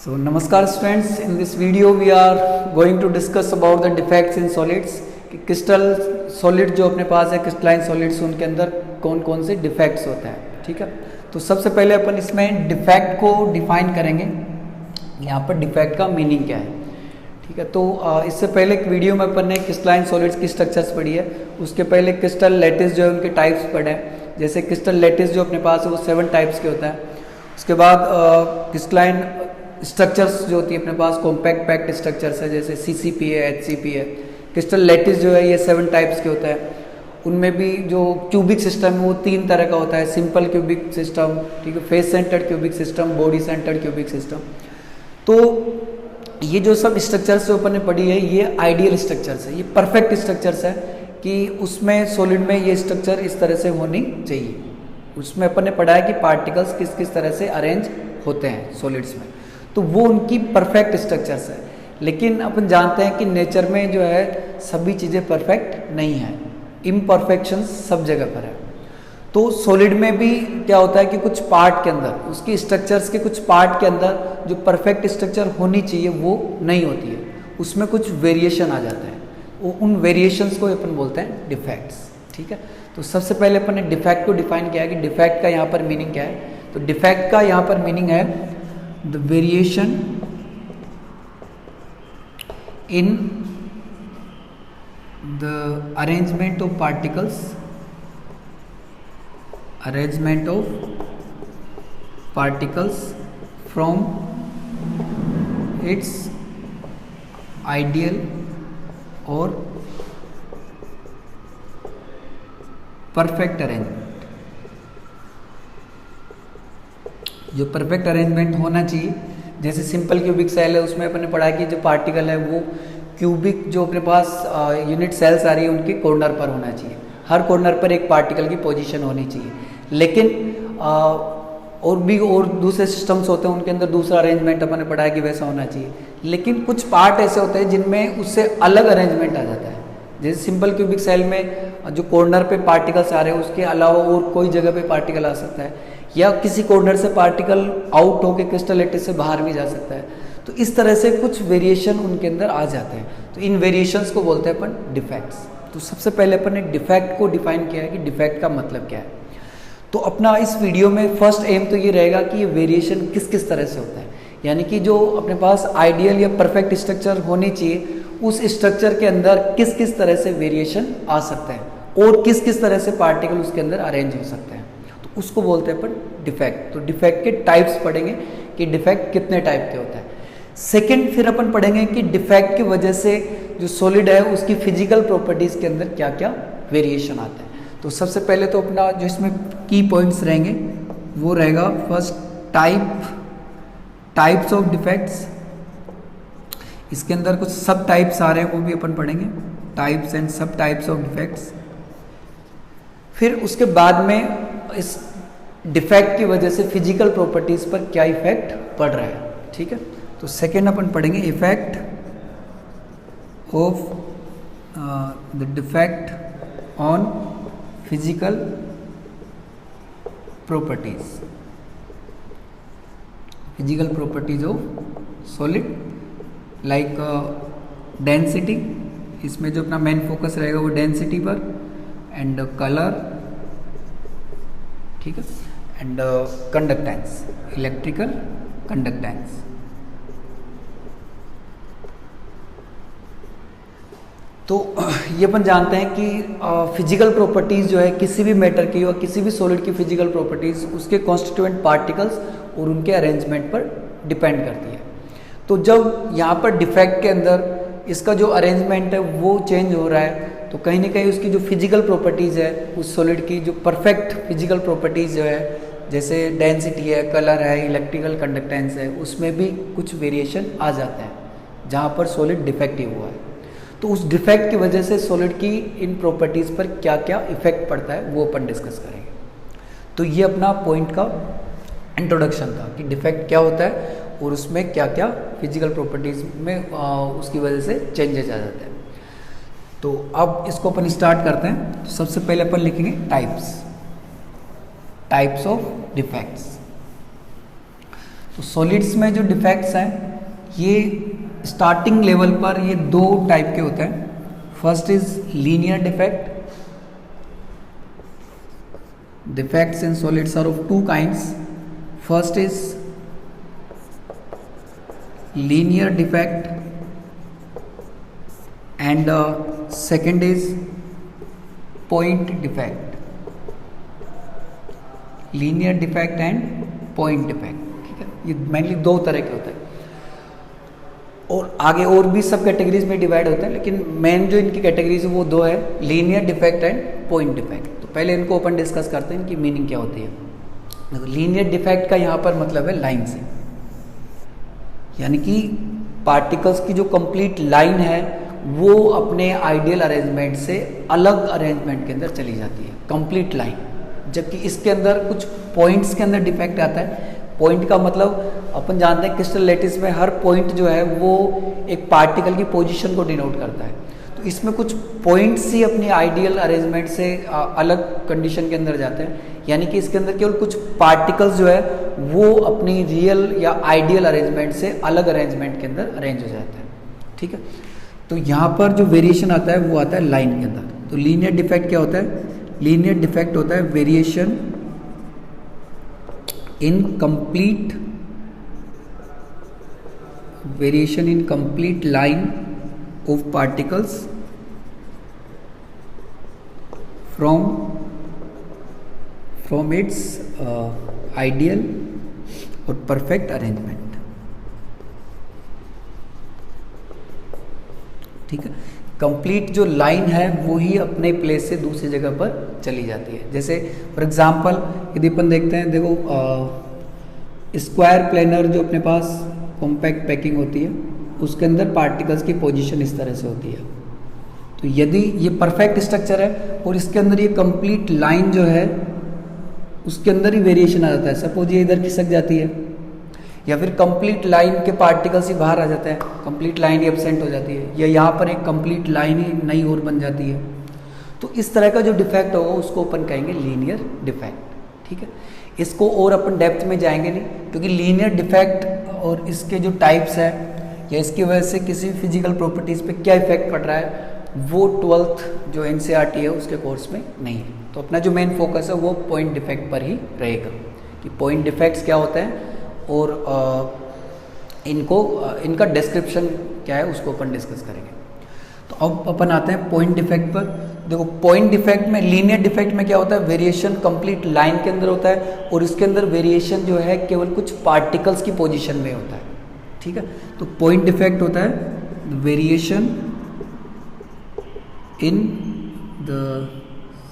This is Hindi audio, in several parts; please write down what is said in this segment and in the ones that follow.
So namaskar students, in this video we are going to discuss about the defects in solids कि क्रिस्टल सॉलिड जो अपने पास है क्रिस्टलाइन सॉलिड्स उनके अंदर कौन कौन से डिफेक्ट्स होते हैं। ठीक है, तो सबसे पहले अपन इसमें डिफेक्ट को डिफाइन करेंगे। यहाँ पर डिफेक्ट का मीनिंग क्या है। ठीक है, तो इससे पहले एक वीडियो में अपन ने क्रिस्टलाइन सॉलिड्स की स्ट्रक्चर्स पढ़ी है, उसके पहले क्रिस्टल लैटिस जो है उनके टाइप्स पढ़े हैं। जैसे क्रिस्टल लैटिस जो अपने पास है वो 7 टाइप्स के होता है। उसके बाद क्रिस्टलाइन स्ट्रक्चर्स जो होती है अपने पास कॉम्पैक्ट पैक्ट स्ट्रक्चर्स है, जैसे CCP है, HCP है। क्रिस्टल लैटिस जो है ये 7 टाइप्स के होता है। उनमें भी जो क्यूबिक सिस्टम है वो 3 तरह का होता है, सिंपल क्यूबिक सिस्टम, ठीक है, face centred cubic system, body centred cubic system. तो ये जो सब स्ट्रक्चर्स जो अपन ने पढ़ी है ये आइडियल स्ट्रक्चर्स है, ये परफेक्ट स्ट्रक्चर्स है कि उसमें सॉलिड में ये स्ट्रक्चर इस तरह से होनी चाहिए। उसमें अपन ने पढ़ा है कि पार्टिकल्स किस किस तरह से अरेंज होते हैं सॉलिड्स में, तो वो उनकी परफेक्ट स्ट्रक्चर्स है। लेकिन अपन जानते हैं कि नेचर में जो है सभी चीज़ें परफेक्ट नहीं है, इम्परफेक्शंस सब जगह पर है। तो सॉलिड में भी क्या होता है कि कुछ पार्ट के अंदर, उसकी स्ट्रक्चर्स के कुछ पार्ट के अंदर जो परफेक्ट स्ट्रक्चर होनी चाहिए वो नहीं होती है, उसमें कुछ वेरिएशन आ जाता है। उन वेरिएशंस को अपन बोलते हैं डिफेक्ट्स। ठीक है, तो सबसे पहले अपन ने डिफेक्ट को डिफाइन किया कि डिफेक्ट का यहाँ पर मीनिंग क्या है। तो डिफेक्ट का यहाँ पर मीनिंग है the variation in the arrangement of particles from its ideal or perfect arrangement। जो परफेक्ट अरेंजमेंट होना चाहिए, जैसे सिंपल क्यूबिक सेल है उसमें अपने पढ़ा कि जो पार्टिकल है वो क्यूबिक जो अपने पास यूनिट सेल्स आ रही है उनके कॉर्नर पर होना चाहिए, हर कॉर्नर पर एक पार्टिकल की पोजीशन होनी चाहिए। लेकिन और दूसरे सिस्टम्स होते हैं उनके अंदर दूसरा अरेंजमेंट अपने पढ़ा है कि वैसा होना चाहिए। लेकिन कुछ पार्ट ऐसे होते हैं जिनमें उससे अलग अरेंजमेंट आ जाता है। जैसे सिंपल क्यूबिक सेल में जो कॉर्नर पे पार्टिकल्स आ रहे हैं उसके अलावा और कोई जगह पे पार्टिकल आ सकता है, या किसी कॉर्नर से पार्टिकल आउट होकर क्रिस्टल लैटिस से बाहर भी जा सकता है। तो इस तरह से कुछ वेरिएशन उनके अंदर आ जाते हैं, तो इन वेरिएशंस को बोलते हैं अपन डिफेक्ट्स। तो सबसे पहले अपन ने डिफेक्ट को डिफाइन किया है कि डिफेक्ट का मतलब क्या है। तो अपना इस वीडियो में फर्स्ट एम तो ये रहेगा कि ये वेरिएशन किस किस तरह से होता है, यानी कि जो अपने पास आइडियल या परफेक्ट स्ट्रक्चर होनी चाहिए उस स्ट्रक्चर के अंदर किस किस तरह से वेरिएशन आ सकता है और किस किस तरह से पार्टिकल उसके अंदर अरेंज हो सकते हैं, तो उसको बोलते हैं अपन डिफेक्ट। तो डिफेक्ट के टाइप्स पढ़ेंगे कि डिफेक्ट कितने टाइप के होते हैं। सेकंड फिर अपन पढ़ेंगे कि डिफेक्ट की वजह से जो सॉलिड है उसकी फिजिकल प्रॉपर्टीज के अंदर क्या क्या वेरिएशन आते हैं। तो सबसे पहले तो अपना जो इसमें की पॉइंट्स रहेंगे वो रहेगा फर्स्ट टाइप्स ऑफ डिफेक्ट्स। इसके अंदर कुछ सब टाइप्स आ रहे हैं वो भी अपन पढ़ेंगे, टाइप्स एंड सब टाइप्स ऑफ डिफेक्ट्स। फिर उसके बाद में इस डिफेक्ट की वजह से फिजिकल प्रॉपर्टीज पर क्या इफेक्ट पड़ रहा है। ठीक है, तो सेकेंड अपन पढ़ेंगे effect of the defect on physical properties of solid like density. इसमें जो अपना मेन फोकस रहेगा वो डेंसिटी पर, एंड कलर, ठीक है, एंड कंडक्टेंस, इलेक्ट्रिकल कंडक्टेंस। तो ये अपन जानते हैं कि फिजिकल प्रॉपर्टीज जो है किसी भी मैटर की और किसी भी सॉलिड की फिजिकल प्रॉपर्टीज उसके कॉन्स्टिट्यूएंट पार्टिकल्स और उनके अरेंजमेंट पर डिपेंड करती है। तो जब यहाँ पर डिफेक्ट के अंदर इसका जो अरेंजमेंट है वो चेंज हो रहा है, तो कहीं ना कहीं उसकी जो फिजिकल प्रॉपर्टीज़ है उस सॉलिड की जो परफेक्ट फिजिकल प्रॉपर्टीज़ जो है, जैसे डेंसिटी है, कलर है, इलेक्ट्रिकल कंडक्टेंस है, उसमें भी कुछ वेरिएशन आ जाता है जहाँ पर सॉलिड डिफेक्टिव हुआ है। तो उस डिफेक्ट की वजह से सॉलिड की इन प्रॉपर्टीज़ पर क्या क्या इफेक्ट पड़ता है वो अपन डिस्कस करेंगे। तो ये अपना पॉइंट का इंट्रोडक्शन था कि डिफेक्ट क्या होता है और उसमें क्या क्या फिजिकल प्रॉपर्टीज़ में उसकी वजह से चेंजेस आ जाते हैं। तो अब इसको अपन स्टार्ट करते हैं। तो सबसे पहले अपन लिखेंगे टाइप्स ऑफ डिफेक्ट्स। तो सॉलिड्स में जो डिफेक्ट्स हैं ये स्टार्टिंग लेवल पर ये दो टाइप के होते हैं. First is linear defect. Defects in solids are of two kinds. First is linear defect and second is point defect. Linear defect and point defect. ठीक है, ये मेनली दो तरह के होते हैं और आगे और भी सब कैटेगरीज में डिवाइड होते हैं, लेकिन मेन जो इनकी कैटेगरीज है वो दो है, linear defect and point defect. पहले इनको ओपन डिस्कस करते हैं, इनकी मीनिंग क्या होती है. देखो, लीनियर डिफेक्ट का यहाँ पर मतलब है लाइन से, यानी कि पार्टिकल्स की जो कंप्लीट लाइन है वो अपने आइडियल अरेंजमेंट से अलग अरेंजमेंट के अंदर चली जाती है, कंप्लीट लाइन. जबकि इसके अंदर कुछ पॉइंट्स के अंदर डिफेक्ट आता है. पॉइंट का मतलब अपन जानते हैं क्रिस्टल लैटिस में हर पॉइंट जो है वो एक पार्टिकल की पोजीशन को डिनोट करता है. तो इसमें कुछ पॉइंट्स ही अपनी आइडियल अरेंजमेंट से अलग कंडीशन के अंदर जाते हैं, यानी कि इसके अंदर केवल कुछ पार्टिकल्स जो है वो अपनी रियल या आइडियल अरेंजमेंट से अलग अरेंजमेंट के अंदर अरेंज हो जाते हैं. ठीक है, तो यहाँ पर जो वेरिएशन आता है वो आता है लाइन के अंदर. तो लीनियर डिफेक्ट क्या होता है? लीनियर डिफेक्ट होता है variation in complete line of particles from its ideal और परफेक्ट अरेंजमेंट. ठीक है, कंप्लीट जो लाइन है वो ही अपने प्लेस से दूसरी जगह पर चली जाती है. जैसे फॉर एग्जांपल यदि अपन देखते हैं, देखो स्क्वायर प्लेनर जो अपने पास कॉम्पैक्ट पैकिंग होती है उसके अंदर पार्टिकल्स की पोजीशन इस तरह से होती है. तो यदि ये परफेक्ट स्ट्रक्चर है और इसके अंदर ये कंप्लीट लाइन जो है उसके अंदर ही वेरिएशन आ जाता है, सपोज ये इधर खिसक जाती है या फिर कंप्लीट लाइन के पार्टिकल्स ही बाहर आ जाते हैं, कंप्लीट लाइन ही एब्सेंट हो जाती है, या यहाँ पर एक कंप्लीट लाइन ही नई और बन जाती है. तो इस तरह का जो डिफेक्ट होगा उसको अपन कहेंगे लीनियर डिफेक्ट. ठीक है, इसको और अपन डेप्थ में जाएंगे नहीं, क्योंकि लीनियर डिफेक्ट और इसके जो टाइप्स है या इसकी वजह से किसी फिजिकल प्रॉपर्टीज़ पे क्या इफेक्ट पड़ रहा है वो 12th जो NCERT है उसके कोर्स में नहीं है. तो अपना जो मेन फोकस है वो पॉइंट डिफेक्ट पर ही रहेगा कि पॉइंट डिफेक्ट्स क्या होते हैं और इनका डिस्क्रिप्शन क्या है उसको अपन डिस्कस करेंगे. तो अब अपन आते हैं पॉइंट डिफेक्ट पर. देखो, पॉइंट डिफेक्ट में, लीनियर डिफेक्ट में क्या होता है, वेरिएशन कंप्लीट लाइन के अंदर होता है और इसके अंदर वेरिएशन जो है केवल कुछ पार्टिकल्स की पोजीशन में होता है. ठीक है, तो पॉइंट डिफेक्ट होता है variation in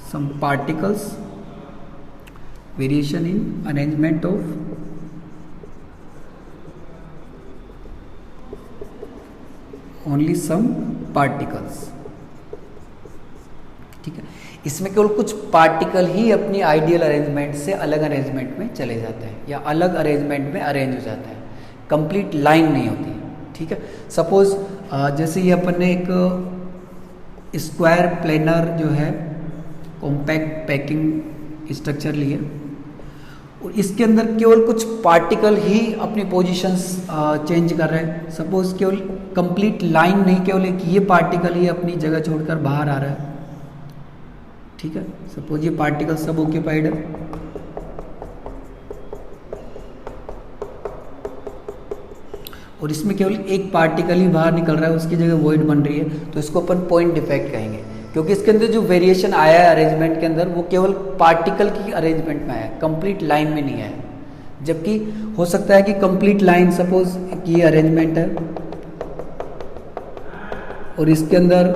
some particles, variation in arrangement of only some particles. ठीक है, इसमें केवल कुछ पार्टिकल ही अपनी आइडियल अरेंजमेंट से अलग अरेंजमेंट में चले जाते हैं या अलग अरेंजमेंट में अरेंज हो जाते हैं, कंप्लीट लाइन नहीं होती. ठीक है, सपोज जैसे ये अपन ने एक स्क्वायर प्लेनर जो है कॉम्पैक्ट पैकिंग स्ट्रक्चर लिए और इसके अंदर केवल कुछ पार्टिकल ही अपनी पोजीशंस चेंज कर रहे हैं. सपोज केवल कंप्लीट लाइन नहीं, केवल एक ये पार्टिकल ही अपनी जगह छोड़कर बाहर आ रहा है. ठीक है, सपोज ये पार्टिकल सब ऑक्यूपाइड है और इसमें केवल एक पार्टिकल ही बाहर निकल रहा है, उसकी जगह वॉइड बन रही है, तो इसको अपन पॉइंट डिफेक्ट कहेंगे, क्योंकि इसके अंदर जो वेरिएशन आया है अरेंजमेंट के अंदर वो केवल पार्टिकल की अरेंजमेंट में आया है, कंप्लीट लाइन में नहीं आया. जबकि हो सकता है कि कंप्लीट लाइन, सपोज ये अरेंजमेंट है और इसके अंदर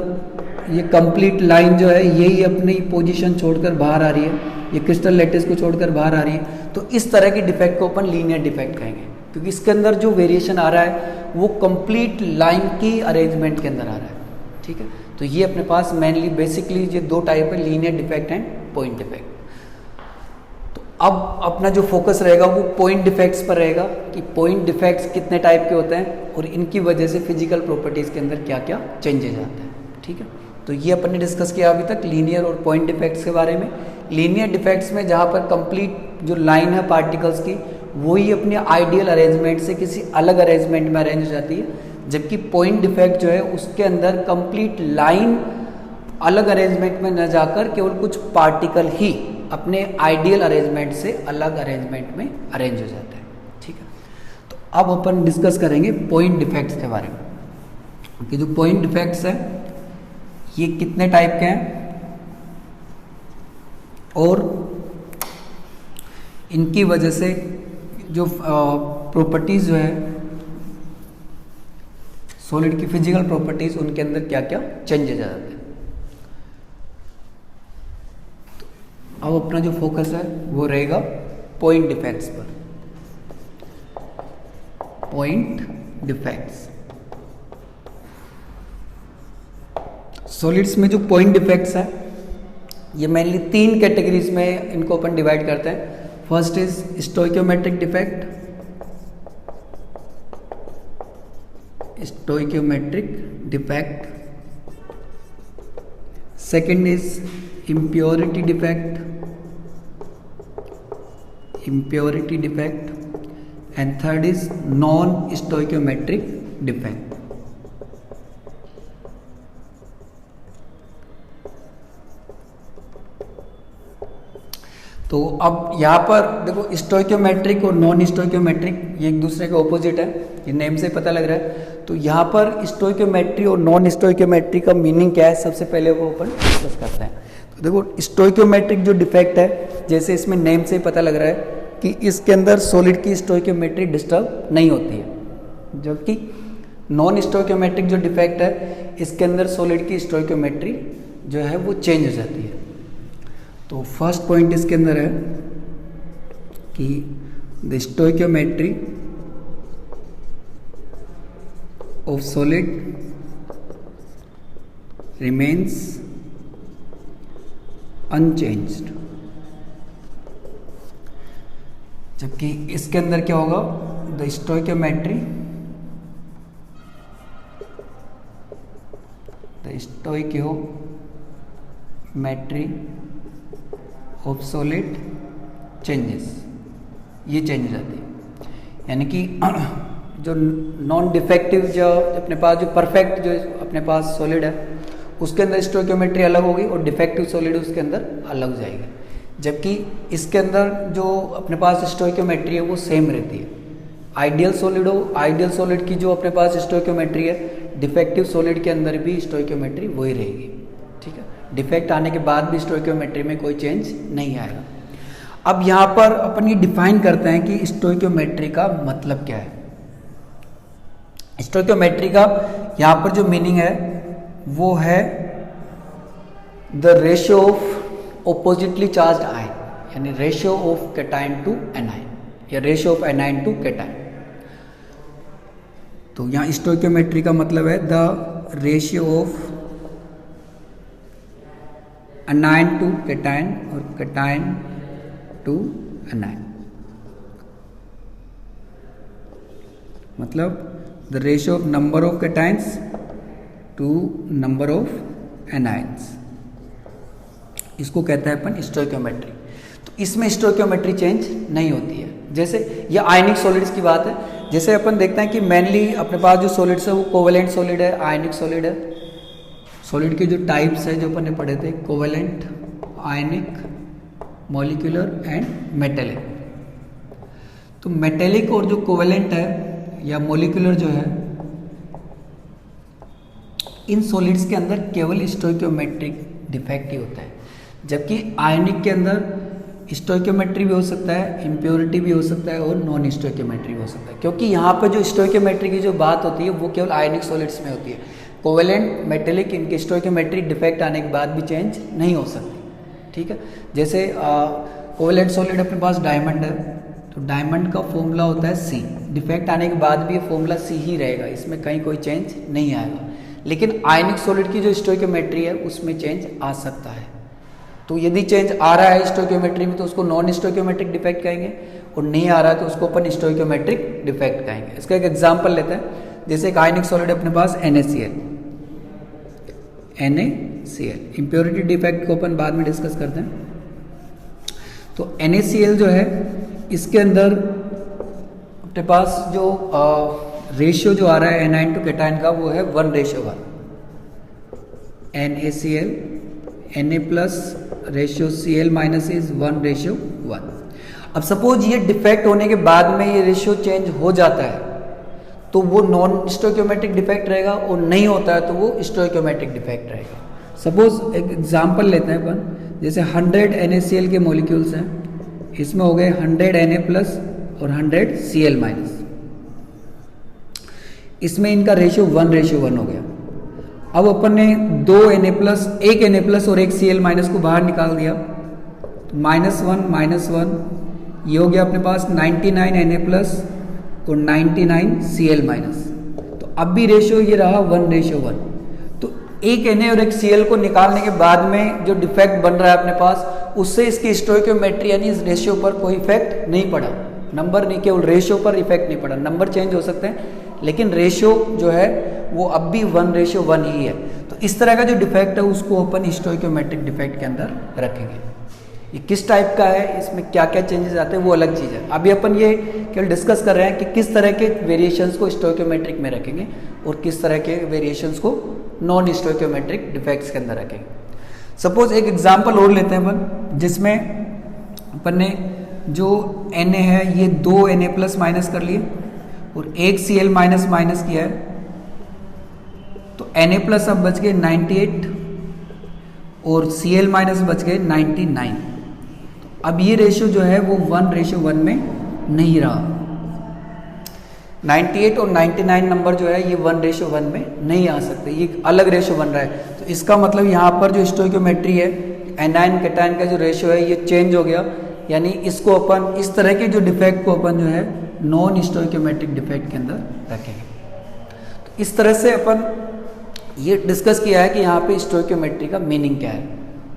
ये कंप्लीट लाइन जो है यही अपनी पोजीशन छोड़कर बाहर आ रही है, ये क्रिस्टल लैटिस को छोड़कर बाहर आ रही है. तो इस तरह के डिफेक्ट को अपन लीनियर डिफेक्ट कहेंगे, क्योंकि इसके अंदर जो वेरिएशन आ रहा है वो कंप्लीट लाइन की अरेंजमेंट के अंदर आ रहा है. ठीक है, तो ये अपने पास मेनली बेसिकली ये दो टाइप है, linear defect and point defect. तो अब अपना जो फोकस रहेगा वो पॉइंट डिफेक्ट्स पर रहेगा कि पॉइंट डिफेक्ट्स कितने टाइप के होते हैं और इनकी वजह से फिजिकल प्रॉपर्टीज़ के अंदर क्या क्या चेंजेस आते हैं. ठीक है, तो ये अपन ने डिस्कस किया अभी तक लीनियर और पॉइंट डिफेक्ट्स के बारे में. लीनियर डिफेक्ट्स में जहाँ पर कंप्लीट जो लाइन है पार्टिकल्स की वही अपने आइडियल अरेंजमेंट से किसी अलग अरेंजमेंट में अरेंज हो जाती है, जबकि पॉइंट डिफेक्ट जो है उसके अंदर कंप्लीट लाइन अलग अरेंजमेंट में न जाकर केवल कुछ पार्टिकल ही अपने आइडियल अरेंजमेंट से अलग अरेंजमेंट में अरेंज हो जाता है। ठीक है, तो अब अपन डिस्कस करेंगे पॉइंट डिफेक्ट्स के बारे में कि जो पॉइंट डिफेक्ट्स हैं ये कितने टाइप के हैं और इनकी वजह से जो प्रॉपर्टीज जो है सॉलिड की फिजिकल प्रॉपर्टीज उनके अंदर क्या क्या चेंजेस आ जाते हैं। तो अब अपना जो फोकस है वो रहेगा पॉइंट डिफेक्ट्स पर। पॉइंट डिफेक्ट्स, सॉलिड्स में जो पॉइंट डिफेक्ट्स हैं ये मेनली 3 कैटेगरीज में इनको अपन डिवाइड करते हैं। First is stoichiometric defect, stoichiometric defect. Second is impurity defect, impurity defect. And third is non stoichiometric defect. तो अब यहाँ पर देखो स्टोइकियोमेट्रिक और नॉन स्टोइकियोमेट्रिक ये एक दूसरे के ऑपोजिट है, ये नेम से पता लग रहा है। तो यहाँ पर स्टोइकियोमेट्री और नॉन स्टोइकियोमेट्री का मीनिंग क्या है, सबसे पहले वो अपन डिस्कस करते हैं। तो देखो स्टोइकियोमेट्रिक जो डिफेक्ट है, जैसे इसमें नेम से पता लग रहा है कि इसके अंदर सॉलिड की स्टोइकियोमेट्री डिस्टर्ब नहीं होती है, जबकि नॉन स्टोइकियोमेट्रिक जो डिफेक्ट है इसके अंदर सॉलिड की स्टोइकियोमेट्री जो है वो चेंज हो जाती है। तो फर्स्ट पॉइंट इसके अंदर है कि the stoichiometry of solid remains unchanged. जबकि इसके अंदर क्या होगा, the stoichiometry of solid changes, ये चेंज हो जाती है। यानी कि जो नॉन डिफेक्टिव जो अपने पास जो परफेक्ट जो अपने पास सॉलिड है उसके अंदर स्टोइकियोमेट्री अलग होगी और डिफेक्टिव सॉलिड उसके अंदर अलग हो जाएगी, जबकि इसके अंदर जो अपने पास स्टोइकियोमेट्री है वो सेम रहती है। आइडियल सॉलिड हो, आइडियल सॉलिड की जो अपने पास स्टोइकियोमेट्री है, डिफेक्टिव सॉलिड के अंदर भी स्टोइकियोमेट्री वही रहेगी। ठीक है, डिफेक्ट आने के बाद भी स्टोइकियोमेट्री में कोई चेंज नहीं आएगा। अब यहाँ पर अपन ये डिफाइन करते हैं कि स्टोइकियोमेट्री का मतलब क्या है। स्टोइकियोमेट्री का यहाँ पर जो मीनिंग है वो है the ratio of oppositely charged ion, यानी ratio of cation to anion या ratio of anion to cation. तो यहाँ स्टोइकियोमेट्री का मतलब है the ratio of anion to cation और कैटायन टू एनायन, मतलब the ratio of number of cations to number of anions, इसको कहते हैं अपन स्टोइकियोमेट्री। तो इसमें स्टोइकियोमेट्री चेंज नहीं होती है। जैसे ये आयनिक सॉलिड्स की बात है, जैसे अपन देखते हैं कि मेनली अपने पास जो सॉलिड्स है वो कोवेलेंट सॉलिड है, आयनिक सॉलिड है। सॉलिड के जो टाइप्स है जो अपन ने पढ़े थे, covalent, ionic, molecular and metallic. तो मेटेलिक और जो कोवेलेंट है या मॉलिक्यूलर जो है, इन सॉलिड्स के अंदर केवल स्टोइकियोमेट्रिक डिफेक्ट ही होता है, जबकि आयनिक के अंदर स्टोइकियोमेट्री भी हो सकता है, इम्प्योरिटी भी हो सकता है और नॉन स्टोइकियोमेट्री भी हो सकता है। क्योंकि यहाँ पर जो स्टोइकियोमेट्री की जो बात होती है वो केवल आयनिक सॉलिड्स में होती है। कोवेलेंट, मेटेलिक, इनकी स्टोइकियोमेट्री डिफेक्ट आने के बाद भी चेंज नहीं हो सकती। ठीक है, जैसे कोवेलेंट सॉलिड अपने पास डायमंड है, तो डायमंड का फॉर्मूला होता है C। डिफेक्ट आने के बाद भी ये फॉर्मूला C ही रहेगा, इसमें कहीं कोई चेंज नहीं आएगा। लेकिन आयनिक सॉलिड की जो स्टोइकियोमेट्री है उसमें चेंज आ सकता है। तो यदि चेंज आ रहा है स्टोइकियोमेट्री में तो उसको नॉन स्टोइकियोमेट्रिक डिफेक्ट कहेंगे, और नहीं आ रहा है तो उसको अपन स्टोइकियोमेट्रिक डिफेक्ट कहेंगे। इसका एक एग्जांपल लेते हैं, जैसे एक आयनिक सॉलिड अपने पास NaCl, इम्प्योरिटी डिफेक्ट को अपन बाद में डिस्कस करते हैं। तो NaCl जो है इसके अंदर अपने पास जो रेशियो जो आ रहा है एनाइन टू केटाइन का वो है 1:1, NaCl Na plus ratio Cl minus is 1:1। अब सपोज ये डिफेक्ट होने के बाद में ये रेशियो चेंज हो जाता है तो वो नॉन स्टोइकियोमेट्रिक डिफेक्ट रहेगा, और नहीं होता है तो वो स्टोइकियोमेट्रिक डिफेक्ट रहेगा। सपोज एक एग्जांपल लेते हैं अपन, जैसे 100 NaCl के मॉलिक्यूल्स हैं, इसमें हो गए 100 Na प्लस और 100 Cl माइनस, इसमें इनका रेशियो 1:1 हो गया। अब अपन ने 2 Na प्लस, एक Na प्लस और एक Cl माइनस को बाहर निकाल दिया, तो -1 ये हो गया अपने पास 99 Na प्लस और 99 Cl माइनस। तो अब भी रेशियो ये रहा 1:1। तो एक Na और एक Cl को निकालने के बाद में जो डिफेक्ट बन रहा है अपने पास, उससे इसकी स्टोइकियोमेट्री यानी इस रेशियो पर कोई इफेक्ट नहीं पड़ा, नंबर नहीं, केवल रेशियो पर इफेक्ट नहीं पड़ा। नंबर चेंज हो सकते हैं लेकिन रेशियो जो है वो अब भी 1:1 ही है। तो इस तरह का जो डिफेक्ट है उसको अपन स्टोइकियोमेट्रिक डिफेक्ट के अंदर रखेंगे। ये किस टाइप का है, इसमें क्या क्या चेंजेस आते हैं वो अलग चीज़ है। अभी अपन ये केवल डिस्कस कर रहे हैं कि किस तरह के वेरिएशंस को स्टोइकियोमेट्रिक में रखेंगे और किस तरह के वेरिएशंस को नॉन स्टोइकियोमेट्रिक डिफेक्ट्स के अंदर रखेंगे। सपोज एक एग्जांपल और लेते हैं अपन, जिसमें अपन ने जो Na है ये 2 Na प्लस माइनस कर लिए और एक Cl माइनस माइनस किया है, तो Na प्लस अब बच गए 98 और Cl माइनस बच गए 99। अब ये रेशियो जो है वो 1:1 में नहीं रहा। 98 और 99 नंबर जो है ये 1:1 में नहीं आ सकते, ये अलग रेशियो बन रहा है। तो इसका मतलब यहाँ पर जो स्टोइकियोमेट्री है, एनाइन केटाइन का जो रेशियो है ये चेंज हो गया, यानी इसको अपन इस तरह के जो डिफेक्ट को अपन जो है नॉन स्टोइकियोमेट्रिक डिफेक्ट के अंदर रखेंगे। तो इस तरह से अपन ये डिस्कस किया है कि यहाँ पे स्टोइकियोमेट्री का मीनिंग क्या है,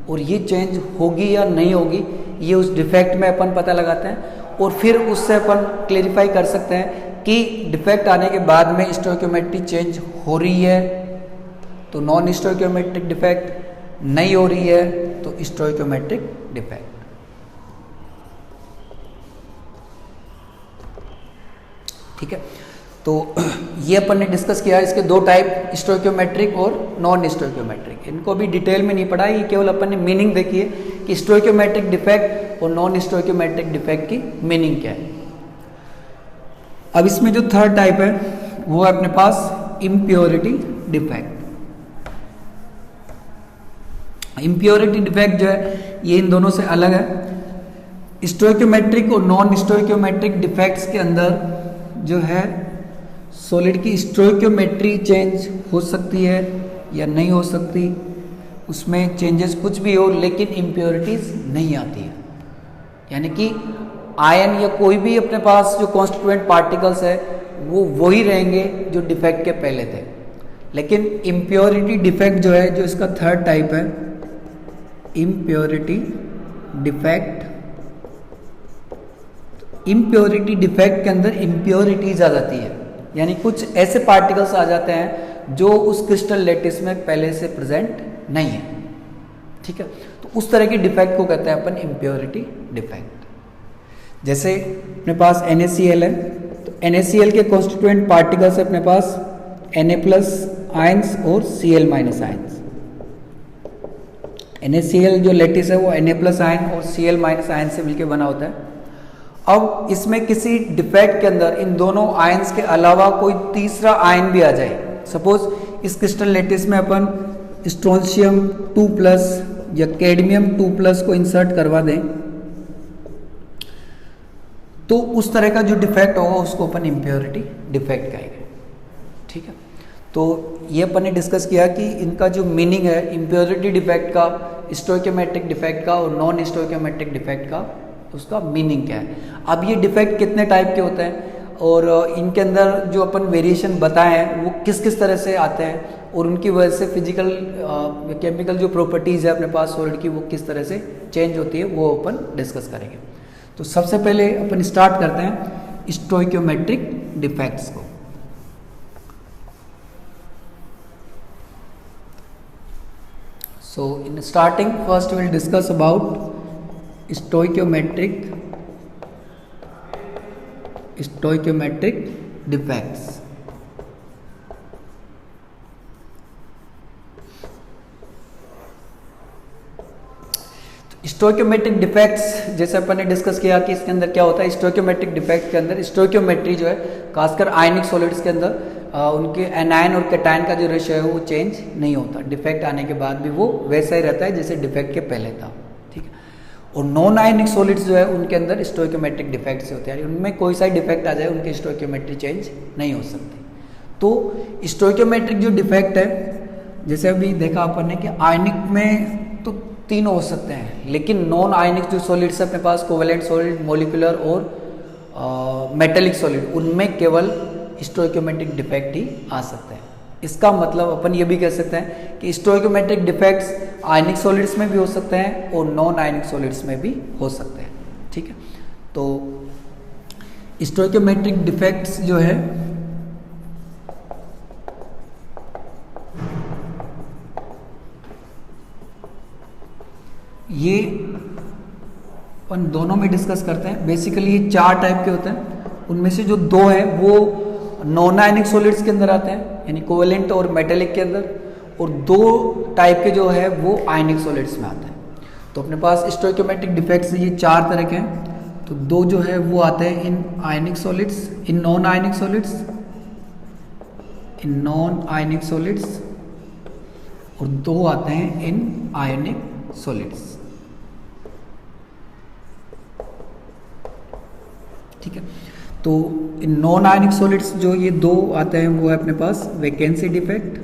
और ये चेंज होगी या नहीं होगी ये उस डिफेक्ट में अपन पता लगाते हैं, और फिर उससे अपन क्लेरिफाई कर सकते हैं कि डिफेक्ट आने के बाद में स्टोइकियोमेट्री चेंज हो रही है तो नॉन स्टोइकियोमेट्रिक डिफेक्ट, नहीं हो रही है तो स्टोइकियोमेट्रिक डिफेक्ट। ठीक है, तो ये अपन ने डिस्कस किया इसके दो टाइप, स्टोइकियोमेट्रिक और नॉन स्टोइकियोमेट्रिक। इनको भी डिटेल में नहीं पढ़ा, ये केवल अपन ने मीनिंग देखी है कि स्टोइकियोमेट्रिक डिफेक्ट और नॉन स्टोइकियोमेट्रिक डिफेक्ट की मीनिंग क्या है। अब इसमें जो थर्ड टाइप है वो है अपने पास इम्प्योरिटी डिफेक्ट। इम्प्योरिटी डिफेक्ट जो है ये इन दोनों से अलग है। स्टोइकियोमेट्रिक और नॉन स्टोइकियोमेट्रिक डिफेक्ट्स के अंदर जो है सॉलिड की स्टोइकियोमेट्री चेंज हो सकती है या नहीं हो सकती, उसमें चेंजेस कुछ भी हो लेकिन इम्प्योरिटीज नहीं आती है, यानी कि आयन या कोई भी अपने पास जो कॉन्स्टिट्यूएंट पार्टिकल्स है वो वही रहेंगे जो डिफेक्ट के पहले थे। लेकिन इम्प्योरिटी डिफेक्ट जो है, जो इसका थर्ड टाइप है, इम्प्योरिटी डिफेक्ट, इम्प्योरिटी डिफेक्ट के अंदर इम्प्योरिटीज आ जाती है, यानी कुछ ऐसे पार्टिकल्स आ जाते हैं जो उस क्रिस्टल लैटिस में पहले से प्रेजेंट नहीं है। ठीक है, तो उस तरह के डिफेक्ट को कहते हैं अपन इम्प्योरिटी डिफेक्ट। जैसे अपने पास NaCl है, तो NaCl के कॉन्स्टिट्यूएंट पार्टिकल्स है अपने पास Na प्लस आयंस और Cl माइनस आयंस। NaCl जो लैटिस है वो Na प्लस आयन और Cl माइनस आयन से मिलकर बना होता है। अब इसमें किसी डिफेक्ट के अंदर इन दोनों आयंस के अलावा कोई तीसरा आयन भी आ जाए, सपोज इस क्रिस्टल लैटिस में अपन स्ट्रोंशियम 2+ या कैडमियम 2+ को इंसर्ट करवा दें, तो उस तरह का जो डिफेक्ट होगा उसको अपन इम्प्योरिटी डिफेक्ट कहेंगे। ठीक है, तो ये अपन ने डिस्कस किया कि इनका जो मीनिंग है इम्प्योरिटी डिफेक्ट का, स्टोइकियोमेट्रिक डिफेक्ट का और नॉन स्टोइकियोमेट्रिक डिफेक्ट का, उसका मीनिंग क्या है। अब ये डिफेक्ट कितने टाइप के होते हैं और इनके अंदर जो अपन वेरिएशन बताए हैं वो किस किस तरह से आते हैं और उनकी वजह से फिजिकल केमिकल जो प्रॉपर्टीज़ है अपने पास सॉलिड की वो किस तरह से चेंज होती है वो अपन डिस्कस करेंगे। तो सबसे पहले अपन स्टार्ट करते हैं स्टोइकियोमेट्रिक डिफेक्ट्स को। So in starting, first we will discuss about stoichiometric stoichiometric defects. Stoichiometric defects जैसे अपन ने डिस्कस किया कि इसके अंदर क्या होता है, स्टोइकोमेट्रिक डिफेक्ट के अंदर स्टोइकोमेट्री जो है खासकर आयनिक सॉलिड्स के अंदर उनके एनायन और कैटायन का जो रेशियो है वो चेंज नहीं होता, डिफेक्ट आने के बाद भी वो वैसा ही रहता है जैसे डिफेक्ट के पहले था, ठीक है। और नॉन आयनिक सॉलिड्स जो है उनके अंदर स्टोइकोमेट्रिक डिफेक्ट्स होते हैं, उनमें कोई सा डिफेक्ट आ जाए उनकी स्टोइकोमेट्री चेंज नहीं हो सकती। तो स्टोइकोमेट्रिक जो डिफेक्ट है जैसे अभी देखा अपन ने कि आयनिक में तो तीन हो सकते हैं, लेकिन नॉन आयनिक जो सॉलिड्स है अपने पास कोवेलेंट सॉलिड, मोलिकुलर और मेटेलिक सॉलिड, उनमें केवल स्टोइकोमेट्रिक डिफेक्ट ही आ सकते हैं। इसका मतलब अपन ये भी कह सकते हैं कि स्टोइकोमेट्रिक डिफेक्ट्स आयनिक सॉलिड्स में भी हो सकते हैं और नॉन आयनिक सॉलिड्स में भी हो सकते हैं, ठीक है। तो स्टोइकोमेट्रिक डिफेक्ट्स जो है ये अपन दोनों में डिस्कस करते हैं। बेसिकली ये चार टाइप के होते हैं, उनमें से जो दो है वो नॉन आयनिक सॉलिड्स के अंदर आते हैं यानी कोवेलेंट और मेटेलिक के अंदर, और दो टाइप के जो है वो आयनिक सॉलिड्स में आते हैं। तो अपने पास स्टोइकोमेट्रिक डिफेक्ट्स ये चार तरह के हैं। तो दो जो है वो आते हैं in ionic solids, in non ionic solids, in non ionic solids, और दो आते हैं इन आयनिक सॉलिड्स, ठीक है। तो इन नॉन आयनिक सॉलिड्स जो ये दो आते हैं वो है अपने पास vacancy defect,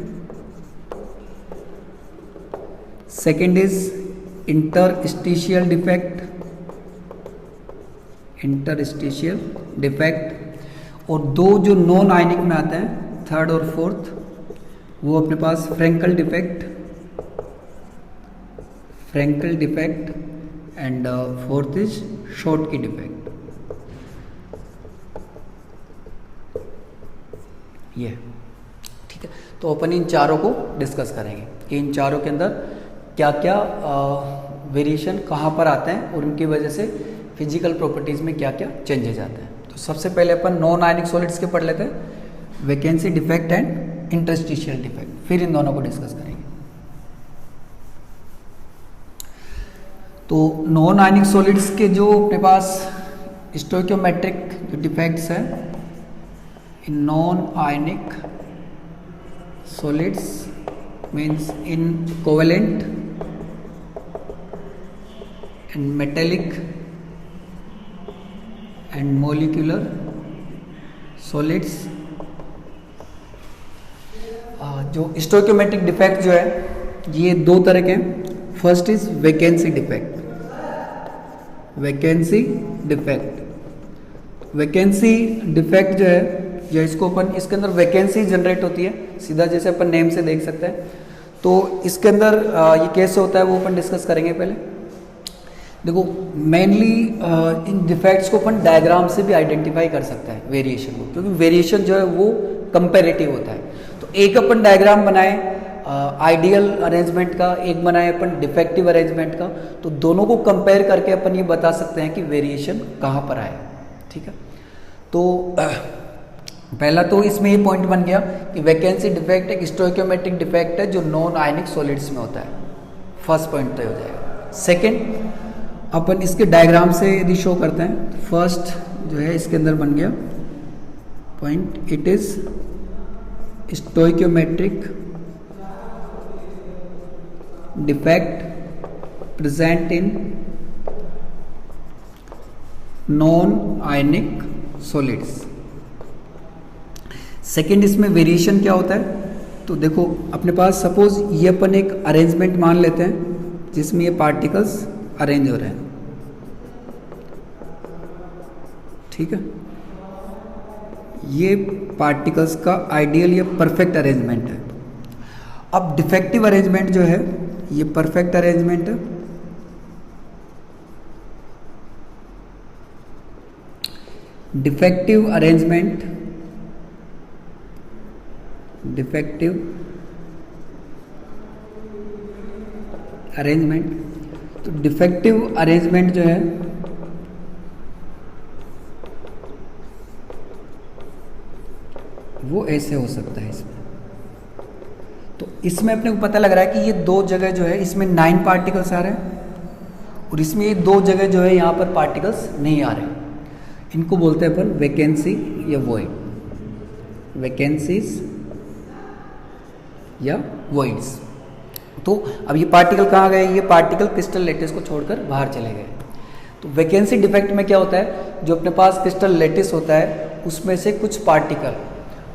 second is interstitial defect, interstitial defect, और दो जो नॉन आयनिक में आते हैं थर्ड और फोर्थ वो अपने पास Frenkel defect, Frenkel defect, and fourth is Schottky defect. ये ठीक है। तो अपन इन चारों को डिस्कस करेंगे कि इन चारों के अंदर क्या क्या वेरिएशन कहाँ पर आते हैं और उनकी वजह से फिजिकल प्रॉपर्टीज में क्या क्या चेंजेस आते हैं। तो सबसे पहले अपन नॉन आयनिक सॉलिड्स के पढ़ लेते हैं, vacancy defect and interstitial defect, फिर इन दोनों को डिस्कस करेंगे। तो नॉन आयनिक सॉलिड्स के जो अपने पास स्टोइकोमेट्रिक जो डिफेक्ट्स है, in non-ionic solids means in covalent and metallic and molecular solids। जो स्टोइकोमेट्रिक डिफेक्ट जो है ये दो तरह के हैं। First is vacancy defect, vacancy defect. Vacancy defect जो है या इसको अपन इसके अंदर वैकेंसी जनरेट होती है, सीधा जैसे अपन नेम से देख सकते हैं। तो इसके अंदर ये कैसे होता है वो अपन डिस्कस करेंगे। पहले देखो मेनली इन डिफेक्ट्स को अपन डायग्राम से भी आइडेंटिफाई कर सकते हैं वेरिएशन को, क्योंकि वेरिएशन जो है वो कंपैरेटिव होता है। तो एक अपन डायग्राम बनाए आइडियल अरेंजमेंट का, एक बनाए अपन डिफेक्टिव अरेंजमेंट का, तो दोनों को कंपेयर करके अपन ये बता सकते हैं कि वेरिएशन कहाँ पर आए, ठीक है। तो पहला तो इसमें ये पॉइंट बन गया कि वैकेंसी डिफेक्ट एक स्टोइकोमेट्रिक डिफेक्ट है जो नॉन आयनिक सॉलिड्स में होता है, फर्स्ट पॉइंट तय हो जाएगा। सेकंड अपन इसके डायग्राम से यदि शो करते हैं, फर्स्ट जो है इसके अंदर बन गया point, it is stoichiometric defect present in non ionic solids. Second इसमें वेरिएशन क्या होता है, तो देखो अपने पास सपोज ये अपन एक अरेंजमेंट मान लेते हैं जिसमें ये पार्टिकल्स अरेंज हो रहे हैं, ठीक है। ये पार्टिकल्स का आइडियल या परफेक्ट अरेंजमेंट है। अब डिफेक्टिव अरेंजमेंट जो है ये परफेक्ट अरेंजमेंट है। डिफेक्टिव अरेंजमेंट, डिफेक्टिव अरेंजमेंट, तो डिफेक्टिव अरेंजमेंट जो है वो ऐसे हो सकता है इसमें। तो इसमें अपने को पता लग रहा है कि ये दो जगह जो है इसमें 9 पार्टिकल्स आ रहे हैं और इसमें ये दो जगह जो है यहाँ पर पार्टिकल्स नहीं आ रहे। इनको बोलते हैं अपन वैकेंसी या वॉइड, वैकेंसीज या वॉइड्स। तो अब ये पार्टिकल कहाँ गए? ये पार्टिकल क्रिस्टल लैटिस को छोड़कर बाहर चले गए। तो वैकेंसी डिफेक्ट में क्या होता है, जो अपने पास क्रिस्टल लैटिस होता है उसमें से कुछ पार्टिकल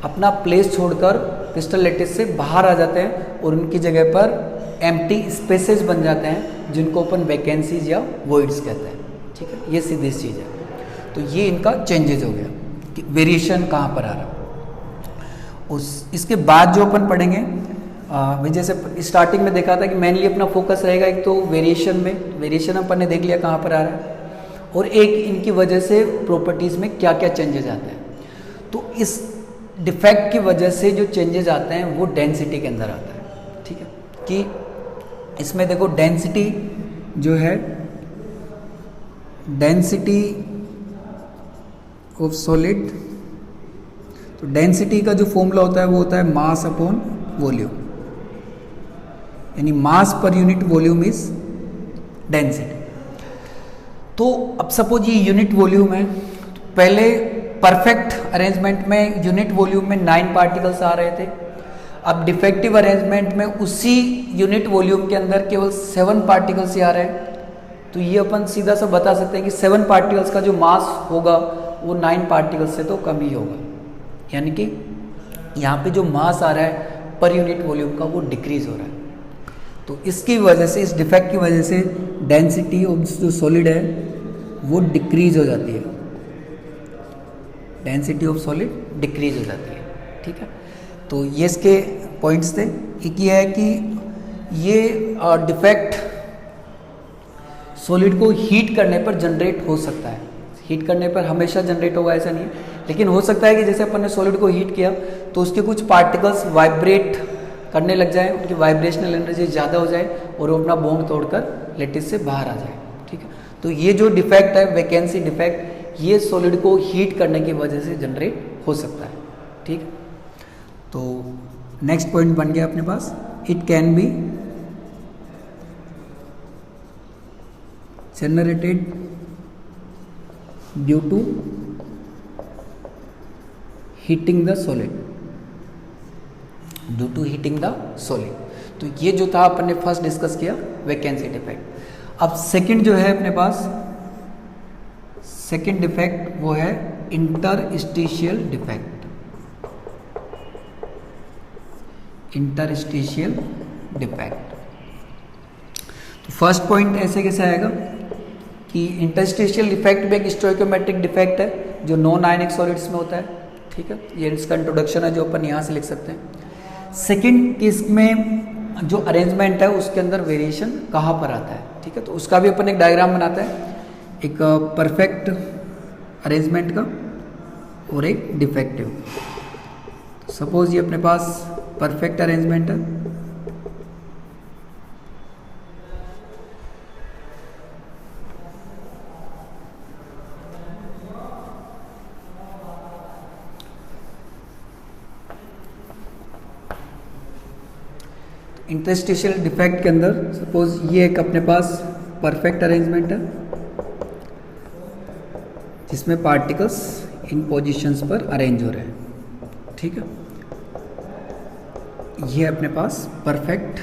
अपना प्लेस छोड़कर क्रिस्टल लैटिस से बाहर आ जाते हैं और उनकी जगह पर एम्प्टी स्पेसेस बन जाते हैं जिनको अपन वैकेंसीज या वॉइड्स कहते हैं। ठीक है, ये सीधी चीज़ है। तो ये इनका चेंजेज हो गया कि वेरिएशन कहाँ पर आ रहा है। इसके बाद जो अपन पढ़ेंगे जैसे स्टार्टिंग में देखा था कि मेनली अपना फोकस रहेगा एक तो वेरिएशन में, वेरिएशन अपन ने देख लिया कहाँ पर आ रहा है, और एक इनकी वजह से प्रॉपर्टीज़ में क्या क्या चेंजेस आते हैं। तो इस डिफेक्ट की वजह से जो चेंजेस आते हैं वो डेंसिटी के अंदर आता है। ठीक है, कि इसमें देखो डेंसिटी जो है, डेंसिटी ऑफ सॉलिड, तो डेंसिटी का जो फॉर्मूला होता है वो होता है मास अपॉन वॉल्यूम, यानी मास per unit volume is density. तो अब सपोज ये यूनिट वॉल्यूम है, तो पहले परफेक्ट अरेंजमेंट में यूनिट वॉल्यूम में 9 पार्टिकल्स आ रहे थे। अब डिफेक्टिव अरेंजमेंट में उसी यूनिट वॉल्यूम के अंदर केवल 7 पार्टिकल्स ही आ रहे हैं। तो ये अपन सीधा सा बता सकते हैं कि 7 पार्टिकल्स का जो मास होगा वो 9 पार्टिकल्स से तो कम ही होगा, यानी कि यहाँ पे जो मास आ रहा है पर यूनिट वॉल्यूम का वो डिक्रीज हो रहा है। तो इसकी वजह से, इस डिफेक्ट की वजह से डेंसिटी ऑफ जो सॉलिड है वो डिक्रीज हो जाती है, डेंसिटी ऑफ सॉलिड डिक्रीज हो जाती है। ठीक है, तो ये इसके पॉइंट्स थे। एक ये है कि ये डिफेक्ट सॉलिड को हीट करने पर जनरेट हो सकता है। हीट करने पर हमेशा जनरेट होगा ऐसा नहीं है, लेकिन हो सकता है कि जैसे अपन ने सॉलिड को हीट किया तो उसके कुछ पार्टिकल्स वाइब्रेट करने लग जाए, उनकी वाइब्रेशनल एनर्जी ज़्यादा हो जाए और वो अपना बॉन्ड तोड़कर लैटिस से बाहर आ जाए। ठीक है, तो ये जो डिफेक्ट है वैकेंसी डिफेक्ट, ये सॉलिड को हीट करने की वजह से जनरेट हो सकता है। ठीक, तो नेक्स्ट पॉइंट बन गया अपने पास, it can be generated due to heating the solid, due to heating the solid. तो ये जो था अपन ने फर्स्ट डिस्कस किया वैकेंसी डिफेक्ट। अब सेकंड जो है अपने पास, सेकंड डिफेक्ट वो है इंटरस्टिशियल डिफेक्ट। इंटरस्टिशियल डिफेक्ट, तो फर्स्ट पॉइंट ऐसे कैसे आएगा कि इंटरस्टिशियल डिफेक्ट भी एक स्टोइकोमेट्रिक डिफेक्ट है जो नॉन आयनिक सॉलिड्स में होता है। ठीक है, ये इसका इंट्रोडक्शन है जो अपन यहाँ से लिख सकते हैं। सेकंड, इसमें जो अरेंजमेंट है उसके अंदर वेरिएशन कहाँ पर आता है। ठीक है, तो उसका भी अपन एक डायग्राम बनाते हैं, एक परफेक्ट अरेंजमेंट का और एक डिफेक्टिव। सपोज ये अपने पास परफेक्ट अरेंजमेंट है, इंटरस्टिशियल डिफेक्ट के अंदर सपोज ये एक अपने पास परफेक्ट अरेंजमेंट है जिसमें पार्टिकल्स इन पोजीशंस पर अरेंज हो रहे हैं। ठीक है, ये अपने पास परफेक्ट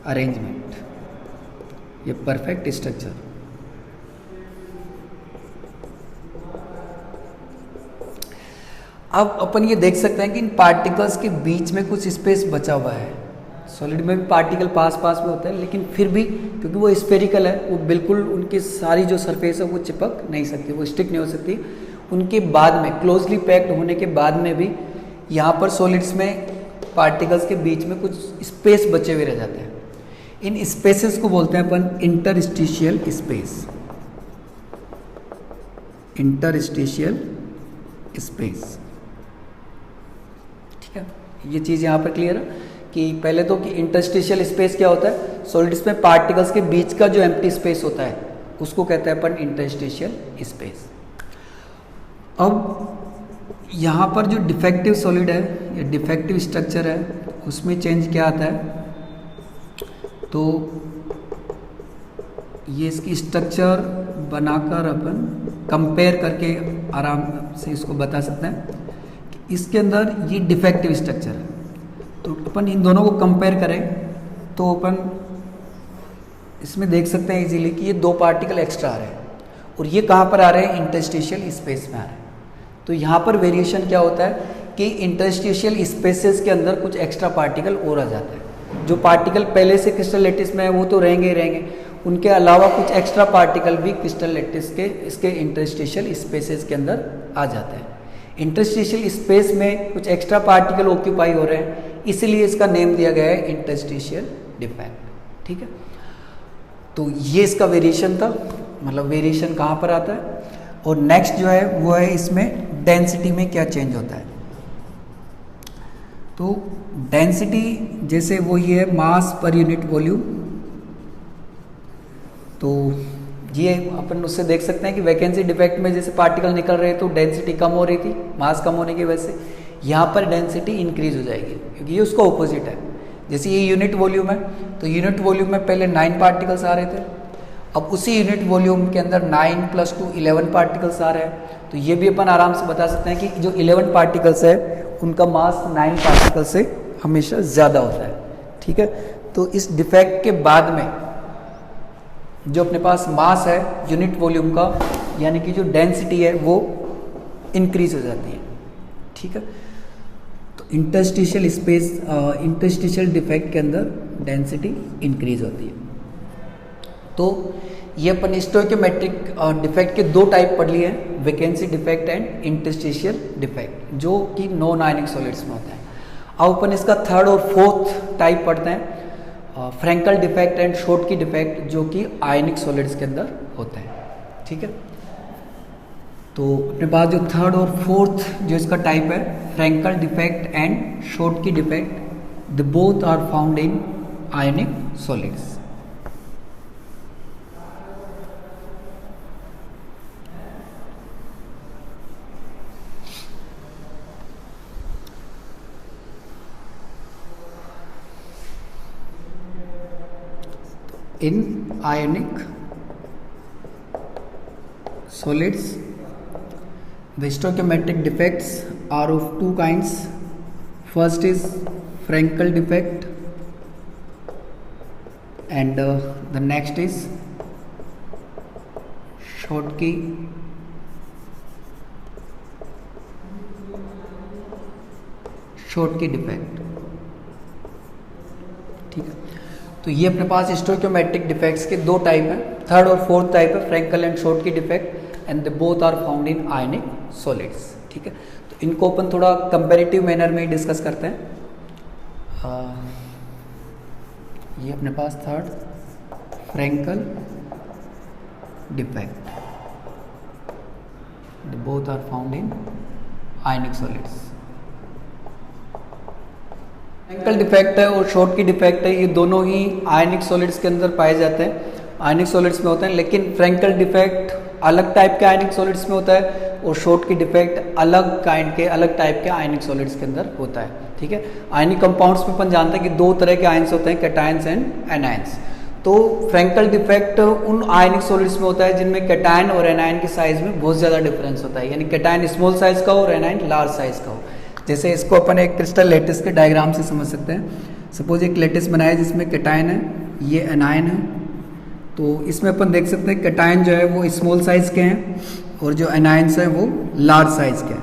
अरेंजमेंट, ये परफेक्ट स्ट्रक्चर। अब अपन ये देख सकते हैं कि इन पार्टिकल्स के बीच में कुछ स्पेस बचा हुआ है। सॉलिड में भी पार्टिकल पास पास में होते हैं, लेकिन फिर भी क्योंकि वो स्फेरिकल है, वो बिल्कुल उनकी सारी जो सरफेस है वो चिपक नहीं सकती, वो स्टिक नहीं हो सकती। उनके बाद में क्लोजली पैक्ड होने के बाद में भी यहाँ पर सॉलिड्स में पार्टिकल्स के बीच में कुछ स्पेस बचे हुए रह जाते हैं। इन स्पेसेस को बोलते हैं अपन इंटरस्टिशियल स्पेस। इंटरस्टिशियल स्पेस, ठीक है, ये चीज़ यहाँ पर क्लियर है कि पहले तो कि इंटरस्टिशियल स्पेस क्या होता है, सॉलिड्स में पार्टिकल्स के बीच का जो एम्प्टी स्पेस होता है उसको कहते हैं अपन इंटरस्टिशियल स्पेस। अब यहाँ पर जो डिफेक्टिव सॉलिड है या डिफेक्टिव स्ट्रक्चर है उसमें चेंज क्या आता है, तो ये इसकी स्ट्रक्चर बनाकर अपन कंपेयर करके आराम से इसको बता सकते हैं कि इसके अंदर ये डिफेक्टिव स्ट्रक्चर है। तो अपन इन दोनों को कंपेयर करें तो अपन इसमें देख सकते हैं इजीली कि ये 2 पार्टिकल एक्स्ट्रा आ रहे हैं और ये कहाँ पर आ रहे हैं, इंटरस्टिशियल स्पेस में आ रहे हैं। तो यहाँ पर वेरिएशन क्या होता है कि इंटरस्टिशियल स्पेसेस के अंदर कुछ एक्स्ट्रा पार्टिकल और आ जाता है। जो पार्टिकल पहले से क्रिस्टल लैटिस में है वो तो रहेंगे ही रहेंगे, उनके अलावा कुछ एक्स्ट्रा पार्टिकल भी क्रिस्टल लैटिस के इसके इंटरस्टिशियल स्पेसेस के अंदर आ जाते हैं। इंटरस्टिशियल स्पेस में कुछ एक्स्ट्रा पार्टिकल ऑक्यूपाई हो रहे हैं, इसीलिए इसका नेम दिया गया है इंटरस्टिशियल डिफेक्ट। ठीक है, तो ये इसका वेरिएशन था, मतलब वेरिएशन कहाँ पर आता है। और नेक्स्ट जो है वो है इसमें डेंसिटी में क्या चेंज होता है। तो डेंसिटी जैसे वो ये है मास पर यूनिट वॉल्यूम, तो ये अपन उससे देख सकते हैं कि वैकेंसी डिफेक्ट में जैसे पार्टिकल निकल रहे तो डेंसिटी कम हो रही थी मास कम होने की वजह से, यहाँ पर डेंसिटी इंक्रीज हो जाएगी क्योंकि ये उसका ऑपोजिट है। जैसे ये यूनिट वॉल्यूम है तो यूनिट वॉल्यूम में पहले 9 पार्टिकल्स आ रहे थे, अब उसी यूनिट वॉल्यूम के अंदर 9 + 2 11 पार्टिकल्स आ रहे हैं। तो ये भी अपन आराम से बता सकते हैं कि जो 11 पार्टिकल्स है उनका मास 9 पार्टिकल से हमेशा ज़्यादा होता है। ठीक है, तो इस डिफेक्ट के बाद में जो अपने पास मास है यूनिट वॉल्यूम का, यानी कि जो डेंसिटी है वो इंक्रीज हो जाती है। ठीक है, तो इंटरस्टिशियल स्पेस इंटरस्टिशियल डिफेक्ट के अंदर डेंसिटी इंक्रीज होती है। तो ये अपन स्टोइकोमेट्रिक डिफेक्ट के 2 टाइप पढ़ लिए हैं, vacancy defect and interstitial defect, जो कि नॉन आयनिक सॉलिड्स में होता है। अब अपन इसका 3rd और 4th टाइप पढ़ते हैं, Frenkel defect and Schottky defect, जो कि आयनिक सॉलिड्स के अंदर होता है। ठीक है, तो अपने पास जो 3rd और 4th जो इसका टाइप है, Frenkel defect and Schottky defect, the both are found in ionic solids. In ionic solids, the stoichiometric defects are of 2 kinds. First is Frankel defect and the next is Schottky defect। ठीक है, तो ये अपने पास स्टोइकोमेट्रिक डिफेक्ट्स के 2 टाइप हैं, 3rd और 4th टाइप है, Frenkel and Schottky defect, and they both are found in ionic solids. ठीक है, तो इनको अपन थोड़ा कंपैरेटिव मैनर में डिस्कस करते हैं। ये अपने पास 3rd Frenkel defect, they both are found in ionic solids. Frenkel defect है और शॉर्टकी डिफेक्ट है, ये दोनों ही आयनिक सॉलिड्स के अंदर पाए जाते हैं, आयनिक सॉलिड्स में होते हैं। लेकिन फ्रैंकल डिफेक्ट अलग टाइप के आयनिक सॉलिड्स में होता है और शॉर्टकी डिफेक्ट अलग टाइप के आयनिक सॉलिड्स के अंदर होता है। ठीक है, आयनिक कंपाउंड्स में अपन जानते हैं कि 2 तरह के आयन्स होते हैं, कैटायंस एंड एनायंस। तो फ्रैंकल डिफेक्ट उन आयनिक सॉलिड्स में होता है जिनमें कैटायन और एनायन के साइज में बहुत ज़्यादा डिफरेंस होता है, यानी कैटायन स्मॉल साइज का हो और एनायन लार्ज साइज का हो। जैसे इसको अपन एक क्रिस्टल लैटिस के डायग्राम से समझ सकते हैं। सपोज एक लैटिस बनाया जिसमें कैटायन है, ये एनायन है, तो इसमें अपन देख सकते हैं कैटायन जो है वो स्मॉल साइज के हैं और जो एनायंस हैं वो लार्ज साइज के हैं।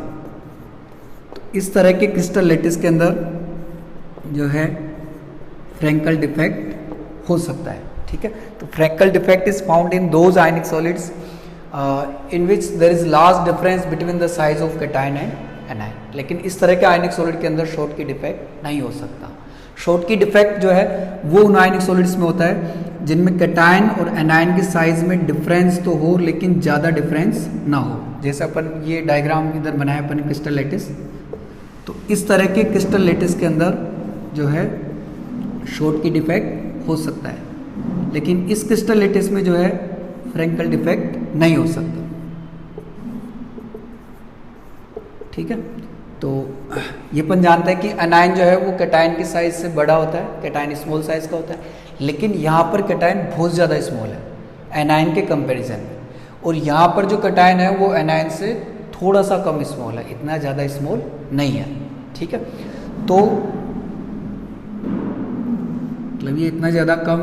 तो इस तरह के क्रिस्टल लैटिस के अंदर जो है फ्रैंकल डिफेक्ट हो सकता है। ठीक है, तो Frenkel defect is found in those ionic solids in which there is large difference between the size of cation and anion. लेकिन इस तरह के आयनिक सॉलिड के अंदर शॉर्टकी डिफेक्ट नहीं हो सकता। शॉर्टकी डिफेक्ट जो है वो उन आयनिक सॉलिड्स में होता है जिनमें कैटायन और एनायन के साइज में डिफरेंस तो हो लेकिन ज़्यादा डिफरेंस ना हो। जैसे अपन ये डायग्राम इधर बनाया अपन क्रिस्टल लैटिस, तो इस तरह के क्रिस्टल लैटिस के अंदर जो है शॉर्टकी डिफेक्ट हो सकता है, लेकिन इस क्रिस्टल लैटिस में जो है फ्रैंकल डिफेक्ट नहीं हो सकता। ठीक है, तो ये अपन जानते हैं कि एनायन जो है वो कैटायन की साइज से बड़ा होता है, कैटायन स्मॉल साइज का होता है, लेकिन यहाँ पर कैटायन बहुत ज़्यादा स्मॉल है एनायन के कंपैरिजन में, और यहाँ पर जो कैटायन है वो एनायन से थोड़ा सा कम स्मॉल है, इतना ज़्यादा स्मॉल नहीं है। ठीक है, तो मतलब ये इतना ज़्यादा कम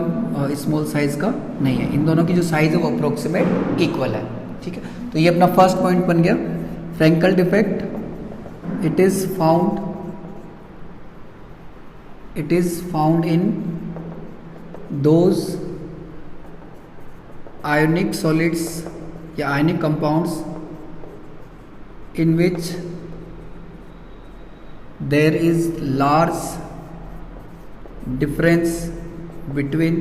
स्मॉल साइज का नहीं है, इन दोनों की जो साइज है वो अप्रोक्सीमेट इक्वल है। ठीक है, तो ये अपना फर्स्ट पॉइंट बन गया। Frenkel defect, it is found in those ionic solids या ionic compounds in which there is large difference between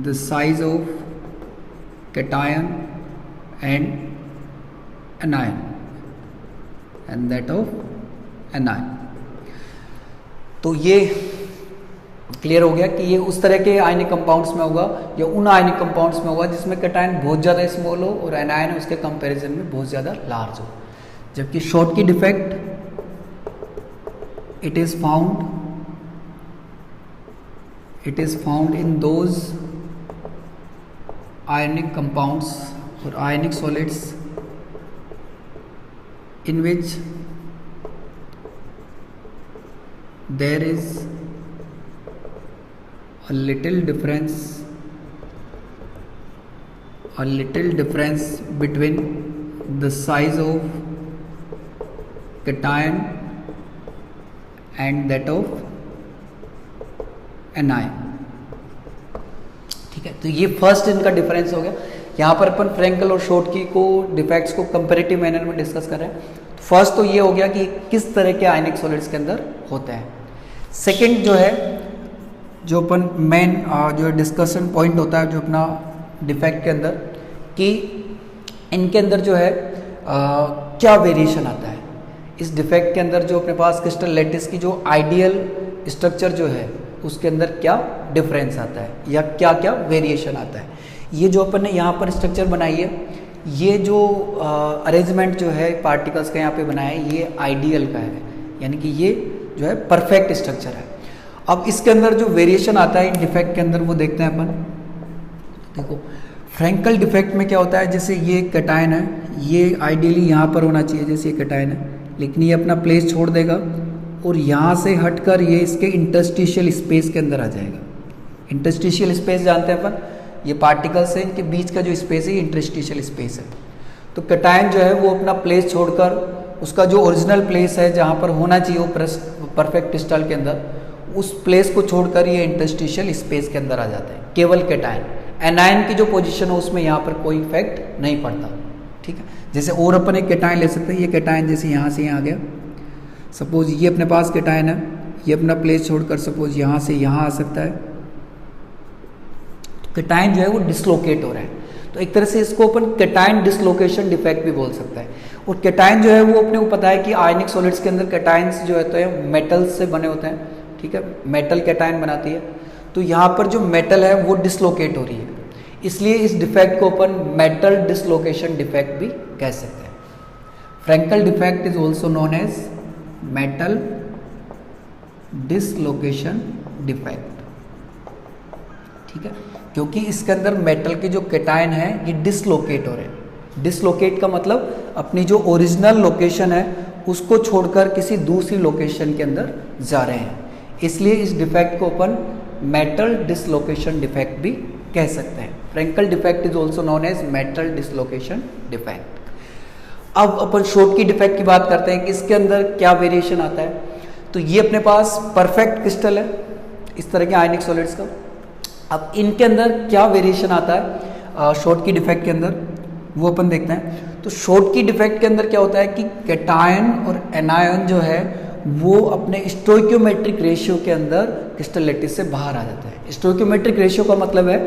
the size of cation and anion and that of anion। तो ये क्लियर हो गया कि ये उस तरह के आयनिक कंपाउंड्स में होगा या उन आयनिक कंपाउंड्स में होगा जिसमें कैटायन बहुत ज़्यादा स्मॉल हो और एनायन उसके कंपैरिजन में बहुत ज़्यादा लार्ज हो। जबकि Schottky defect, it is found in those ionic compounds और ionic solids in which there is a little difference between the size of cation and that of anion। ठीक है, तो ये फर्स्ट इनका डिफरेंस हो गया। यहाँ पर अपन फ्रैंकल और शॉर्टकी को डिफेक्ट्स को कंपैरेटिव मैनर में डिस्कस कर रहे हैं। तो फर्स्ट तो ये हो गया कि किस तरह के आयनिक सॉलिड्स के अंदर होते हैं। सेकंड जो है, जो अपन मेन जो डिस्कशन पॉइंट होता है जो अपना डिफेक्ट के अंदर, कि इनके अंदर जो है क्या वेरिएशन आता है। इस डिफेक्ट के अंदर जो अपने पास क्रिस्टल लैटिस की जो आइडियल स्ट्रक्चर जो है उसके अंदर क्या डिफरेंस आता है या क्या क्या वेरिएशन आता है। ये जो अपन ने यहाँ पर स्ट्रक्चर बनाई है, ये जो अरेंजमेंट जो है पार्टिकल्स का यहाँ पे बनाया है, ये आइडियल का है, यानी कि ये जो है परफेक्ट स्ट्रक्चर है। अब इसके अंदर जो वेरिएशन आता है इन डिफेक्ट के अंदर वो देखते हैं अपन। देखो फ्रैंकल डिफेक्ट में क्या होता है, जैसे ये कैटायन है, ये आइडियली यहाँ पर होना चाहिए जैसे ये कैटायन है, लेकिन ये अपना प्लेस छोड़ देगा और यहाँ से हटकर ये इसके इंटरस्टिशियल स्पेस के अंदर आ जाएगा। इंटरस्टिशियल स्पेस जानते हैं अपन, ये पार्टिकल्स है इनके बीच का जो स्पेस है ये इंटरस्टिशियल स्पेस है। तो कैटायन जो है वो अपना प्लेस छोड़कर उसका जो ओरिजिनल प्लेस है जहाँ पर होना चाहिए वो परफेक्ट क्रिस्टल के अंदर, उस प्लेस को छोड़कर ये इंटरस्टिशियल स्पेस के अंदर आ जाता है केवल कैटायन। एनायन की जो पोजीशन है उसमें यहाँ पर कोई इफेक्ट नहीं पड़ता। ठीक है, जैसे और अपन एक कैटायन ले सकते हैं, ये कैटायन जैसे यहाँ से यहाँ आ गया, सपोज ये अपने पास कैटायन है, ये अपना प्लेस छोड़कर सपोज यहाँ से यहाँ आ सकता है, कैटायन जो है वो डिसलोकेट हो रहा है। तो एक तरह से इसको अपन कैटायन डिसलोकेशन डिफेक्ट भी बोल सकता है। और कैटायन जो है वो अपने को पता है कि आयनिक सॉलिड्स के अंदर कैटायंस जो होते हैं मेटल से बने होते हैं। ठीक है, मेटल कैटायन बनाती है, तो यहाँ पर जो मेटल है वो डिसलोकेट हो रही है, इसलिए इस डिफेक्ट को अपन मेटल डिसलोकेशन डिफेक्ट भी कह सकते हैं। Frenkel defect is also known as metal dislocation defect. ठीक है, क्योंकि इसके अंदर मेटल के जो कैटायन है ये डिसलोकेट हो रहे हैं। डिसलोकेट का मतलब अपनी जो ओरिजिनल लोकेशन है उसको छोड़कर किसी दूसरी लोकेशन के अंदर जा रहे हैं, इसलिए इस डिफेक्ट को अपन मेटल डिसलोकेशन डिफेक्ट भी कह सकते हैं। Frenkel defect is also known as metal dislocation defect. अब अपन शॉर्ट की डिफेक्ट की बात करते हैं कि इसके अंदर क्या वेरिएशन आता है। तो ये अपने पास परफेक्ट क्रिस्टल है इस तरह के आयनिक सॉलिड्स का। अब इनके अंदर क्या वेरिएशन आता है शॉर्ट की डिफेक्ट के अंदर, वो अपन देखते हैं। तो शॉर्ट की डिफेक्ट के अंदर क्या होता है कि कैटायन और एनायन जो है वो अपने स्टोइकियोमेट्रिक रेशियो के अंदर क्रिस्टल लैटिस से बाहर आ जाता है। स्टोइकियोमेट्रिक रेशियो का मतलब है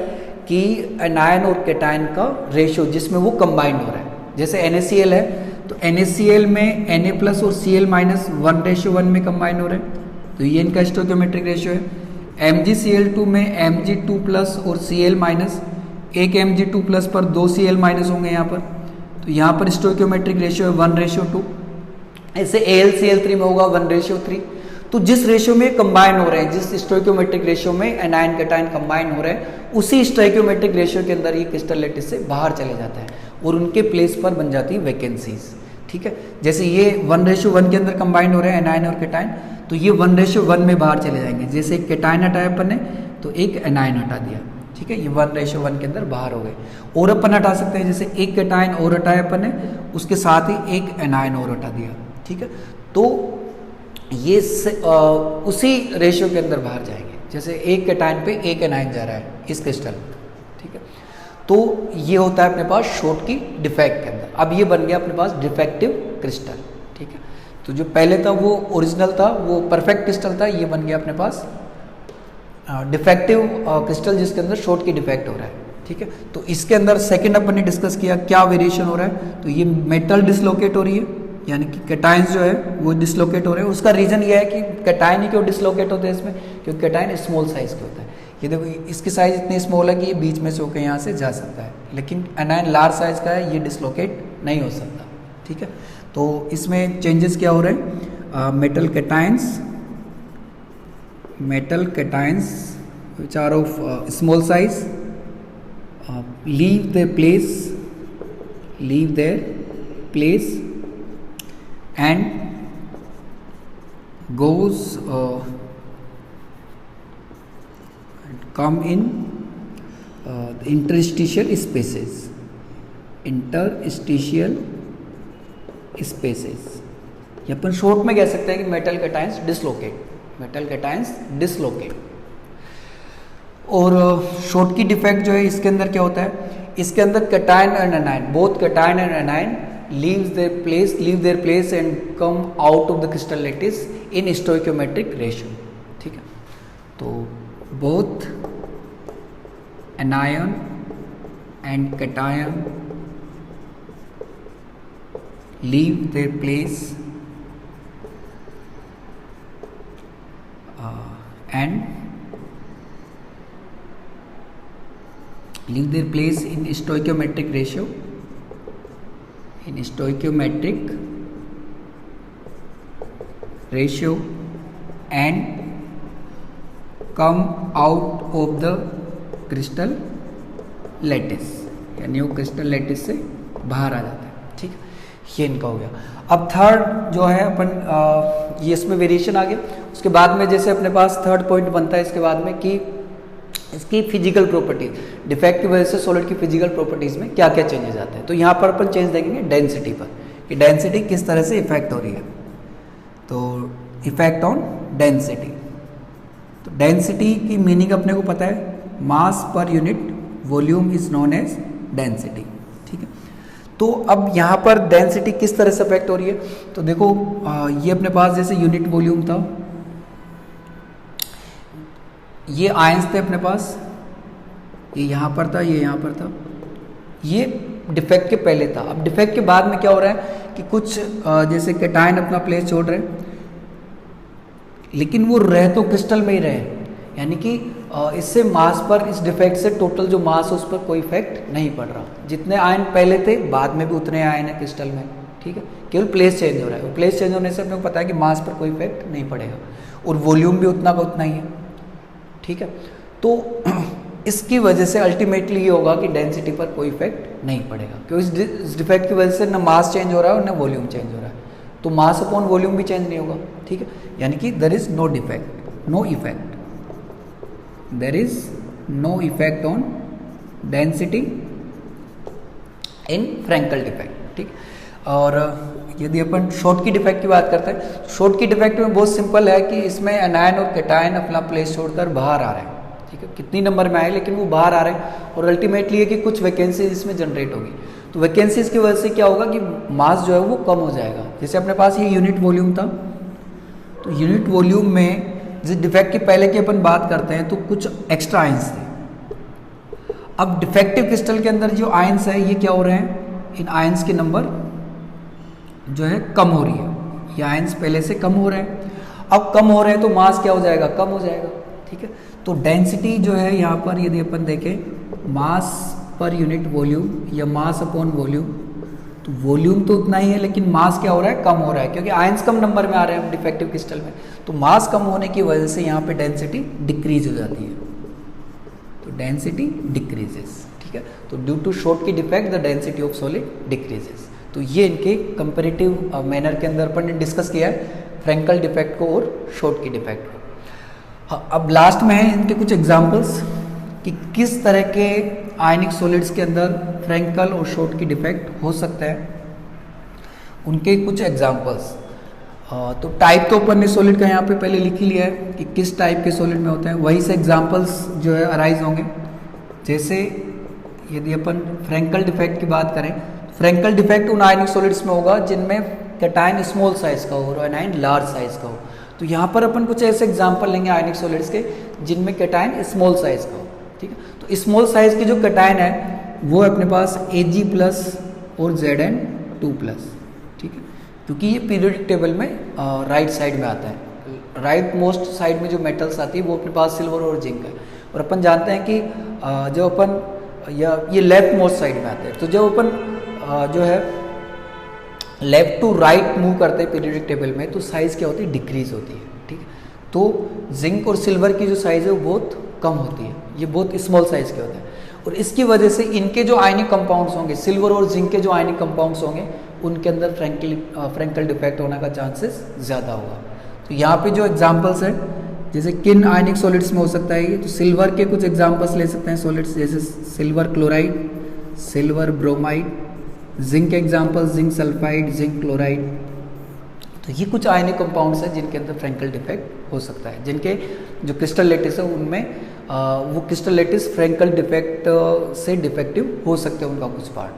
कि एनायन और कैटायन का रेशियो जिसमें वो कंबाइंड हो रहा है। जैसे NaCl है तो NaCl में Na+ और Cl- 1:1 में कंबाइन हो रहे हैं, तो ये इनका स्टोइकियोमेट्रिक रेशियो है। MgCl2 में Mg2+ और Cl- एक Mg2+ पर 2 Cl- होंगे यहाँ पर, तो यहाँ पर स्टोइकियोमेट्रिक रेशियो है 1:2। ऐसे AlCl3 में होगा 1:3। तो जिस रेशियो में कंबाइन हो रहे हैं, जिस स्टोइकियोमेट्रिक रेशियो में एनायन कैटायन कंबाइन हो रहे हैं, उसी स्टोइकियोमेट्रिक रेशियो के अंदर ये क्रिस्टल लैटिस से बाहर चले जाता है और उनके प्लेस पर बन जाती है वैकेंसीज। ठीक है, जैसे ये 1:1 के अंदर कंबाइन हो रहे हैं एनायन और कैटायन, तो ये 1:1 में बाहर चले जाएंगे। जैसे एक कैटायन हटाया अपन ने तो एक एनायन हटा दिया। ठीक है, ये 1:1 के अंदर बाहर हो गए। और अपन हटा सकते हैं, जैसे एक कैटायन और हटाया अपन ने, उसके साथ ही एक एनायन और हटा दिया। ठीक है, तो ये उसी रेशियो के अंदर बाहर जाएंगे। जैसे एक कैटायन पे एक एनायन जा रहा है इस क्रिस्टल में। ठीक है, तो ये होता है अपने पास शॉर्टकी डिफेक्ट के अंदर। अब ये बन गया अपने पास डिफेक्टिव क्रिस्टल। ठीक है, तो जो पहले था वो ओरिजिनल था, वो परफेक्ट क्रिस्टल था, ये बन गया अपने पास डिफेक्टिव क्रिस्टल जिसके अंदर शॉर्टकी डिफेक्ट हो रहा है। ठीक है, तो इसके अंदर सेकंड अपन ने डिस्कस किया क्या वेरिएशन हो रहा है। तो ये मेटल डिसलोकेट हो रही है, यानी कि कैटायंस जो है वो डिसलोकेट हो रहे हैं। उसका रीजन ये है कि कैटायन ही क्यों डिसलोकेट होते हैं इसमें, क्योंकि कैटायन स्मॉल साइज के होता है। ये देखो इसकी साइज इतनी स्मॉल है कि ये बीच में से होकर यहाँ से जा सकता है, लेकिन एनायन लार्ज साइज का है, ये डिसलोकेट नहीं हो सकता। ठीक है, तो इसमें चेंजेस क्या हो रहे हैं, metal cations which are of small size leave their place and goes come in interstitial spaces. ये अपन शॉर्ट में कह सकते हैं कि मेटल कैटायंस डिसलोकेट। और शॉर्ट की डिफेक्ट जो है इसके अंदर क्या होता है, इसके अंदर cation and anion, both cation and anion leave their place and come out of the crystal lattice in stoichiometric ratio. ठीक है, तो both anion and cation leave their place in stoichiometric ratio and come out of the crystal lattice, यानी वो क्रिस्टल लैटिस से बाहर आ जाता है। ठीक है, ये इनका हो गया। अब थर्ड जो है अपन ये इसमें वेरिएशन आ गया। उसके बाद में जैसे अपने पास थर्ड पॉइंट बनता है इसके बाद में कि इसकी फिजिकल प्रॉपर्टी, डिफेक्ट की वजह से सॉलिड की फिजिकल प्रॉपर्टीज में क्या क्या चेंजेस आते हैं। तो यहाँ पर अपन चेंज देखेंगे डेंसिटी पर, कि डेंसिटी किस तरह से इफेक्ट हो रही है। तो इफेक्ट ऑन डेंसिटी, तो डेंसिटी की मीनिंग अपने को पता है, mass per unit volume is known as density. ठीक है, तो अब यहाँ पर डेंसिटी किस तरह से इफेक्ट हो रही है। तो देखो ये अपने पास जैसे यूनिट वॉल्यूम था, ये आयंस थे अपने पास, ये यहाँ पर था, ये यहाँ पर था, ये डिफेक्ट के पहले था। अब डिफेक्ट के बाद में क्या हो रहा है कि कुछ जैसे कैटायन अपना प्लेस छोड़ रहे हैं, लेकिन वो रह तो क्रिस्टल में ही रहे, यानी कि इससे मास पर, इस डिफेक्ट से टोटल जो मास है उस पर कोई इफेक्ट नहीं पड़ रहा। जितने आयन पहले थे बाद में भी उतने आयन है क्रिस्टल में। ठीक है, केवल प्लेस चेंज हो रहा है, और प्लेस चेंज होने से अपने को पता है कि मास पर कोई इफेक्ट नहीं पड़ेगा, और वॉल्यूम भी उतना का उतना ही है। ठीक है, तो इसकी वजह से अल्टीमेटली ये होगा कि डेंसिटी पर कोई इफेक्ट नहीं पड़ेगा, क्योंकि इस डिफेक्ट की वजह से ना मास चेंज हो रहा है और ना वॉल्यूम चेंज हो रहा है, तो मास अपॉन वॉल्यूम भी चेंज नहीं होगा। ठीक है, यानी कि there is no effect on density in Frenkel defect. ठीक, और यदि अपन शॉर्ट की डिफेक्ट की बात करते हैं, शॉर्ट की डिफेक्ट में बहुत सिंपल है कि इसमें एनायन और कैटायन अपना प्लेस छोड़कर बाहर आ रहे हैं। ठीक है, कितनी नंबर में आए लेकिन वो बाहर आ रहे हैं, और अल्टीमेटली है कि कुछ वैकेंसीज इसमें जनरेट होगी। तो वैकेंसीज की वजह से क्या होगा कि मास जो है वो कम हो जाएगा। जैसे अपने पास ये यूनिट वॉल्यूम था, तो यूनिट वॉल्यूम में जिस डिफेक्ट के पहले की अपन बात करते हैं तो कुछ एक्स्ट्रा आयंस थे। अब डिफेक्टिव क्रिस्टल के अंदर जो आयंस है ये क्या हो रहे हैं, इन आयंस के नंबर जो है कम हो रही है, ये आयंस पहले से कम हो रहे हैं। अब कम हो रहे हैं तो मास क्या हो जाएगा, कम हो जाएगा। ठीक है, तो डेंसिटी जो है यहाँ पर यदि अपन देखें मास पर यूनिट वॉल्यूम या मास अपॉन वॉल्यूम, तो वॉल्यूम तो उतना ही है लेकिन मास क्या हो रहा है, कम हो रहा है, क्योंकि आयंस कम नंबर में आ रहे हैं डिफेक्टिव क्रिस्टल में, तो मास कम होने की वजह से यहाँ पे डेंसिटी डिक्रीज हो जाती है, तो डेंसिटी डिक्रीजेस। ठीक है, तो ड्यू टू शॉर्ट की defect the density of solid decreases. तो ये इनके कंपेरेटिव मैनर के अंदर अपन ने डिस्कस किया है फ्रैंकल डिफेक्ट को और शॉर्ट की डिफेक्ट को। हाँ, अब लास्ट में है इनके कुछ एग्जांपल्स कि किस तरह के आयनिक सॉलिड्स के अंदर फ्रैंकल और शॉर्ट की डिफेक्ट हो सकता है, उनके कुछ एग्जांपल्स। तो टाइप तो अपन ने सॉलिड का यहाँ पे पहले लिख ही लिया है कि किस टाइप के सॉलिड में होते हैं, वहीं से एग्जांपल्स जो है अराइज होंगे। जैसे यदि अपन फ्रैंकल डिफेक्ट की बात करें, फ्रैंकल डिफेक्ट उन आयनिक सॉलिड्स में होगा जिनमें कैटायन स्मॉल साइज का हो और एनायन लार्ज साइज का हो। तो यहाँ पर अपन कुछ ऐसे एग्जांपल लेंगे आयनिक सॉलिड्स के जिनमें कैटायन स्मॉल साइज का हो। ठीक है, तो स्मॉल साइज की जो कैटायन है वो अपने पास Ag+ और Zn2+। ठीक है, क्योंकि ये पीरियोडिक टेबल में राइट साइड में आता है। राइट मोस्ट साइड में जो मेटल्स आती है वो अपने पास सिल्वर और जिंक है, और अपन जानते हैं कि जब अपन ये लेफ्ट मोस्ट साइड में आते हैं, तो जब अपन जो है लेफ्ट टू राइट मूव करते हैं पीरियोडिक टेबल में, तो साइज क्या होती है, डिक्रीज होती है। ठीक है, तो जिंक और सिल्वर की जो साइज है वो बहुत कम होती है, ये बहुत स्मॉल साइज के होते हैं, और इसकी वजह से इनके जो आयनिक कंपाउंड्स होंगे, सिल्वर और जिंक के जो आयनिक कंपाउंड्स होंगे, उनके अंदर फ्रैंकल डिफेक्ट होने का चांसेस ज़्यादा होगा। तो यहाँ पे जो एग्जांपल्स है, जैसे किन आयनिक सॉलिड्स में हो सकता है ये, तो सिल्वर के कुछ एग्जांपल्स ले सकते हैं सॉलिड्स, जैसे silver chloride, silver bromide, zinc example zinc sulphide, zinc chloride. तो ये कुछ आयनिक कंपाउंड्स हैं जिनके अंदर फ्रैंकल डिफेक्ट हो सकता है, जिनके जो क्रिस्टल लेटिस है उनमें वो क्रिस्टल लेटिस फ्रैंकल डिफेक्ट से डिफेक्टिव हो सकते हैं उनका कुछ पार्ट।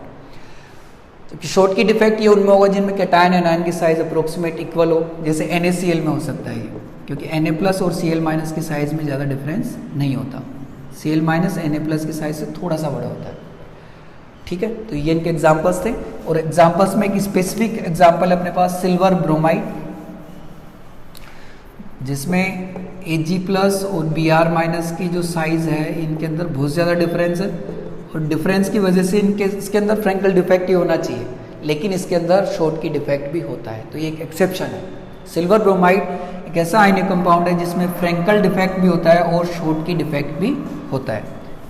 तो शॉर्ट की डिफेक्ट ये उनमें होगा जिनमें कैटायन एनायन की साइज अप्रोक्सीमेट इक्वल हो, जैसे NaCl में हो सकता है ये, क्योंकि Na+ और Cl- की साइज में ज़्यादा डिफरेंस नहीं होता, Cl- Na+ की साइज से थोड़ा सा बड़ा होता है। ठीक है, तो ये इनके एग्जांपल्स थे, और एग्जांपल्स में एक स्पेसिफिक एग्जांपल है अपने पास सिल्वर ब्रोमाइड, जिसमें Ag+ और Br- की जो साइज है इनके अंदर बहुत ज़्यादा डिफरेंस है, और डिफरेंस की वजह से इसके अंदर फ्रैंकल डिफेक्ट ही होना चाहिए, लेकिन इसके अंदर शॉर्ट की डिफेक्ट भी होता है, तो ये एक एक्सेप्शन है। सिल्वर ब्रोमाइड एक ऐसा आयनिक कंपाउंड है जिसमें फ्रैंकल डिफेक्ट भी होता है और शॉर्ट की डिफेक्ट भी होता है।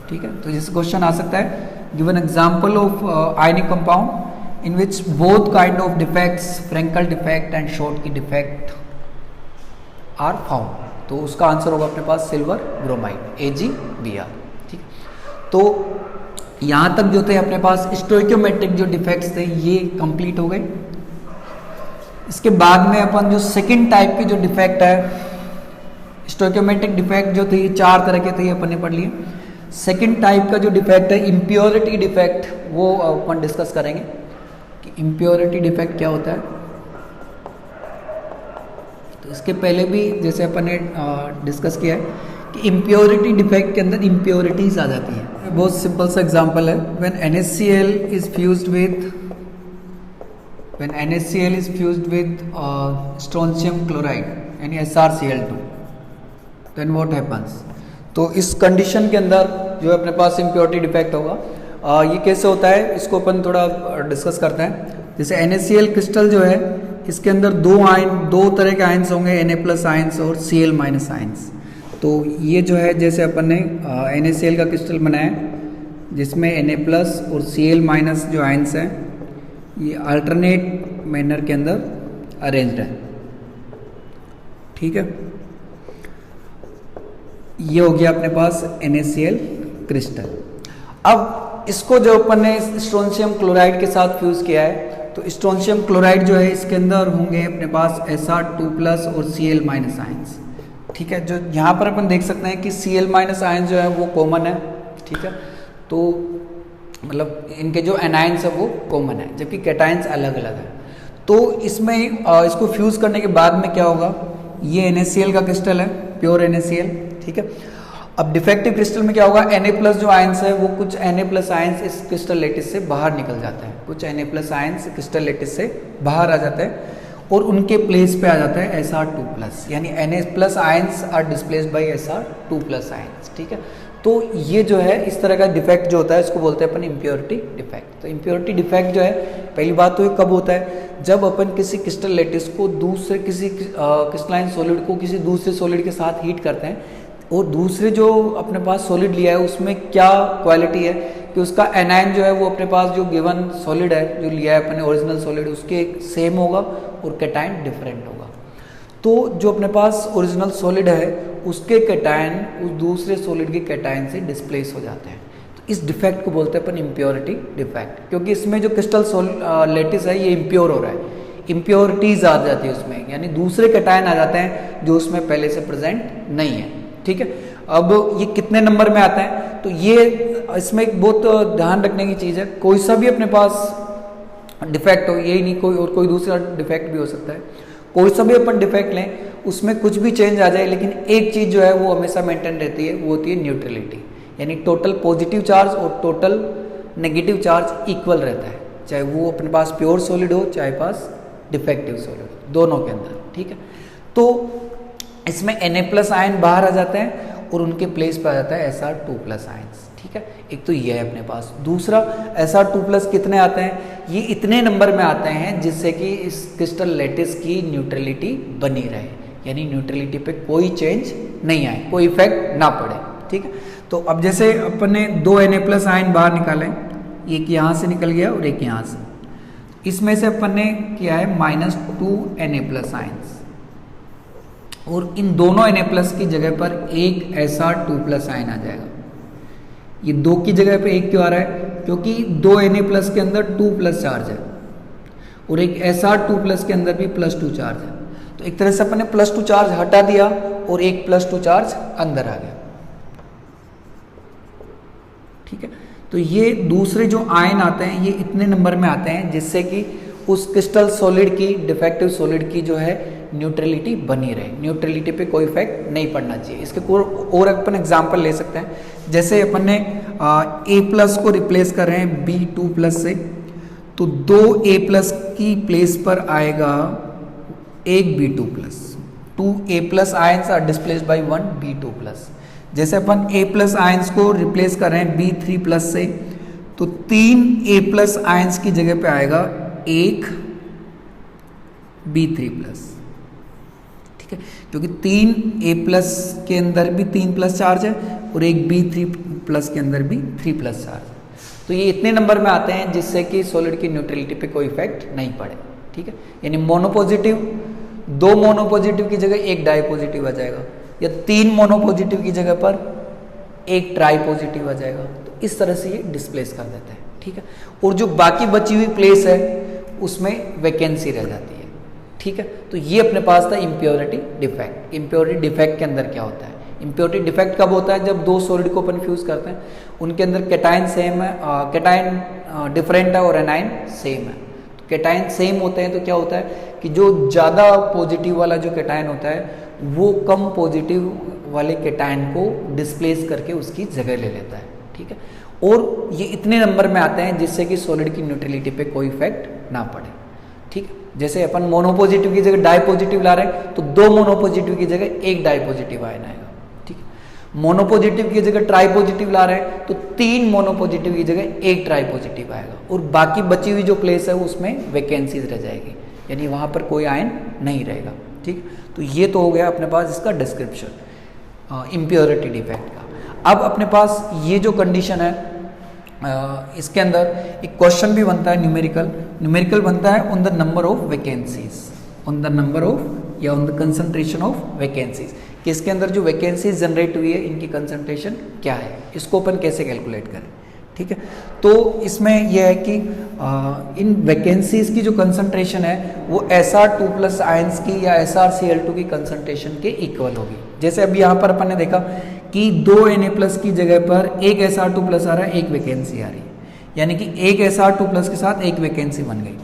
ठीक है, तो जैसे क्वेश्चन आ सकता है, given example of ionic compound in which both kind of defects, Frenkel defect and Schottky defect are found, तो उसका आंसर होगा अपने पास सिल्वर ब्रोमाइड Ag-Br। ठीक, तो यहाँ तक जो थे अपने पास स्टोइकियोमेट्रिक जो डिफेक्ट्स थे ये कंप्लीट हो गए। इसके बाद में अपन जो सेकंड टाइप की जो डिफेक्ट है, स्टोइकियोमेट्रिक डिफेक्ट जो थे ये 4 तरह के थे, ये अपन ने पढ़ लिए। सेकंड टाइप का जो डिफेक्ट है इम्प्योरिटी डिफेक्ट, वो अपन डिस्कस करेंगे कि इम्प्योरिटी डिफेक्ट क्या होता है। तो इसके पहले भी जैसे अपन ने डिस्कस किया है कि इम्प्योरिटी डिफेक्ट के अंदर इम्प्योरिटीज आ जाती है। बहुत सिंपल सा एग्जांपल है, when NaCl is fused with strontium chloride यानी SrCl2, then what happens। तो इस कंडीशन के अंदर जो अपने पास इम्प्योरिटी डिफेक्ट होगा, ये कैसे होता है इसको अपन थोड़ा डिस्कस करते हैं। जैसे NaCl क्रिस्टल जो है इसके अंदर दो तरह के आयंस होंगे, Na+ आयंस और Cl- आयंस। तो ये जो है जैसे अपन ने NaCl का क्रिस्टल बनाया जिसमें Na+ और Cl- जो आयंस हैं ये अल्टरनेट मैनर के अंदर अरेंज्ड है। ठीक है, ये हो गया अपने पास NaCl क्रिस्टल। अब इसको जो अपन ने स्ट्रोंशियम क्लोराइड के साथ फ्यूज किया है, तो स्ट्रोंशियम क्लोराइड जो है इसके अंदर होंगे अपने पास Sr2+ और Cl- आयंस। ठीक है, जो यहाँ पर अपन देख सकते हैं कि Cl- आयंस जो है वो कॉमन है। ठीक है, तो मतलब इनके जो एनायंस है वो कॉमन है, जबकि कैटायंस अलग अलग है। तो इसमें इसको फ्यूज करने के बाद में क्या होगा, ये NaCl का क्रिस्टल है, प्योर NaCl। ठीक है, अब डिफेक्टिव क्रिस्टल में क्या होगा, Na+ जो आयंस है वो कुछ Na+ आयंस इस क्रिस्टल लेटिस से बाहर निकल जाते हैं, कुछ Na+ आयंस क्रिस्टल लेटिस से बाहर आ जाते हैं, और उनके प्लेस पे आ जाता है Sr2+, यानी Na+ ions are displaced by Sr2+ ions. ठीक है, तो ये जो है इस तरह का डिफेक्ट जो होता है इसको बोलते हैं अपन इम्प्योरिटी डिफेक्ट। तो इम्प्योरिटी डिफेक्ट जो है, पहली बात तो ये कब होता है, जब अपन किसी क्रिस्टल लेटिस को दूसरे किसी क्रिस्टलाइन सॉलिड को किसी दूसरे सॉलिड के साथ हीट करते हैं और दूसरे जो अपने पास सॉलिड लिया है उसमें क्या क्वालिटी है कि उसका एनायन जो है वो अपने पास जो गिवन सॉलिड है जो लिया है अपने ओरिजिनल सॉलिड उसके सेम होगा और कैटायन डिफरेंट होगा। तो जो अपने पास ओरिजिनल सॉलिड है उसके कैटायन उस दूसरे सॉलिड के कैटायन से डिस्प्लेस हो जाते हैं। तो इस डिफेक्ट को बोलते हैं अपन इम्प्योरिटी डिफेक्ट, क्योंकि इसमें जो क्रिस्टल लेटिस है ये इम्प्योर हो रहा है, इम्प्योरिटीज आ जाती है उसमें, यानी दूसरे कैटायन आ जाते हैं जो उसमें पहले से प्रेजेंट नहीं है। ठीक है, अब ये कितने नंबर में आता है, तो ये इसमें एक बहुत ध्यान रखने की चीज़ है, कोई सा भी अपने पास डिफेक्ट हो, यही नहीं कोई और कोई दूसरा डिफेक्ट भी हो सकता है, कोई सा भी अपन डिफेक्ट लें उसमें कुछ भी चेंज आ जाए लेकिन एक चीज़ जो है वो हमेशा मेंटेन रहती है, वो होती है न्यूट्रलिटी, यानी टोटल पॉजिटिव चार्ज और टोटल नेगेटिव चार्ज इक्वल रहता है, चाहे वो अपने पास प्योर सॉलिड हो चाहे पास डिफेक्टिव सॉलिड हो, दोनों के अंदर। ठीक है, तो इसमें Na+ आयन बाहर आ जाते हैं और उनके प्लेस पर आ जाता है Sr2+ आयंस। ठीक है, एक तो ये है अपने पास। दूसरा Sr2+ कितने आते हैं, ये इतने नंबर में आते हैं जिससे कि इस क्रिस्टल लेटिस की न्यूट्रलिटी बनी रहे, यानी न्यूट्रलिटी पे कोई चेंज नहीं आए, कोई इफेक्ट ना पड़े। ठीक है, तो अब जैसे अपन ने 2 Na+ आयन बाहर निकाले, एक यहाँ से निकल गया और एक यहाँ से, इसमें से अपन ने किया है -2 Na+ आयंस और इन दोनों Na+ की जगह पर एक Sr2+ आयन आ जाएगा। ये 2 की जगह पे एक क्यों आ रहा है, क्योंकि 2 Na+ के अंदर 2+ चार्ज है और एक Sr2+ के अंदर भी +2 चार्ज है। तो एक तरह से अपन ने +2 चार्ज हटा दिया और एक +2 चार्ज अंदर आ गया। ठीक है, तो ये दूसरे जो आयन आते हैं ये इतने नंबर में आते हैं जिससे कि उस क्रिस्टल सॉलिड की, डिफेक्टिव सॉलिड की जो है न्यूट्रलिटी बनी रहे, न्यूट्रलिटी पे कोई इफेक्ट नहीं पड़ना चाहिए। इसके और अपन एग्जांपल ले सकते हैं, जैसे अपन ने A+ को रिप्लेस कर रहे हैं B2+ से, तो 2 A+ की प्लेस पर आएगा एक B2+, 2 A+ ions are displaced by 1 B2+। जैसे अपन A+ आयंस को रिप्लेस कर रहे हैं B3+ से, तो 3 A+ आयंस की जगह पे आएगा एक B3+। ठीक है, क्योंकि 3 A+ के अंदर भी 3+ चार्ज है और एक B3+ के अंदर भी 3+ चार्ज है। तो ये इतने नंबर में आते हैं जिससे कि सॉलिड की न्यूट्रलिटी पे कोई इफेक्ट नहीं पड़े। ठीक है, यानी मोनोपॉजिटिव, 2 मोनोपॉजिटिव की जगह एक डाई पॉजिटिव आ जाएगा, या 3 मोनोपॉजिटिव की जगह पर एक ट्राई पॉजिटिव आ जाएगा। तो इस तरह से ये डिस्प्लेस कर देता है। ठीक है, और जो बाकी बची हुई प्लेस है उसमें वैकेंसी रह जाती है। ठीक है, तो ये अपने पास था इम्प्योरिटी डिफेक्ट। इम्प्योरिटी डिफेक्ट के अंदर क्या होता है, इम्प्योरिटी डिफेक्ट कब होता है, जब 2 सॉलिड को अपन फ्यूज करते हैं, उनके अंदर कैटायन सेम है, कैटायन डिफरेंट है और एनायन सेम है। तो कैटायन सेम होते हैं तो क्या होता है कि जो ज़्यादा पॉजिटिव वाला जो कैटायन होता है वो कम पॉजिटिव वाले कैटायन को डिस्प्लेस करके उसकी जगह ले लेता है। ठीक है, और ये इतने नंबर में आते हैं जिससे कि सॉलिड की न्यूट्रलिटी पे कोई इफेक्ट ना पड़े। ठीक है, जैसे अपन मोनोपॉजिटिव की जगह डाई पॉजिटिव ला रहे हैं तो 2 मोनोपॉजिटिव की जगह एक डाई पॉजिटिव आयन आएगा। ठीक है, मोनोपॉजिटिव की जगह ट्राई पॉजिटिव ला रहे हैं तो 3 मोनोपॉजिटिव की जगह एक ट्राई पॉजिटिव आएगा और बाकी बची हुई जो प्लेस है उसमें वैकेंसीज रह जाएगी, यानी वहां पर कोई आयन नहीं रहेगा। ठीक, तो ये तो हो गया अपने पास इसका डिस्क्रिप्शन इम्प्योरिटी डिफेक्ट का। अब अपने पास ये जो कंडीशन है इसके अंदर एक क्वेश्चन भी बनता है, न्यूमेरिकल बनता है on the number of vacancies, on the number of या on the concentration of vacancies, कि इसके अंदर जो वैकेंसीज जनरेट हुई है इनकी कंसंट्रेशन क्या है, इसको अपन कैसे कैलकुलेट करें। ठीक है, तो इसमें यह है कि इन वैकेंसीज की जो कंसंट्रेशन है वो Sr2+ आयंस की या SrCl2 की कंसंट्रेशन के इक्वल होगी। जैसे अभी यहाँ पर अपन ने देखा कि 2 Na+ की जगह पर एक Sr2+ आ रहा है, एक वैकेंसी आ रही है, यानी कि एक Sr2+ के साथ एक वैकेंसी बन गई।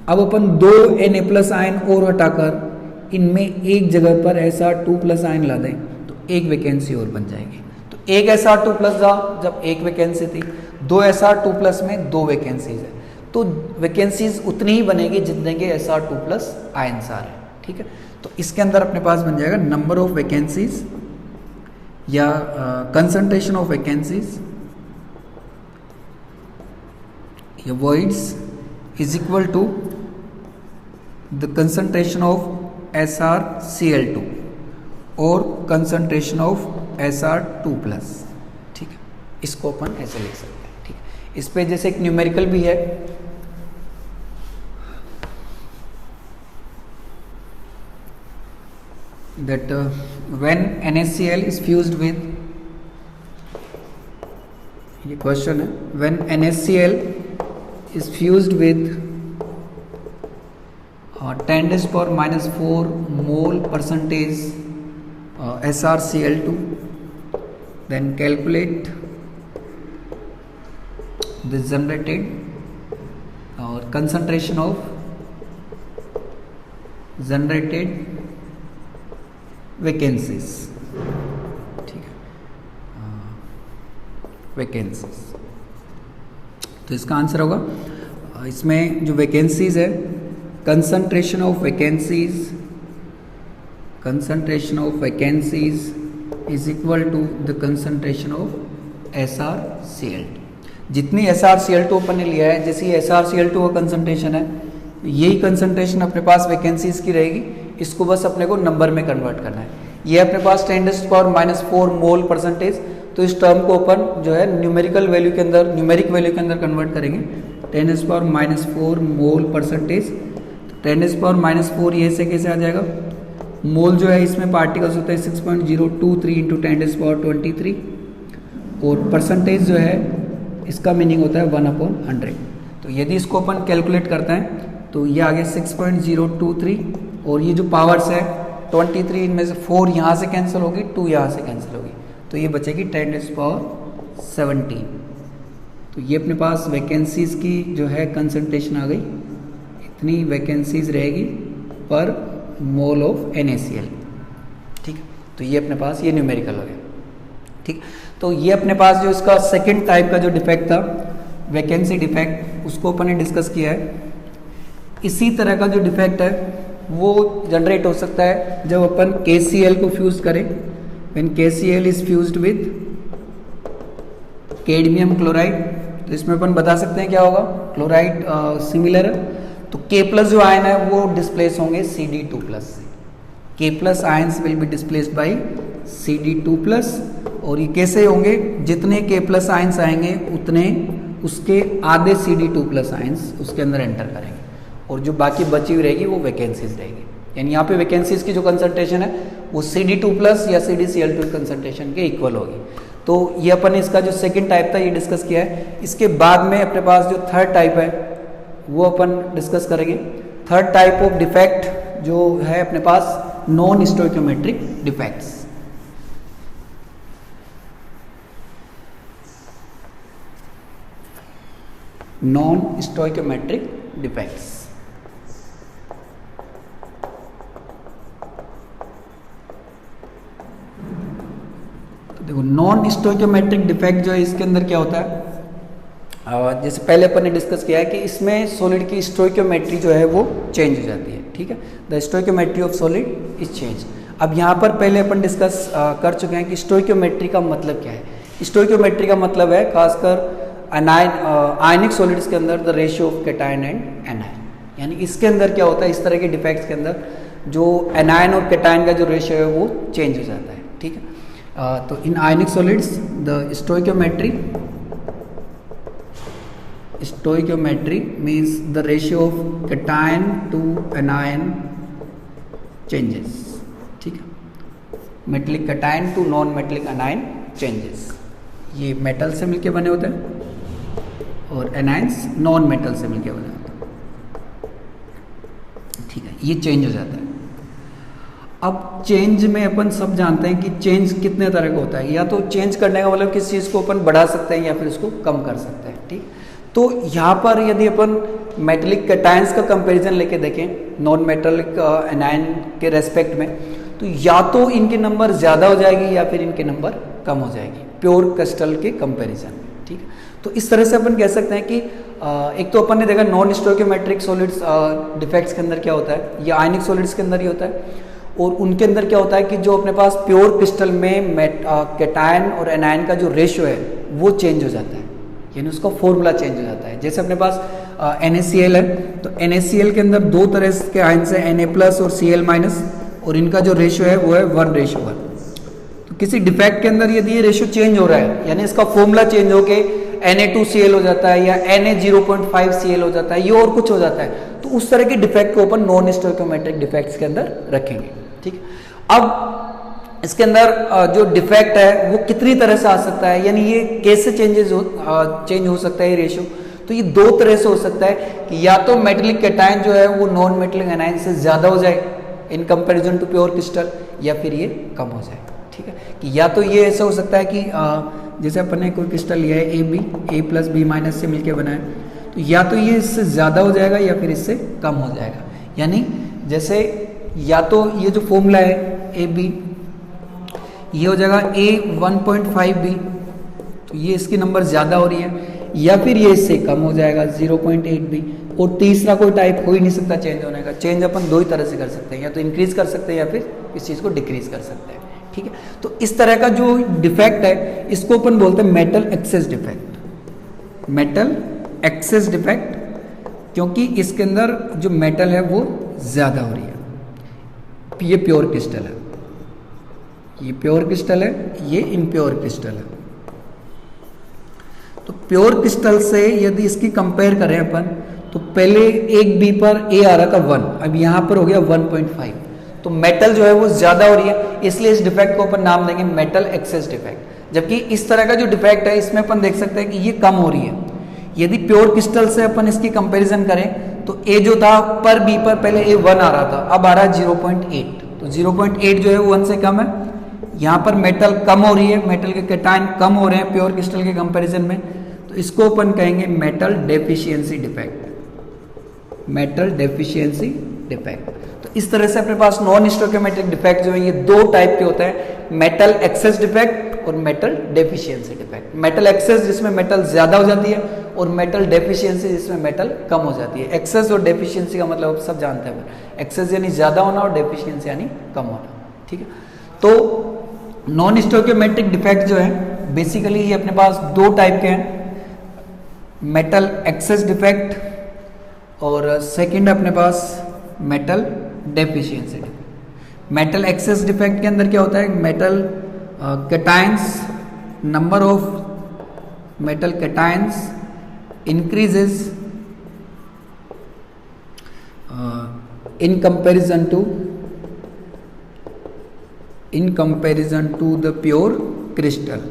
अब अपन 2 Na+ आयन और हटाकर इनमें एक जगह पर Sr2+ आयन ला दें तो एक वैकेंसी और बन जाएगी। तो एक Sr2+ था जब एक वैकेंसी थी, 2 Sr2+ में 2 वैकेंसीज है, तो वैकेंसीज उतनी ही बनेगी जितने के Sr2 प्लस आयंस आ रहे हैं, ठीक है। तो इसके अंदर अपने पास बन जाएगा नंबर ऑफ वैकेंसीज या कंसंट्रेशन ऑफ वैकेंसीज या voids is equal to the concentration of SrCl2 और concentration of Sr2 प्लस, ठीक है। इसको अपन ऐसे लिख सकते हैं, ठीक है। इस पे जैसे एक न्यूमेरिकल भी है, that when NaCl is fused with, ये क्वेश्चन है, when NaCl is fused with 10⁻⁴ mole percentage SrCl2, then calculate the generated or concentration of generated vacancies, ठीक है, वैकेंसीज। तो इसका आंसर होगा, इसमें जो वैकेंसीज है, concentration of vacancies is equal to the concentration of SrCl2। जितनी SrCl2 अपन ने लिया है, जैसे SrCl2 का कंसंट्रेशन है, यही कंसंट्रेशन अपने पास वैकेंसीज की रहेगी। इसको बस अपने को नंबर में कन्वर्ट करना है। ये अपने पास 10⁻⁴ मोल परसेंटेज, तो इस टर्म को अपन जो है न्यूमेरिक वैल्यू के अंदर कन्वर्ट करेंगे। 10⁻⁴ मोल परसेंटेज, 10⁻⁴ ये से कैसे आ जाएगा, मोल जो है इसमें पार्टिकल्स होता है 6.023 इंटू 10⁻23 और परसेंटेज जो है इसका मीनिंग होता है 1/100। तो यदि इसको अपन कैलकुलेट करते हैं तो ये आगे 6.023 और ये जो पावर्स है 23, इनमें से 4 यहाँ से कैंसिल होगी, 2 यहाँ से कैंसिल होगी, तो ये बचेगी 10⁻17। तो ये अपने पास वैकेंसीज की जो है कंसंट्रेशन आ गई, इतनी वैकेंसीज रहेगी पर मोल ऑफ NaCl, ठीक है। तो ये अपने पास ये न्यूमेरिकल हो गया, ठीक। तो ये अपने पास जो इसका सेकंड टाइप का जो डिफेक्ट था, वैकेंसी डिफेक्ट, उसको अपन ने डिस्कस किया है। इसी तरह का जो डिफेक्ट है वो जनरेट हो सकता है जब अपन KCl को फ्यूज करें। When KCl is fused with cadmium chloride, तो इसमें अपन बता सकते हैं क्या होगा, क्लोराइड सिमिलर है, तो K प्लस जो आयन है वो डिस्प्लेस होंगे Cd2 प्लस से। K plus ions will be displaced by Cd2 plus, और ये कैसे होंगे, जितने K प्लस आयंस आएंगे उतने उसके आधे Cd2 प्लस आयंस उसके अंदर एंटर करेंगे, और जो बाकी बची हुई रहेगी वो वैकेंसीज रहेगी। यानी यहाँ पे वैकेंसीज की जो कंसंट्रेशन है वो Cd2 प्लस या CdCl2 कंसंट्रेशन के इक्वल होगी। तो ये अपन इसका जो सेकंड टाइप था ये डिस्कस किया है। इसके बाद में अपने पास जो थर्ड टाइप है वो अपन डिस्कस करेंगे। थर्ड टाइप ऑफ डिफेक्ट जो है अपने पास non stoichiometric defects. Non stoichiometric defects, देखो नॉन स्टोइकियोमेट्रिक डिफेक्ट जो है इसके अंदर क्या होता है, जैसे पहले अपन ने डिस्कस किया है कि इसमें सॉलिड की स्टोइकियोमेट्री जो है वो चेंज हो जाती है, ठीक है। The stoichiometry of solid is change. अब यहाँ पर पहले अपन डिस्कस कर चुके हैं कि स्टोइकियोमेट्री का मतलब क्या है। स्टोइकियोमेट्री का मतलब है खासकर आयनिक सॉलिड्स के अंदर the ratio of cation and anion, यानी इसके अंदर क्या होता है, इस तरह के डिफेक्ट्स के अंदर जो एनायन और कैटायन का जो रेशियो है वो चेंज हो जाता है, ठीक है। तो in ionic solids the stoichiometry means the ratio of cation to anion changes, ठीक है। Metallic cation to non metallic anion changes, ये मेटल से मिलके बने होते हैं और एनायंस नॉन मेटल से मिलके बने होते हैं, ठीक है। ये चेंज हो जाता है। अब चेंज में अपन सब जानते हैं कि चेंज कितने तरह का होता है, या तो चेंज करने का मतलब किसी चीज़ को अपन बढ़ा सकते हैं या फिर उसको कम कर सकते हैं, ठीक। तो यहाँ पर यदि अपन मेटलिक कैटायंस का कंपैरिजन लेके देखें नॉन मेटलिक एनायन के रेस्पेक्ट में, तो या तो इनके नंबर ज़्यादा हो जाएगी या फिर इनके नंबर कम हो जाएगी प्योर क्रिस्टल के कंपैरिजन में, ठीक है। तो इस तरह से अपन कह सकते हैं कि एक तो अपन ने देखा नॉन स्टोइकियोमेट्रिक सॉलिड्स डिफेक्ट्स के अंदर क्या होता है, ये आयनिक सॉलिड्स के अंदर ही होता है, और उनके अंदर क्या होता है कि जो अपने पास प्योर क्रिस्टल में कैटायन और एनायन का जो रेशियो है वो चेंज हो जाता है, यानी उसका फॉर्मूला चेंज हो जाता है। जैसे अपने पास NaCl है, तो NaCl के अंदर दो तरह के आयन्स हैं, Na+ और Cl-, और इनका जो रेशियो है वो है 1:1। तो किसी डिफेक्ट के अंदर यदि ये रेशियो चेंज हो रहा है, यानी इसका फॉर्मूला चेंज होके Na2Cl हो जाता है या Na0.5Cl हो जाता है, ये और कुछ हो जाता है, तो उस तरह के डिफेक्ट को अपन नॉन स्टोइकियोमेट्रिक डिफेक्ट्स के अंदर रखेंगे। ठीक है, अब इसके अंदर जो डिफेक्ट है वो कितनी तरह से आ सकता है, यानी ये कैसे चेंज हो सकता है ये रेशियो, तो ये दो तरह से हो सकता है कि या तो मेटेलिक कैटायन जो है वो नॉन मेटेलिक एनायन से ज्यादा हो जाए in comparison to pure crystal, या फिर ये कम हो जाए। ठीक है, कि या तो ये ऐसा हो सकता है कि जैसे अपन ने कोई क्रिस्टल लिया है A+ B- से मिलके बना है, तो या तो ये इससे ज़्यादा हो जाएगा या फिर इससे कम हो जाएगा। यानी जैसे या तो ये जो फॉर्मूला है AB, ये हो जाएगा A1.5B, तो ये इसकी नंबर ज़्यादा हो रही है, या फिर ये इससे कम हो जाएगा 0.8B, और तीसरा कोई टाइप हो ही नहीं सकता चेंज होने का। चेंज अपन दो ही तरह से कर सकते हैं, या तो इंक्रीज कर सकते हैं या फिर इस चीज़ को डिक्रीज कर सकते हैं। ठीक है, तो इस तरह का जो डिफेक्ट है इसको अपन बोलते हैं metal excess defect. Metal excess defect, क्योंकि इसके अंदर जो मेटल है वो ज़्यादा हो रही है। ये प्योर क्रिस्टल है, ये प्योर क्रिस्टल है, ये इम्प्योर क्रिस्टल है। तो प्योर क्रिस्टल से यदि इसकी कंपेयर करें अपन, तो पहले एक B पर A आ रहा था 1, अब यहाँ पर हो गया 1.5, तो मेटल जो है वो ज्यादा हो रही है, इसलिए इस डिफेक्ट को अपन नाम देंगे मेटल एक्सेस डिफेक्ट। जबकि इस तरह का जो डिफेक्ट है इसमें अपन देख सकते हैं कि ये कम हो रही है। यदि प्योर क्रिस्टल से अपन इसकी कंपैरिजन करें तो A जो था पर B पर पहले A 1 आ रहा था, अब आ रहा है 0.8, तो 0.8 जो है वो 1 से कम है। यहाँ पर मेटल कम हो रही है, मेटल के कैटायन कम हो रहे हैं प्योर क्रिस्टल के कंपैरिजन में, तो इसको अपन कहेंगे metal deficiency defect. Metal deficiency defect. तो इस तरह से अपने पास नॉन स्टोइकियोमेट्रिक डिफेक्ट जो है ये दो टाइप के होते हैं, मेटल एक्सेस डिफेक्ट और metal deficiency defect. Metal access जिसमें मेटल ज्यादा हो जाती है, और मेटल डेफिशिएंसी जिसमें मेटल कम हो जाती है। एक्सेस और डेफिशिएंसी का मतलब सब जानते हैं, एक्सेस यानी ज्यादा होना और डेफिशिएंसी यानी कम होना। ठीक है, तो नॉन स्टोइकियोमेट्रिक डिफेक्ट जो है बेसिकली ये अपने पास दो टाइप के हैं, मेटल एक्सेस डिफेक्ट और सेकंड अपने पास metal deficiency defect. Metal excess defect के अंदर क्या होता है, metal cations, number of metal cations increases in comparison to the pure crystal।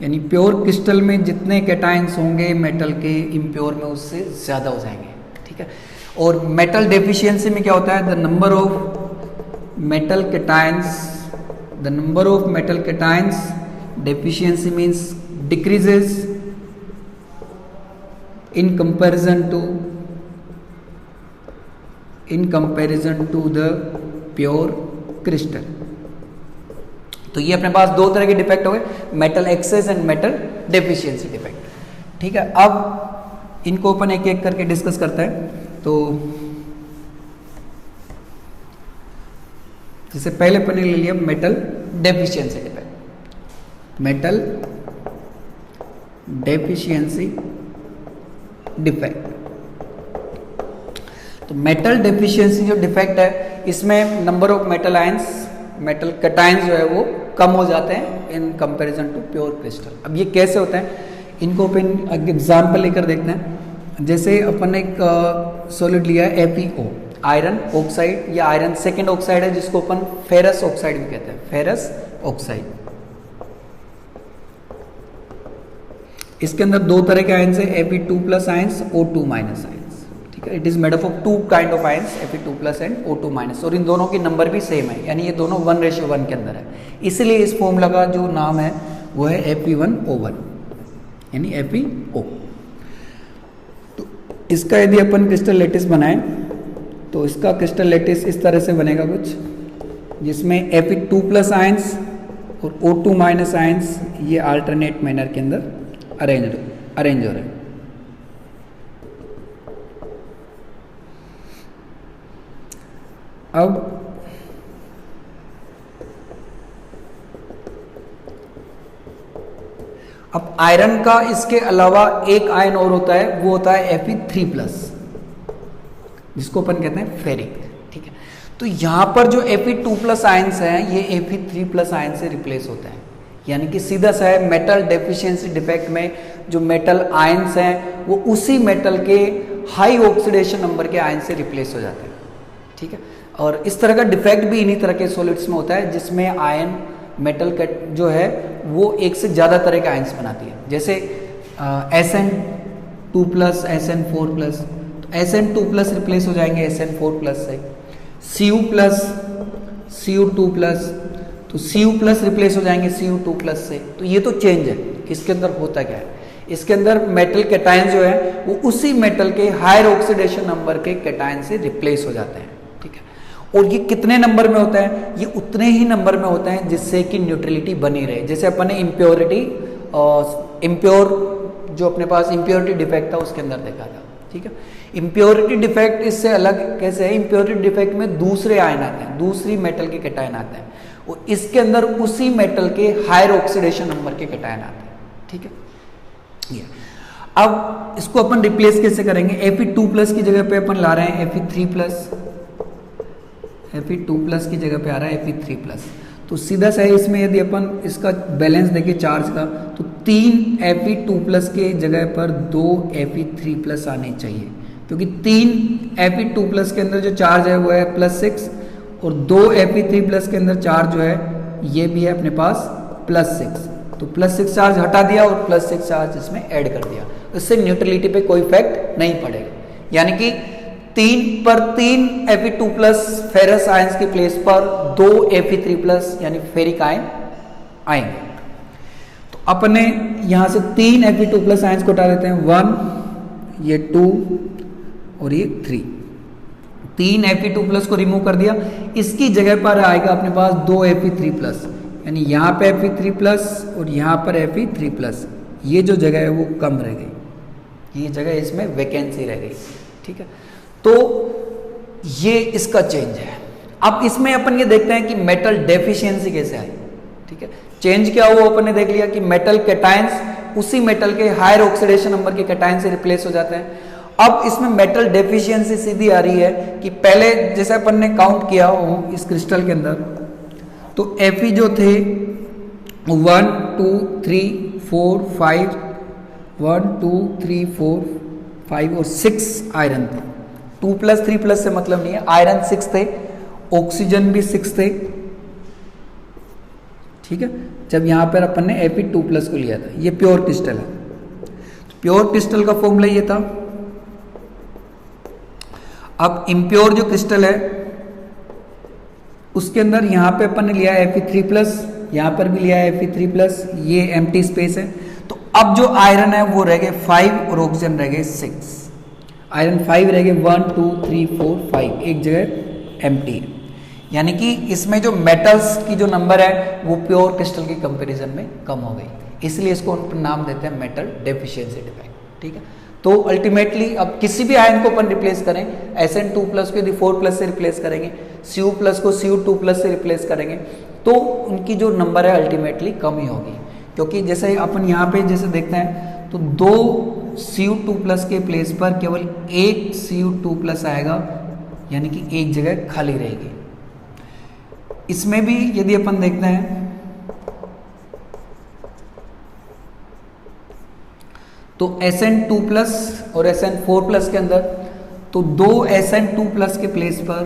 यानी प्योर क्रिस्टल में जितने कैटायंस होंगे मेटल के, इम्प्योर में उससे ज्यादा हो जाएंगे। ठीक है, और मेटल डेफिशिएंसी में क्या होता है, the number of metal cations deficiency means decreases in comparison to the pure crystal। तो ये अपने पास दो तरह के डिफेक्ट हो गए, metal access and metal deficiency defect. ठीक है, अब इनको अपन एक एक करके डिस्कस करते हैं। तो जैसे पहले अपन ने ले लिया metal deficiency defect. Metal deficiency defect, तो मेटल डेफिशिएंसी जो डिफेक्ट है इसमें number of metal ions, metal cations जो है वो कम हो जाते हैं in comparison to pure crystal. अब ये कैसे होता है, इनको अपन एग्जांपल लेकर देखते हैं। जैसे अपन एक सॉलिड लिया है FeO, आयरन ऑक्साइड या आयरन सेकेंड ऑक्साइड है, जिसको अपन फेरस ऑक्साइड भी कहते हैं, फेरस ऑक्साइड। इसके अंदर दो तरह के आयंस है, Fe2+ आयंस, O2- आयंस। ठीक है, it is made up of two kind of ions, Fe2+ and O2-, और इन दोनों की नंबर भी सेम है, यानी ये दोनों 1:1 के अंदर है। इसलिए इस फॉर्मूला का जो नाम है वो है Fe1O1, यानी FeO। तो इसका यदि अपन क्रिस्टल लैटिस बनाएं तो इसका क्रिस्टल लैटिस इस तरह से बनेगा कुछ, जिसमें Fe2+ आयंस और O2- आयंस ये अल्टरनेट मैनर के अंदर अरेंज हो रहे हैं। अब आयरन का इसके अलावा एक आयन और होता है, वो होता है Fe3+, जिसको अपन कहते हैं फेरिक। ठीक है, तो यहां पर जो Fe2+ आयंस हैं ये Fe3+ आयन से रिप्लेस होते हैं, यानी कि सीधा सा है मेटल डेफिशिएंसी डिफेक्ट में जो मेटल आयंस हैं वो उसी मेटल के हाई ऑक्सीडेशन नंबर के आयन से रिप्लेस हो जाते हैं। ठीक है, और इस तरह का डिफेक्ट भी इन्हीं तरह के सॉलिड्स में होता है जिसमें आयन मेटल का जो है वो एक से ज़्यादा तरह के आयंस बनाती है, जैसे Sn2+, Sn4+, तो Sn2+ रिप्लेस हो जाएंगे Sn4+ से, Cu+, Cu2+, तो Cu+ रिप्लेस हो जाएंगे Cu2+ से। तो ये तो चेंज है, इसके अंदर होता क्या है, इसके अंदर मेटल कैटायन जो है वो उसी मेटल के हायर ऑक्सीडेशन नंबर के कैटायन से रिप्लेस हो जाते हैं। ठीक है, और ये कितने नंबर में होता है, ये उतने ही नंबर में होता है जिससे कि न्यूट्रलिटी बनी रहे। जैसे अपन ने इम्प्योरिटी और इम्प्योर जो अपने पास इम्प्योरिटी डिफेक्ट था उसके अंदर देखा था। ठीक है, इम्प्योरिटी डिफेक्ट इससे अलग कैसे है, इम्प्योरिटी डिफेक्ट में दूसरे आयन आते हैं, दूसरी मेटल के कैटायन आते हैं, और इसके अंदर उसी मेटल के हायर ऑक्सीडेशन नंबर के कैटायन आते हैं। ठीक है, ये अब इसको अपन रिप्लेस कैसे करेंगे, Fe2+ की जगह पे अपन ला रहे हैं Fe3+, Fe2+ की जगह पे आ रहा है Fe3+, तो सीधा सा है इसमें यदि अपन इसका बैलेंस देखें चार्ज का, तो 3 Fe2+ के जगह पर 2 Fe3+ आने चाहिए, क्योंकि 3 Fe2+ के अंदर जो चार्ज है वो है +6 और 2 Fe3+ के अंदर चार्ज जो है ये भी है अपने पास +6, तो +6 चार्ज हटा दिया और +6 चार्ज इसमें ऐड कर दिया, इससे न्यूट्रलिटी पे कोई इफेक्ट नहीं पड़ेगा, यानी कि 3 Fe2+ फेरस आयंस के प्लेस पर 2 Fe3+ यानी फेरिक आयन आएंगे। तो अपने यहां से 3 Fe2+ आयंस को हटा देते हैं, 1, ये 2 और ये 3, 3 Fe2+ को रिमूव कर दिया, इसकी जगह पर आएगा अपने पास 2 Fe3+, यानी यहाँ पे Fe3+ और यहाँ पर Fe3+, ये जो जगह है वो कम रह गई, ये जगह इसमें वैकेंसी रह गई। ठीक है, तो ये इसका चेंज है। अब इसमें अपन ये देखते हैं कि मेटल डेफिशिएंसी कैसे आई। ठीक है, चेंज क्या हुआ अपन ने देख लिया कि मेटल कैटायंस उसी मेटल के हायर ऑक्सीडेशन नंबर के कैटायन से रिप्लेस हो जाते हैं। अब इसमें मेटल डेफिशिएंसी सीधी आ रही है कि पहले जैसे अपन ने काउंट किया हो इस क्रिस्टल के अंदर, तो Fe जो थे 1 2 3 4 5 1 2 3 4 5 और 6 आयरन थे। 2+ 3+ से मतलब नहीं है, आयरन 6 थे, ऑक्सीजन भी 6 थे। ठीक है, जब यहां पर अपन ने Fe2+ को लिया था, ये प्योर क्रिस्टल है, तो प्योर क्रिस्टल का फॉर्मूला ये था। अब इम्प्योर जो क्रिस्टल है उसके अंदर यहां पे अपन ने लिया Fe3+, यहां पर भी लिया Fe3+, ये एम्प्टी स्पेस है। तो अब जो आयरन है वो रह गए 5 और ऑक्सीजन रह गए 6, आयरन 5 रह गए 1 2 3 4 5, एक जगह एम्प्टी है, यानी कि इसमें जो मेटल्स की जो नंबर है वो प्योर क्रिस्टल के कंपैरिजन में कम हो गई, इसलिए इसको नाम देते हैं मेटल डेफिशिएंसी डिफेक्ट। ठीक है, तो अल्टीमेटली अब किसी भी आयन को अपन रिप्लेस करें, Sn2+ को यदि 4+ से रिप्लेस करेंगे, Cu+ को Cu2+ से रिप्लेस करेंगे, तो उनकी जो नंबर है अल्टीमेटली कम ही होगी, क्योंकि जैसे अपन यहाँ पे जैसे देखते हैं तो 2 Cu2+ के प्लेस पर केवल 1 Cu2+ आएगा, यानी कि एक जगह खाली रहेगी। इसमें भी यदि अपन देखते हैं तो Sn2+ और Sn4+ के अंदर, तो 2 Sn2+ के प्लेस पर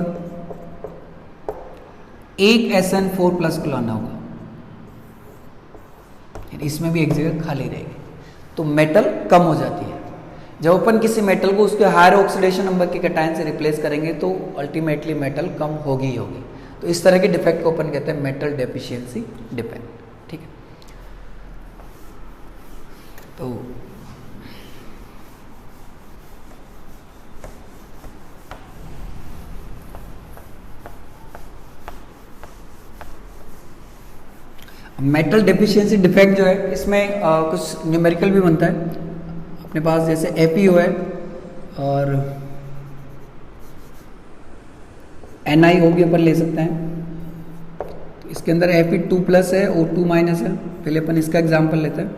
1 Sn4+ को लाना होगा, इसमें भी एक जगह खाली रहेगी, तो मेटल कम हो जाती है। जब अपन किसी मेटल को उसके हायर ऑक्सीडेशन नंबर के कैटायन से रिप्लेस करेंगे तो अल्टीमेटली मेटल कम होगी ही होगी। तो इस तरह के डिफेक्ट को अपन कहते हैं मेटल डेफिशिएंसी डिफेक्ट। ठीक है, तो मेटल डेफिशिएंसी डिफेक्ट जो है इसमें कुछ न्यूमेरिकल भी बनता है अपने पास, जैसे FeO है और NiO भी अपन ले सकते हैं। तो इसके अंदर Fe2+ है, O2- है। पहले अपन इसका एग्जाम्पल लेते हैं।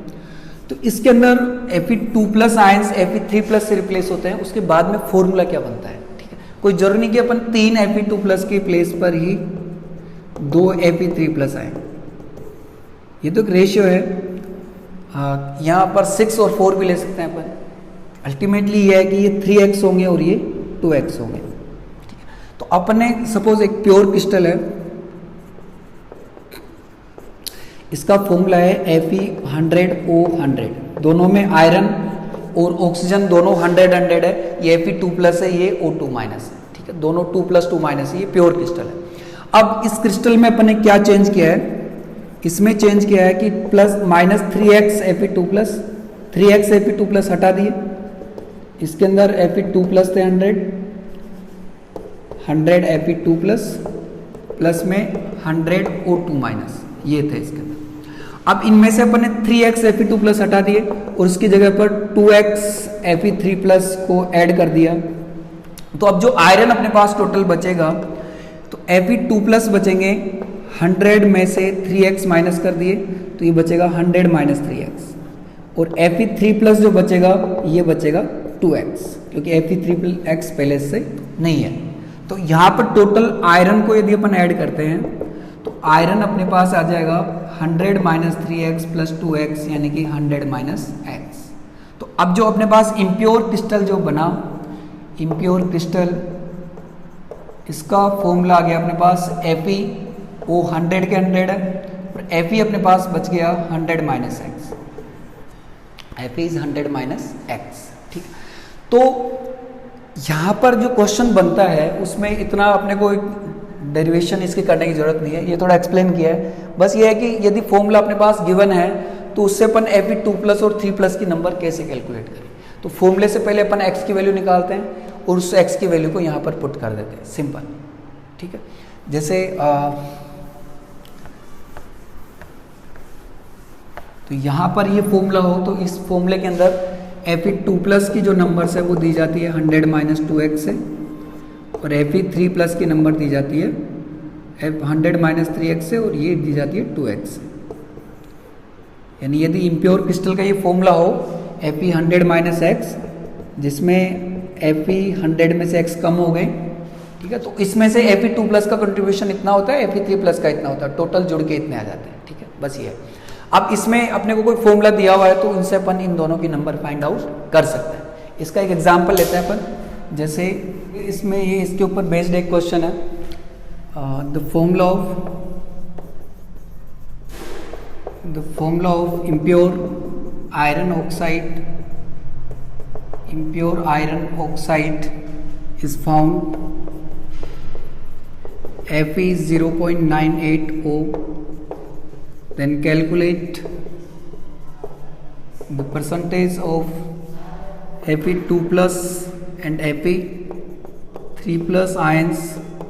तो इसके अंदर Fe2+ आयंस Fe3+ से रिप्लेस होते हैं। उसके बाद में फॉर्मूला क्या बनता है, ठीक है। कोई जरूरी नहीं कि अपन 3 Fe2+ के प्लेस पर ही 2 Fe3+ आए। ये तो एक रेशियो है। यहाँ पर 6 और 4 भी ले सकते हैं अपन। अल्टीमेटली ये है कि ये 3x होंगे और ये 2x होंगे, ठीक है। तो अपने सपोज एक प्योर क्रिस्टल है, इसका फॉर्मूला है Fe100O100। दोनों में आयरन और ऑक्सीजन दोनों 100 है। ये Fe2+ है, ये O2- है, ठीक है। दोनों 2+2- है। ये प्योर क्रिस्टल है। अब इस क्रिस्टल में अपन ने क्या चेंज किया है, इसमें चेंज किया है कि -3x Fe2+, 3x Fe2+ हटा दिए। इसके अंदर Fe2+ थे 100 Fe2+ प्लस में 100 O2-, ये थे इसके अंदर। अब इनमें से अपन ने 3x Fe2+ हटा दिए और उसकी जगह पर 2x Fe3+ को ऐड कर दिया। तो अब जो आयरन अपने पास टोटल बचेगा, तो Fe2+ बचेंगे, 100 में से 3x माइनस कर दिए तो ये बचेगा 100 - 3x। और Fe3+ जो बचेगा ये बचेगा 2x, क्योंकि Fe3x पहले से नहीं है। तो यहाँ पर टोटल आयरन को यदि अपन ऐड करते हैं तो आयरन अपने पास आ जाएगा 100 - 3x + 2x, यानी कि 100 - x। तो अब जो अपने पास इम्प्योर क्रिस्टल जो बना, इम्प्योर क्रिस्टल, इसका फॉर्मूला आ गया अपने पास Fe, वो 100 के 100 है और Fe अपने पास बच गया 100 - x। Fe इज 100 - x, ठीक। तो यहाँ पर जो क्वेश्चन बनता है उसमें इतना अपने को डेरिवेशन इसके करने की जरूरत नहीं है, ये थोड़ा एक्सप्लेन किया है। बस ये है कि यदि फॉर्मूला अपने पास गिवन है तो उससे अपन Fe2+ और 3+ की नंबर कैसे कैलकुलेट करें। तो फॉर्मूले से पहले अपन x की वैल्यू निकालते हैं और उस x की वैल्यू को यहाँ पर पुट कर देते हैं, सिंपल, ठीक है। जैसे तो यहाँ पर ये फॉर्मूला हो तो इस फॉर्मूले के अंदर Fe2+ की जो नंबर्स है वो दी जाती है 100 - 2x से, और Fe3+ की नंबर दी जाती है 100 - 3x से, और ये दी जाती है 2x से। यानी यदि इम्प्योर क्रिस्टल का ये फॉर्मूला हो Fe 100 - x, जिसमें Fe 100 में से x कम हो गए, ठीक है। तो इसमें से Fe2+ का कंट्रीब्यूशन इतना होता है, Fe3+ का इतना होता है, टोटल जुड़ के इतने आ जाते हैं, ठीक है। बस ये है। अब इसमें अपने को कोई फॉर्मूला दिया हुआ है तो इनसे अपन इन दोनों की नंबर फाइंड आउट कर सकते हैं। इसका एक एग्जांपल लेते हैं अपन। जैसे इसमें ये इसके ऊपर बेस्ड एक क्वेश्चन है, the formula of impure iron oxide is found Fe 0.98O, then calculate the percentage of Fe2+ and Fe3+ ions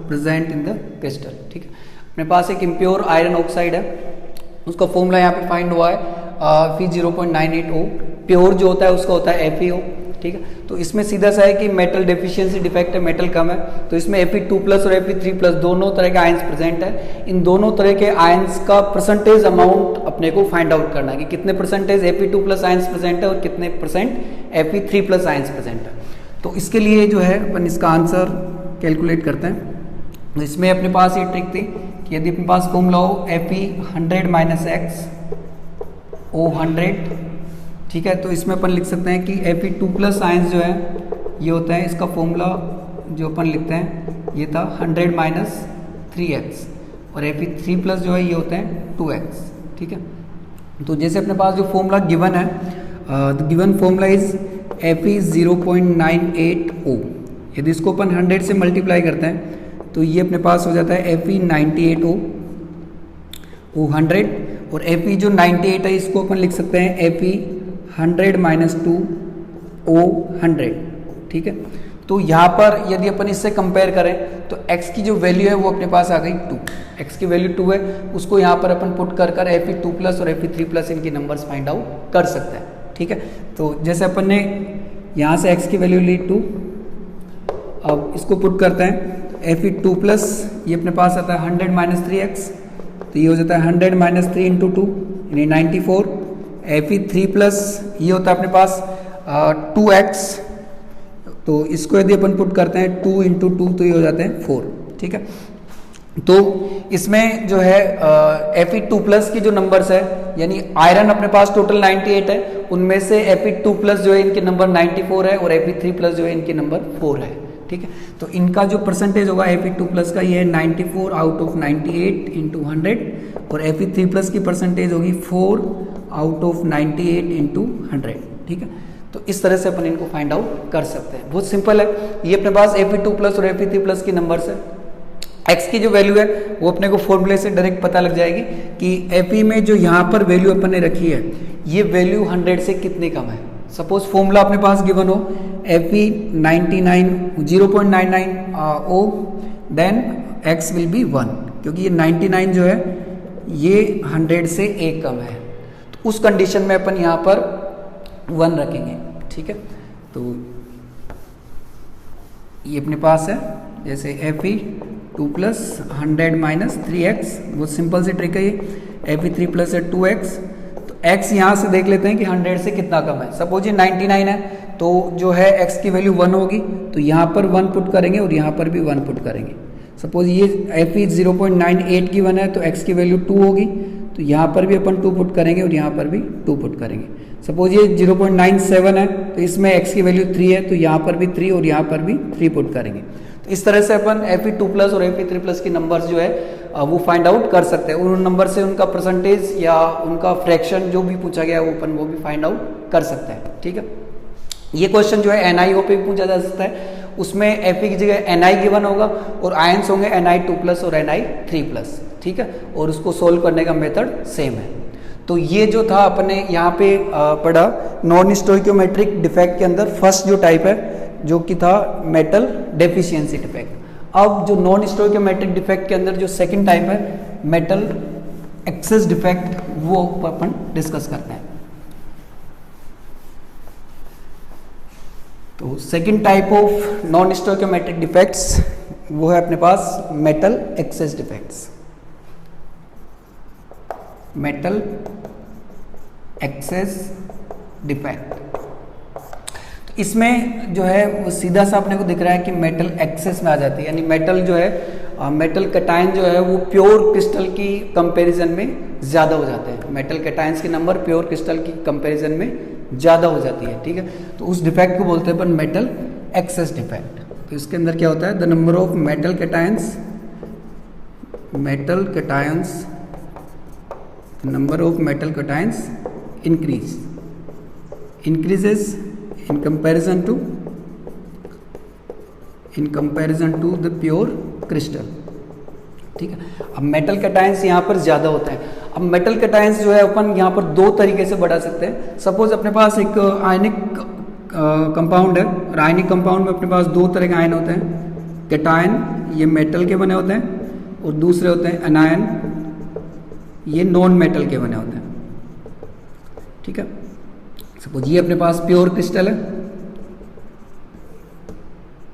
present in the crystal, ठीक है। अपने पास एक इम्प्योर आयरन ऑक्साइड है, उसका फॉर्मूला यहाँ पे फाइंड हुआ है Fe 0.98O। प्योर जो होता है उसका होता है FeO, ठीक है। तो इसमें सीधा सा है कि मेटल डेफिशिएंसी डिफेक्ट है, मेटल कम है, तो इसमें Fe2+ और Fe3+ दोनों तरह के आयंस प्रेजेंट है। इन दोनों तरह के आयंस का परसेंटेज अमाउंट अपने को फाइंड आउट करना है कि कितने परसेंटेज Fe2+ आयंस प्रेजेंट है और कितने परसेंट Fe3+ आयंस प्रेजेंट है। तो इसके लिए जो है अपन इसका आंसर कैलकुलेट करते हैं। तो इसमें अपने पास ये ट्रिक थी कि यदि अपने पास फॉर्मूला हो Fe 100 - x O100, ठीक है, तो इसमें अपन लिख सकते हैं कि Fe2+ आयंस जो है ये होता है, इसका फॉर्मूला जो अपन लिखते हैं ये था 100 - 3x, और Fe3+ जो है ये होते हैं 2x, ठीक है। तो जैसे अपने पास जो फॉर्मूला गिवन है, the given formula is Fe 0.98O। यदि इसको अपन 100 से मल्टीप्लाई करते हैं तो ये अपने पास हो जाता है Fe 98O O100, और Fe जो 98 है इसको अपन लिख सकते हैं Fe 100 - 2 O100, ठीक है। तो यहाँ पर यदि अपन इससे कंपेयर करें तो x की जो वैल्यू है वो अपने पास आ गई 2, x की वैल्यू 2 है, उसको यहाँ पर अपन पुट कर Fe2+ और Fe3+ इनकी नंबर्स फाइंड आउट कर सकते हैं, ठीक है। तो जैसे अपन ने यहाँ से x की वैल्यू ली 2, अब इसको पुट करते हैं Fe2 प्लस ये अपने पास आता है 100 माइनस 3x, तो ये हो जाता है 100 माइनस 3 इंटू 2 यानी 94। Fe3 प्लस ये होता है अपने पास 2x, तो इसको यदि अपन पुट करते हैं 2 इंटू 2 तो ये हो जाते हैं 4। ठीक है, तो इसमें जो है Fe2 प्लस की जो नंबर्स है यानी आयरन अपने पास टोटल 98 है, उनमें से Fe2 प्लस जो है इनके नंबर 94 है और Fe3 प्लस जो है इनके नंबर 4 है। ठीक है, तो इनका जो परसेंटेज होगा Fe2 प्लस का ये है 94 आउट ऑफ 98 इंटू 100 और Fe3 प्लस की परसेंटेज होगी 4 आउट ऑफ 98 इंटू 100। ठीक है, तो इस तरह से अपन इनको फाइंड आउट कर सकते हैं, बहुत सिंपल है। ये अपने पास Fe2 प्लस और Fe3 प्लस की नंबर्स है। x की जो वैल्यू है वो अपने को फॉर्मूले से डायरेक्ट पता लग जाएगी कि Fe में जो यहाँ पर वैल्यू अपन ने रखी है ये वैल्यू 100 से कितनी कम है। सपोज फॉर्मूला अपने पास गिवन हो Fe 0.99 O then x will be 1, क्योंकि ये 99 जो है ये 100 से एक कम है, तो उस कंडीशन में अपन यहाँ पर 1 रखेंगे। ठीक है, तो ये अपने पास है जैसे Fe2 प्लस 100 माइनस 3x, बहुत सिंपल सी ट्रिक है ये। Fe3 प्लस है 2x, तो x यहाँ से देख लेते हैं कि 100 से कितना कम है। सपोज ये 99 है तो जो है x की वैल्यू 1 होगी, तो यहाँ पर 1 पुट करेंगे और यहाँ पर भी 1 पुट करेंगे। सपोज ये Fe 0.98 की 1 है तो x की वैल्यू 2 होगी, तो यहाँ पर भी अपन 2 पुट करेंगे और यहाँ पर भी 2 पुट करेंगे। सपोज ये 0.97 है तो इसमें x की वैल्यू 3 है, तो यहाँ पर भी 3 और यहाँ पर भी 3 पुट करेंगे। तो इस तरह से अपन Fe2 प्लस और Fe3 प्लस की नंबर्स जो है वो फाइंड आउट कर सकते हैं। उन नंबर से उनका परसेंटेज या उनका फ्रैक्शन जो भी पूछा गया है वो अपन वो भी फाइंड आउट कर सकते हैं। ठीक है, ये क्वेश्चन जो है NiO पे भी पूछा जा सकता है, उसमें Fe की जगह Ni गिवन होगा और आयंस होंगे Ni2 प्लस और Ni3 प्लस। ठीक है, और उसको सोल्व करने का मेथड सेम है। तो ये जो था अपने यहाँ पे पढ़ा नॉन स्टोइकियोमेट्रिक डिफेक्ट के अंदर फर्स्ट जो टाइप है जो कि था मेटल डेफिशिएंसी डिफेक्ट। अब जो नॉन स्टोइकियोमेट्रिक डिफेक्ट के अंदर जो सेकंड टाइप है मेटल एक्सेस डिफेक्ट, वो अपन डिस्कस करते हैं। तो second type of non stoichiometric defects वो है अपने पास metal excess defects. Metal excess defect, तो इसमें जो है वो सीधा सा अपने को दिख रहा है कि मेटल एक्सेस में आ जाती है, यानी मेटल जो है मेटल कैटायन जो है वो प्योर क्रिस्टल की कंपैरिजन में ज़्यादा हो जाते हैं। मेटल कैटायंस के नंबर प्योर क्रिस्टल की कंपैरिजन में ज़्यादा हो जाती है। ठीक है, तो उस डिफेक्ट को बोलते हैं अपन मेटल एक्सेस डिफेक्ट। तो इसके अंदर क्या होता है, the number of metal cations number of metal cations increases in comparison to the pure crystal। ठीक है, अब मेटल कैटायंस यहाँ पर ज़्यादा होता है। अब मेटल कैटायंस जो है अपन यहाँ पर दो तरीके से बढ़ा सकते हैं। सपोज अपने पास एक आयनिक कंपाउंड है और आयनिक कंपाउंड में अपने पास दो तरह के आयन होते हैं। कैटायन ये मेटल के बने होते हैं और दूसरे होते हैं एनायन, ये नॉन मेटल के बने होते हैं। ठीक है, सपोज ये अपने पास प्योर क्रिस्टल है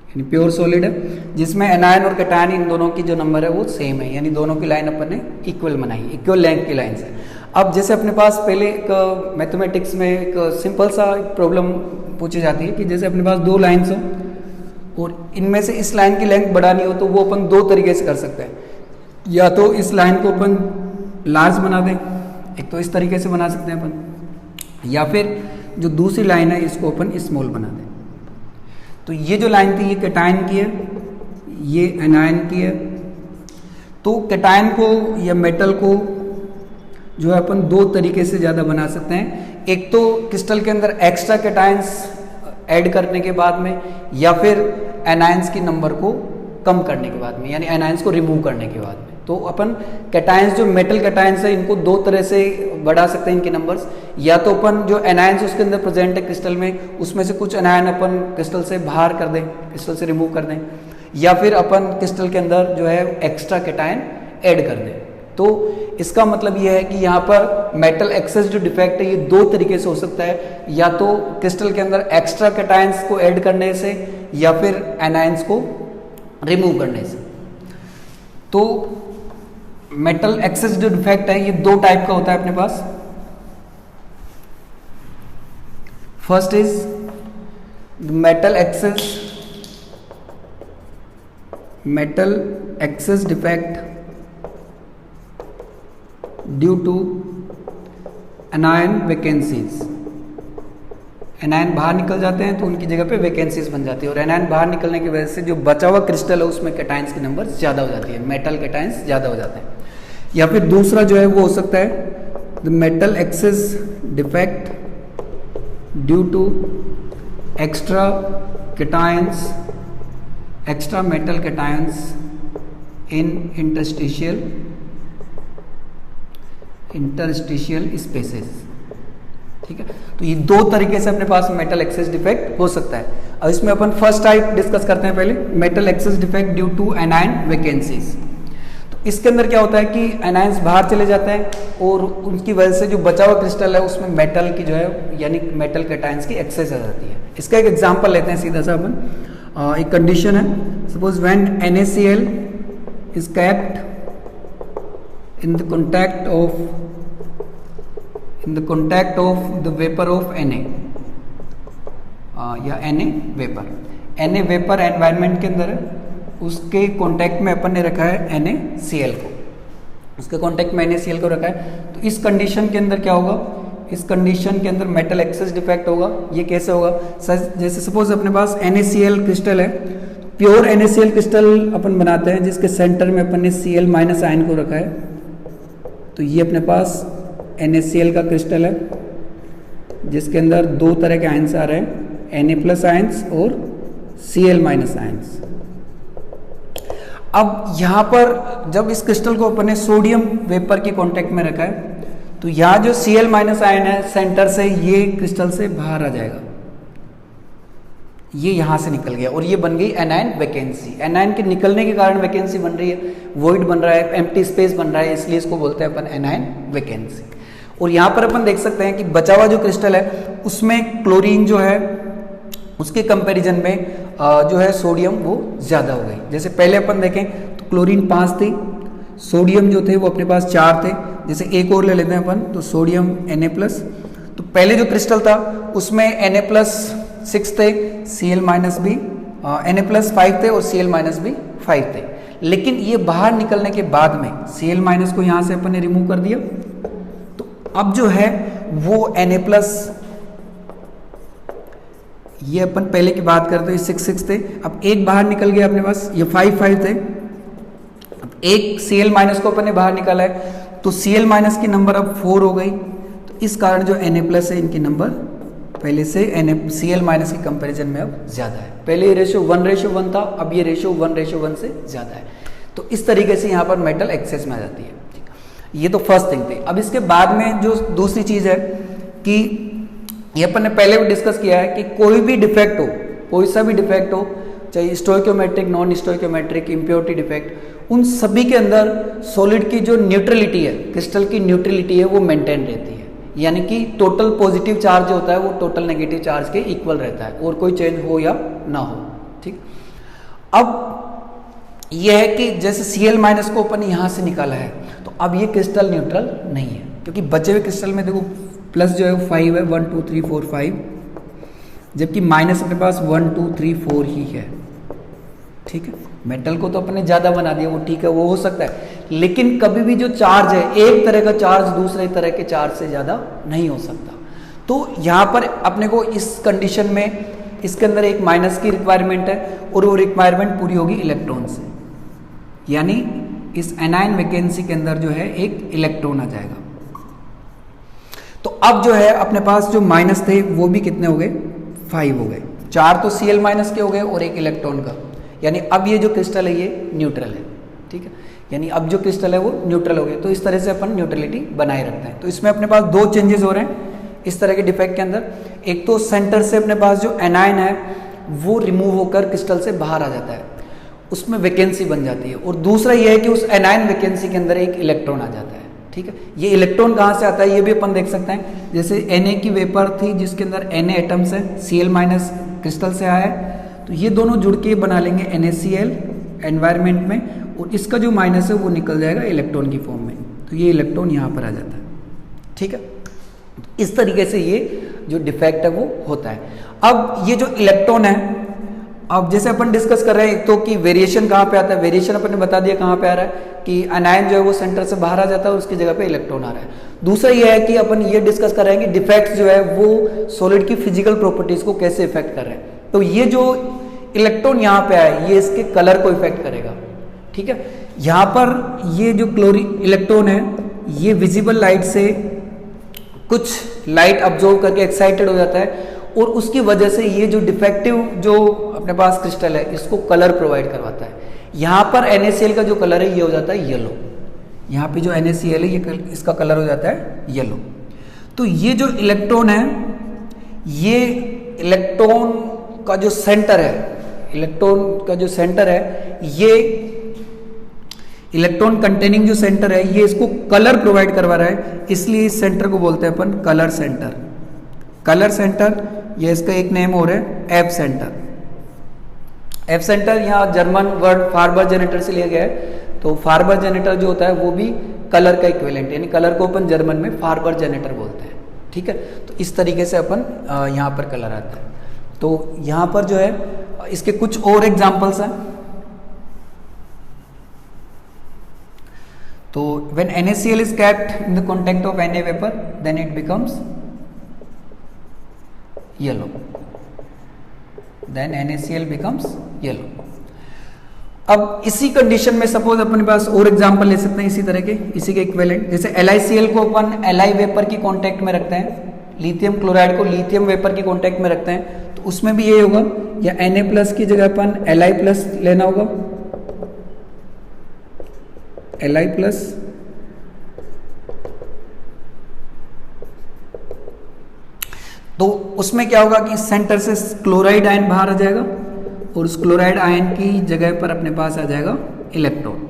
यानी प्योर सॉलिड है, जिसमें एनायन और कैटायन इन दोनों की जो नंबर है वो सेम है, यानी दोनों की लाइन अपन ने इक्वल बनाई, इक्वल लेंथ की लाइन से। अब जैसे अपने पास पहले एक मैथमेटिक्स में एक सिंपल सा प्रॉब्लम पूछी जाती है कि जैसे अपने पास दो लाइन्स हो और इनमें से इस लाइन की लेंथ बढ़ानी हो तो वो अपन दो तरीके से कर सकते हैं। या तो इस लाइन को अपन लार्ज बना दें, एक तो इस तरीके से बना सकते हैं अपन, या फिर जो दूसरी लाइन है इसको अपन स्मॉल बना दें। तो ये जो लाइन थी ये कैटायन की है, ये एनायन की है। तो कैटायन को या मेटल को जो है अपन दो तरीके से ज़्यादा बना सकते हैं, एक तो क्रिस्टल के अंदर एक्स्ट्रा कैटायंस ऐड करने के बाद में, या फिर एनायंस की नंबर को कम करने के बाद में, यानी एनायंस को रिमूव करने के बाद में। तो अपन कैटायंस जो मेटल कैटायंस है इनको दो तरह से बढ़ा सकते हैं इनके नंबर्स। या तो अपन जो एनायंस उसके अंदर प्रेजेंट है क्रिस्टल में उसमें से कुछ एनायन अपन क्रिस्टल से बाहर कर दें, क्रिस्टल से रिमूव कर दें, या फिर अपन क्रिस्टल के अंदर जो है एक्स्ट्रा कैटायन ऐड कर दें। तो इसका मतलब ये है कि यहाँ पर मेटल एक्सेस जो डिफेक्ट है ये दो तरीके से हो सकता है, या तो क्रिस्टल के अंदर एक्स्ट्रा कैटायंस को ऐड करने से, या फिर एनायंस को रिमूव करने से। तो मेटल एक्सेस जो डिफेक्ट है ये दो टाइप का होता है अपने पास। First is metal excess defect due to anion vacancies. Anion बाहर निकल जाते हैं तो उनकी जगह पे वैकेंसीज बन जाती है, और एनायन बाहर निकलने की वजह से जो बचा हुआ क्रिस्टल है उसमें कैटायंस की नंबर ज़्यादा हो जाती है, मेटल कैटायंस ज़्यादा हो जाते हैं। या फिर दूसरा जो है वो हो सकता है the metal excess defect due to extra metal cations in interstitial spaces. ठीक है, तो ये दो तरीके से अपने पास मेटल एक्सेस डिफेक्ट हो सकता है। अब इसमें अपन फर्स्ट टाइप डिस्कस करते हैं पहले, metal excess defect due to anion vacancies. तो इसके अंदर क्या होता है कि एनायंस बाहर चले जाते हैं और उनकी वजह से जो बचा हुआ क्रिस्टल है उसमें मेटल की जो है यानी मेटल कैटायंस की एक्सेस आ जाती है। इसका एक एग्जांपल लेते हैं सीधा सा अपन। एक कंडीशन है, suppose when NaCl is kept in the contact of the vapor of Na या Na वेपर एनवायरनमेंट के अंदर है, उसके कांटेक्ट में अपन ने रखा है NaCl को, उसके कांटेक्ट में NaCl को रखा है। तो इस कंडीशन के अंदर क्या होगा, इस कंडीशन के अंदर मेटल एक्सेस डिफेक्ट होगा। ये कैसे होगा, जैसे सपोज अपने पास NaCl क्रिस्टल है, प्योर NaCl क्रिस्टल अपन बनाते हैं जिसके सेंटर में अपन ने Cl माइनस आयन को रखा है। तो ये अपने पास NaCl का क्रिस्टल है जिसके अंदर दो तरह के आयंस आ रहे हैं, Na प्लस आयंस और Cl माइनस आयंस। अब यहाँ पर जब इस क्रिस्टल को अपन ने सोडियम वेपर के कांटेक्ट में रखा है तो यहाँ जो Cl माइनस आयन है सेंटर से ये क्रिस्टल से बाहर आ जाएगा, ये यहां से निकल गया और ये बन गई एनायन वैकेंसी। एनायन के निकलने के कारण वैकेंसी बन रही है, वॉइड बन रहा है, एम्प्टी स्पेस बन रहा है, इसलिए इसको बोलते हैं अपन एनायन वैकेंसी। और यहां पर अपन देख सकते हैं कि बचा हुआ जो क्रिस्टल है उसमें क्लोरीन जो है उसके कंपैरिजन में जो है सोडियम वो ज्यादा हो गई। जैसे पहले अपन देखें तो क्लोरीन 5 थी, सोडियम जो थे वो अपने पास 4 थे। जैसे एक और ले लेते हैं अपन तो सोडियम Na+, तो पहले जो क्रिस्टल था उसमें Na+ 6 थे, Cl माइनस भी Na+ 5 थे और Cl माइनस भी 5 थे। लेकिन ये बाहर निकलने के बाद में Cl माइनस को यहां से अपन ने रिमूव कर दिया, तो अब जो है वो Na+, ये अपन पहले की बात करते हैं 6 थे, अब एक बाहर निकल गया अपने पास, ये 5 थे। अब एक Cl माइनस को अपन ने बाहर निकाला है तो Cl माइनस की नंबर अब 4 हो गई। तो इस कारण जो Na+ है इनकी नंबर पहले से Cl माइनस के कंपैरिजन में अब ज्यादा है। पहले ये रेशियो 1:1 था, अब ये रेशियो 1:1 से ज्यादा है। तो इस तरीके से यहाँ पर मेटल एक्सेस में आ जाती है। ये तो फर्स्ट थिंग थी। अब इसके बाद में जो दूसरी चीज है कि ये अपन ने पहले भी डिस्कस किया है कि कोई भी डिफेक्ट हो, कोई सा भी डिफेक्ट हो, चाहे stoichiometric, non stoichiometric, impurity defect, उन सभी के अंदर सॉलिड की जो न्यूट्रलिटी है, क्रिस्टल की न्यूट्रलिटी है वो मेंटेन रहती है। यानी कि टोटल पॉजिटिव चार्ज होता है वो टोटल नेगेटिव चार्ज के इक्वल रहता है और कोई चेंज हो या ना हो। ठीक, अब यह है कि जैसे Cl माइनस को अपन यहां से निकाला है तो अब ये क्रिस्टल न्यूट्रल नहीं है, क्योंकि बचे हुए क्रिस्टल में देखो प्लस जो है 5 है, 1 2 3 4 5, जबकि माइनस अपने पास 1 2 3 4 ही है। ठीक है, मेटल को तो अपने ज्यादा बना दिया, वो ठीक है, वो हो सकता है, लेकिन कभी भी जो चार्ज है, एक तरह का चार्ज दूसरे तरह के चार्ज से ज्यादा नहीं हो सकता। तो यहां पर अपने को इस कंडीशन में इसके अंदर एक माइनस की रिक्वायरमेंट है और वो रिक्वायरमेंट पूरी होगी इलेक्ट्रॉन से, यानी इस एनायन वैकेंसी के अंदर जो है एक इलेक्ट्रॉन आ जाएगा। तो अब जो है अपने पास जो माइनस थे वो भी कितने हो गए, 5 हो गए। 4 तो Cl माइनस के हो गए और एक इलेक्ट्रॉन का, यानी अब ये जो क्रिस्टल है ये न्यूट्रल है। ठीक है, यानी अब जो क्रिस्टल है वो न्यूट्रल हो गए। तो इस तरह से अपन न्यूट्रलिटी बनाए रखते हैं। तो इसमें अपने पास दो चेंजेस हो रहे हैं इस तरह के डिफेक्ट के अंदर। एक तो सेंटर से अपने पास जो एनायन है वो रिमूव होकर क्रिस्टल से बाहर आ जाता है, उसमें वैकेंसी बन जाती है। और दूसरा ये है कि उस एनायन वैकेंसी के अंदर एक इलेक्ट्रॉन आ जाता है। ठीक है, ये इलेक्ट्रॉन कहाँ से आता है ये भी अपन देख सकते हैं। जैसे Na की वेपर थी जिसके अंदर Na एटम्स है, Cl माइनस क्रिस्टल से आया है, तो ये दोनों जुड़ के बना लेंगे NaCl एनवायरनमेंट में, और इसका जो माइनस है वो निकल जाएगा इलेक्ट्रॉन की फॉर्म में, तो ये इलेक्ट्रॉन यहाँ पर आ जाता है। ठीक है, इस तरीके से ये जो डिफेक्ट है वो होता है। अब ये जो इलेक्ट्रॉन है, अब जैसे अपन डिस्कस कर रहे हैं तो कि वेरिएशन कहाँ पे आता है, वेरिएशन अपन ने बता दिया कहाँ पे आ रहा है कि अनायन जो है वो सेंटर से बाहर आ जाता है और उसकी जगह पे इलेक्ट्रॉन आ रहा है। दूसरा ये है कि अपन ये डिस्कस कर रहे हैं कि डिफेक्ट्स जो है वो सॉलिड की फिजिकल प्रॉपर्टीज को कैसे इफेक्ट कर रहे हैं। तो ये जो इलेक्ट्रॉन यहाँ पे आया ये इसके कलर को इफेक्ट करेगा। ठीक है, यहाँ पर ये जो इलेक्ट्रॉन है ये विजिबल लाइट से कुछ लाइट अब्जॉर्व करके एक्साइटेड हो जाता है, और उसकी वजह से ये जो डिफेक्टिव जो अपने पास क्रिस्टल है इसको कलर प्रोवाइड करवाता है। यहाँ पर NaCl का जो कलर है ये हो जाता है येलो। यहाँ पे जो NaCl है ये इसका कलर हो जाता है येलो। तो ये जो इलेक्ट्रॉन है, ये इलेक्ट्रॉन का जो सेंटर है, इलेक्ट्रॉन का जो सेंटर है, ये इलेक्ट्रॉन कंटेनिंग जो सेंटर है ये इसको कलर प्रोवाइड करवा रहा है, इसलिए इस सेंटर को बोलते हैं अपन कलर सेंटर। कलर सेंटर ये इसका एक नेम हो रहा है एफ सेंटर। एफ सेंटर यहाँ जर्मन वर्ड फार्बर जेनेटर से लिया गया है। तो फार्बर जेनेटर जो होता है वो भी कलर का इक्विवेलेंट, यानी कलर को अपन जर्मन में फार्बर जेनेटर बोलते हैं। ठीक है, तो इस तरीके से अपन यहाँ पर कलर आता है। तो यहाँ पर जो है इसके कुछ और एग्जाम्पल्स हैं। तो when NaCl is kept in the contact of Na vapor then it becomes yellow, then NaCl becomes yellow। अब इसी कंडीशन में सपोज अपने पास और एग्जांपल ले सकते हैं इसी तरह के, इसी के इक्विवेलेंट। जैसे LiCl को अपन Li वेपर की कांटेक्ट में रखते हैं, लिथियम क्लोराइड को लिथियम वेपर की कांटेक्ट में रखते हैं, तो उसमें भी ये होगा, या Na+ की जगह अपन Li+ लेना होगा, Li+। तो उसमें क्या होगा कि सेंटर से क्लोराइड आयन बाहर आ जाएगा और उस क्लोराइड आयन की जगह पर अपने पास आ जाएगा इलेक्ट्रॉन।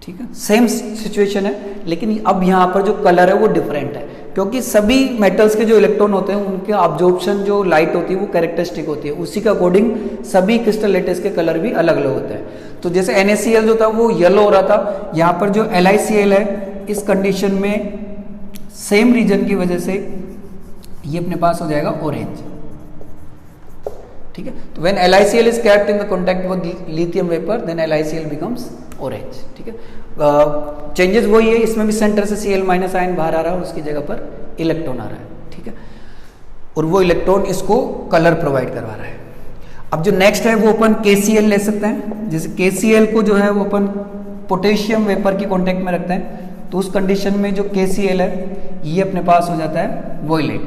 ठीक है, सेम सिचुएशन है, लेकिन अब यहां पर जो कलर है वो डिफरेंट है, क्योंकि सभी मेटल्स के जो इलेक्ट्रॉन होते हैं उनके ऑब्जॉर्प्शन जो लाइट होती है वो कैरेक्टरिस्टिक होती है, उसी के अकॉर्डिंग सभी क्रिस्टल लेटेस के कलर भी अलग अलग होते हैं। तो जैसे NaCl जो था वो येलो हो रहा था, यहाँ पर जो LiCl है इस कंडीशन में सेम रीजन की वजह से ये अपने पास हो जाएगा ऑरेंज। ठीक है, तो when LiCl is kept in the contact with lithium vapour then LiCl becomes orange. ठीक है, चेंजेस वही है, इसमें भी सेंटर से Cl- आयन बाहर आ रहा है और उसकी जगह पर इलेक्ट्रॉन आ रहा है। ठीक है, और वो इलेक्ट्रॉन इसको कलर प्रोवाइड करवा रहा है। अब जो नेक्स्ट है वो अपन KCl ले सकते हैं। जैसे KCl को जो है वो अपन पोटेशियम वेपर की कांटेक्ट में रखते हैं, तो उस कंडीशन में जो KCl है ये अपने पास हो जाता है वॉयलेट।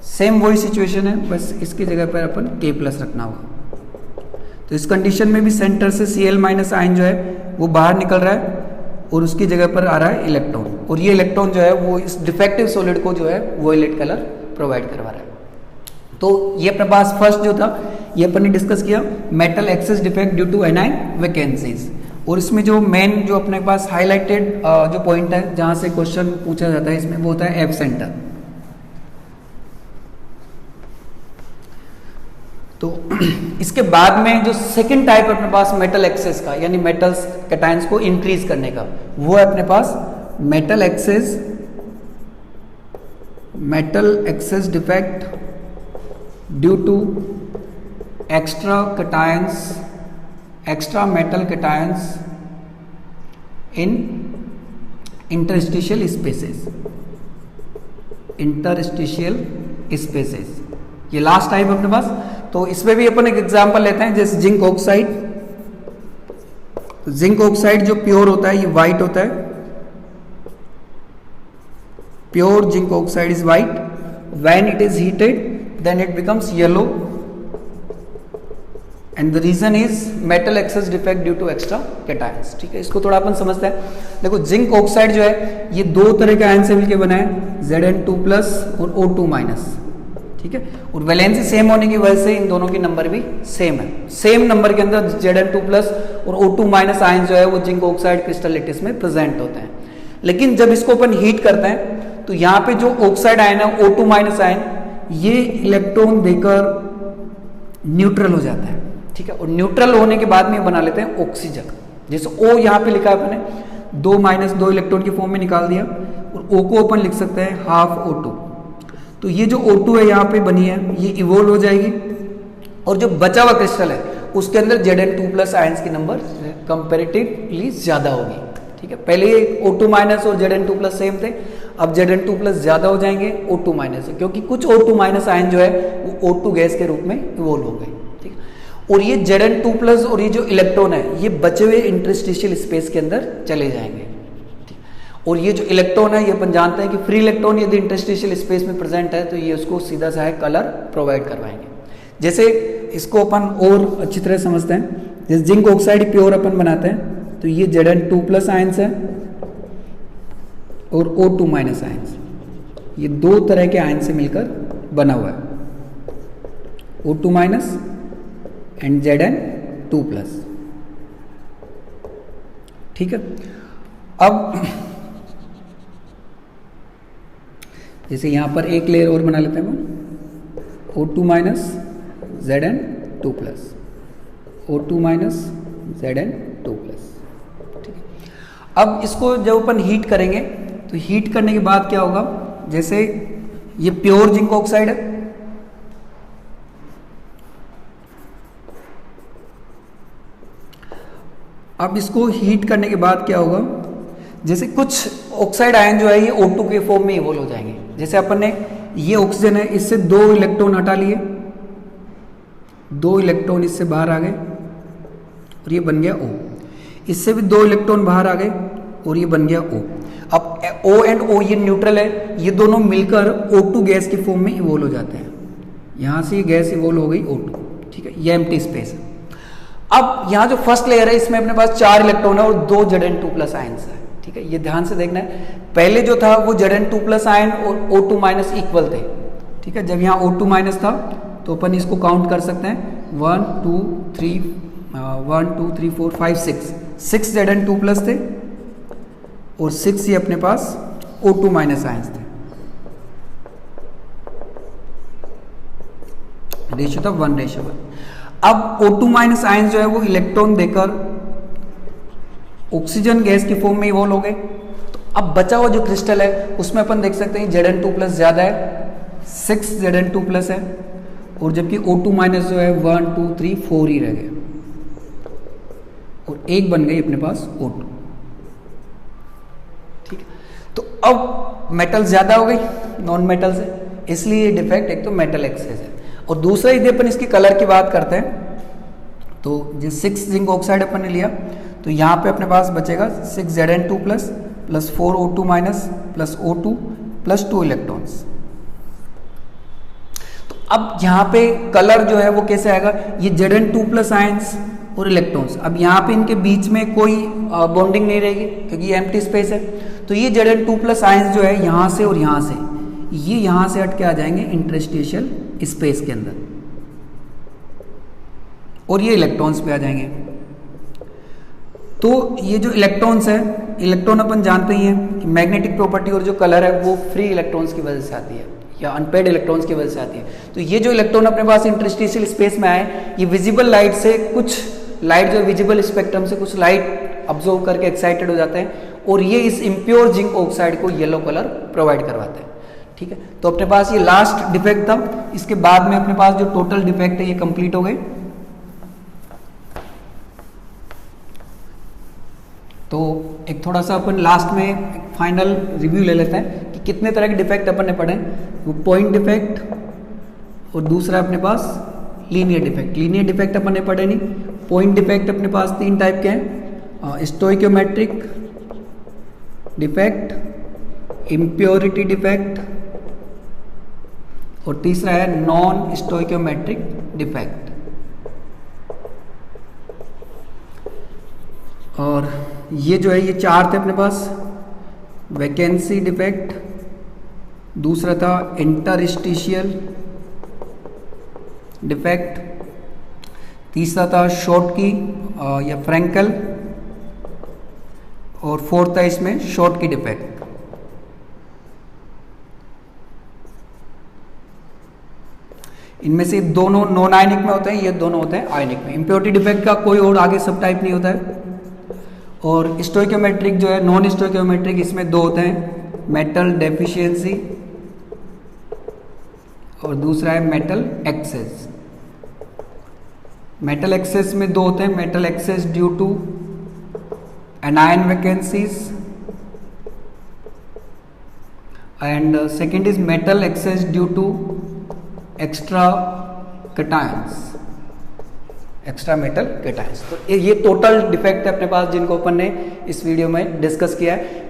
सेम वही सिचुएशन है, बस इसकी जगह पर अपन K+ रखना होगा। तो इस कंडीशन में भी सेंटर से Cl- आयन जो है वो बाहर निकल रहा है और उसकी जगह पर आ रहा है इलेक्ट्रॉन, और ये इलेक्ट्रॉन जो है वो इस डिफेक्टिव सॉलिड को जो है वॉयलेट कलर प्रोवाइड करवा रहा है। तो ये अपने पास फर्स्ट जो था ये अपन ने डिस्कस किया, metal excess defect due to anion vacancies. और इसमें जो मेन जो अपने पास हाईलाइटेड जो पॉइंट है जहां से क्वेश्चन पूछा जाता है इसमें वो होता है एफ सेंटर। तो इसके बाद में जो सेकंड टाइप अपने पास मेटल एक्सेस का, यानी मेटल्स कैटायंस को इंक्रीज करने का, वो है अपने पास metal excess defect due to extra metal cations in interstitial spaces। ये लास्ट टाइप अपने पास। तो इसमें भी अपन एक एग्जांपल लेते हैं, जैसे जिंक ऑक्साइड। जिंक ऑक्साइड जो प्योर होता है ये वाइट होता है, pure zinc oxide is white. When it is heated then it becomes yellow, and the reason is metal excess defect due to extra cations. ठीक है, इसको थोड़ा अपन समझते हैं। देखो जिंक ऑक्साइड जो है ये दो तरह के आयन से मिलकर बना है, Zn2+ और O2-। ठीक है, और वैलेंसी सेम होने की वजह से इन दोनों के नंबर भी सेम है। सेम नंबर के अंदर Zn2+ और O2- आयन जो है वो जिंक ऑक्साइड क्रिस्टल लेटिस में प्रेजेंट होते हैं। लेकिन जब इसको अपन हीट करते हैं तो यहाँ पे जो ऑक्साइड आयन है O2- आयन ये इलेक्ट्रॉन देकर न्यूट्रल हो जाता है, ठीक है। और न्यूट्रल होने के बाद में बना लेते हैं ऑक्सीजन। जैसे O यहाँ पे लिखा है अपने 2 इलेक्ट्रॉन की फॉर्म में निकाल दिया, और O को अपन लिख सकते हैं हाफ O2। तो ये जो O2 है यहाँ पे बनी है, ये इवोल्व हो जाएगी, और जो बचा हुआ क्रिस्टल है उसके अंदर Zn2+ आयंस की नंबर कंपेरेटिवली ज्यादा होगी, ठीक है। पहले O2- और Zn2+ सेम थे, अब Zn2+ ज्यादा हो जाएंगे O2- से, क्योंकि कुछ O2- आयन जो है वो O2 गैस के रूप में इवोल्व हो गए, ठीक है। और ये Zn2+ और ये जो इलेक्ट्रॉन है ये बचे हुए इंटरस्टिशियल स्पेस के अंदर चले जाएंगे, ठीक। और ये जो इलेक्ट्रॉन है ये अपन जानते हैं कि फ्री इलेक्ट्रॉन यदि इंटरस्टिशियल स्पेस में प्रेजेंट है तो ये उसको सीधा सा है कलर प्रोवाइड करवाएंगे। जैसे इसको अपन और अच्छी तरह समझते हैं, जैसे जिंक ऑक्साइड प्योर अपन बनाते हैं तो ये Zn2+ आयंस है और O2- आयंस, ये दो तरह के आयन से मिलकर बना हुआ है, O2- एंड Zn2+, ठीक है। अब जैसे यहां पर एक लेयर और बना लेते हैं हम, O2- Zn2+, O2- Zn2+, ठीक है। अब इसको जब अपन हीट करेंगे तो हीट करने के बाद क्या होगा, जैसे ये प्योर जिंक ऑक्साइड है, अब इसको हीट करने के बाद क्या होगा, जैसे कुछ ऑक्साइड आयन जो है ये O2 के फॉर्म में इवोल्व हो जाएंगे। जैसे अपन ने ये ऑक्सीजन है, इससे 2 इलेक्ट्रॉन हटा लिए, 2 इलेक्ट्रॉन इससे बाहर आ गए और ये बन गया O। इससे भी 2 इलेक्ट्रॉन बाहर आ गए और ये बन गया O। अब O एंड O ये न्यूट्रल है, ये दोनों मिलकर O2 गैस के फॉर्म में इवोल्व हो जाते हैं। यहां से ये गैस इवोल्व हो गई O2, ठीक है, ये एम्प्टी स्पेस है। अब यहाँ जो फर्स्ट लेयर है इसमें अपने पास 4 इलेक्ट्रॉन है और 2 Zn2+ आयंस है, ठीक है। ये ध्यान से देखना है, पहले जो था वो Zn2+ आयन और O2- इक्वल थे, ठीक है। जब यहाँ O2- था तो अपन इसको काउंट कर सकते हैं 1 2 3 4 5 6 Zn2+ थे और 6 ये अपने पास O2- आयंस थे। रेशियो था 1:1। अब O2- आयंस जो है वो इलेक्ट्रॉन देकर ऑक्सीजन गैस की फॉर्म में इवॉल्व हो गए। तो अब बचा हुआ जो क्रिस्टल है उसमें अपन देख सकते हैं Zn2+ ज्यादा है, 6 Zn2+ है, और जबकि O2- जो है 1 2 3 4 ही रह गए और एक बन गई अपने पास O2, ठीक है। तो अब मेटल ज्यादा हो गई नॉन मेटल से, इसलिए ये डिफेक्ट एक तो मेटल एक्सेस है, और दूसरा यदि अपन इसकी कलर की बात करते हैं तो जो 6 जिंक ऑक्साइड अपन ने लिया तो यहाँ पे अपने पास बचेगा 6 Zn2+ + 4 O2- + O2 + 2 इलेक्ट्रॉन्स। तो अब यहाँ पे कलर जो है वो कैसे आएगा, ये Zn2+ आयंस और इलेक्ट्रॉन्स, अब यहाँ पे इनके बीच में कोई बॉन्डिंग नहीं रहेगी क्योंकि ये एम्प्टी स्पेस है। तो ये Zn2+ आयंस जो है यहाँ से और यहाँ से, ये यहाँ से हट के आ जाएंगे इंटरस्टिशियल स्पेस के अंदर और ये इलेक्ट्रॉन्स पे आ जाएंगे। तो ये जो इलेक्ट्रॉन्स है, इलेक्ट्रॉन अपन जानते ही हैं कि मैग्नेटिक प्रॉपर्टी और जो कलर है वो फ्री इलेक्ट्रॉन्स की वजह से आती है या अनपेड इलेक्ट्रॉन्स की वजह से आती है। तो ये जो इलेक्ट्रॉन अपने पास इंटरस्टिशियल स्पेस में आए, ये विजिबल लाइट से कुछ लाइट जो विजिबल स्पेक्ट्रम से कुछ लाइट अब्जॉर्व करके एक्साइटेड हो जाते हैं और ये इस इम्प्योर जिंक ऑक्साइड को येलो कलर प्रोवाइड करवाते हैं, ठीक है। तो अपने पास ये लास्ट डिफेक्ट था, इसके बाद में अपने पास जो टोटल डिफेक्ट है ये कंप्लीट हो गए। तो एक थोड़ा सा अपन लास्ट में एक फाइनल रिव्यू ले लेते हैं कि कितने तरह के डिफेक्ट अपन ने पढ़े। वो पॉइंट डिफेक्ट और दूसरा अपने पास लीनियर डिफेक्ट। लीनियर डिफेक्ट अपन ने पढ़े नहीं, पॉइंट डिफेक्ट अपने पास 3 टाइप के हैं, स्टोइकियोमेट्रिक डिफेक्ट, इम्प्योरिटी डिफेक्ट और तीसरा है नॉन स्टोइकियोमेट्रिक डिफेक्ट। और ये जो है ये 4 थे अपने पास, वैकेंसी डिफेक्ट, दूसरा था इंटरस्टिशियल डिफेक्ट, तीसरा था शॉर्टकी या फ्रैंकल और फोर्थ था इसमें शॉर्टकी डिफेक्ट। इनमें से दोनों नॉन आयनिक में होते हैं, ये दोनों होते हैं आयनिक में। इम्प्योरिटी डिफेक्ट का कोई और आगे सब टाइप नहीं होता है। और स्टोइकियोमेट्रिक जो है, नॉन स्टोइकियोमेट्रिक, इसमें दो होते हैं, मेटल डेफिशिएंसी और दूसरा है मेटल एक्सेस। मेटल एक्सेस में दो होते हैं, metal excess due to anion vacancies and second is metal excess due to extra cations, extra metal cations. तो ये टोटल डिफेक्ट है अपने पास जिनको अपन ने इस वीडियो में डिस्कस किया है।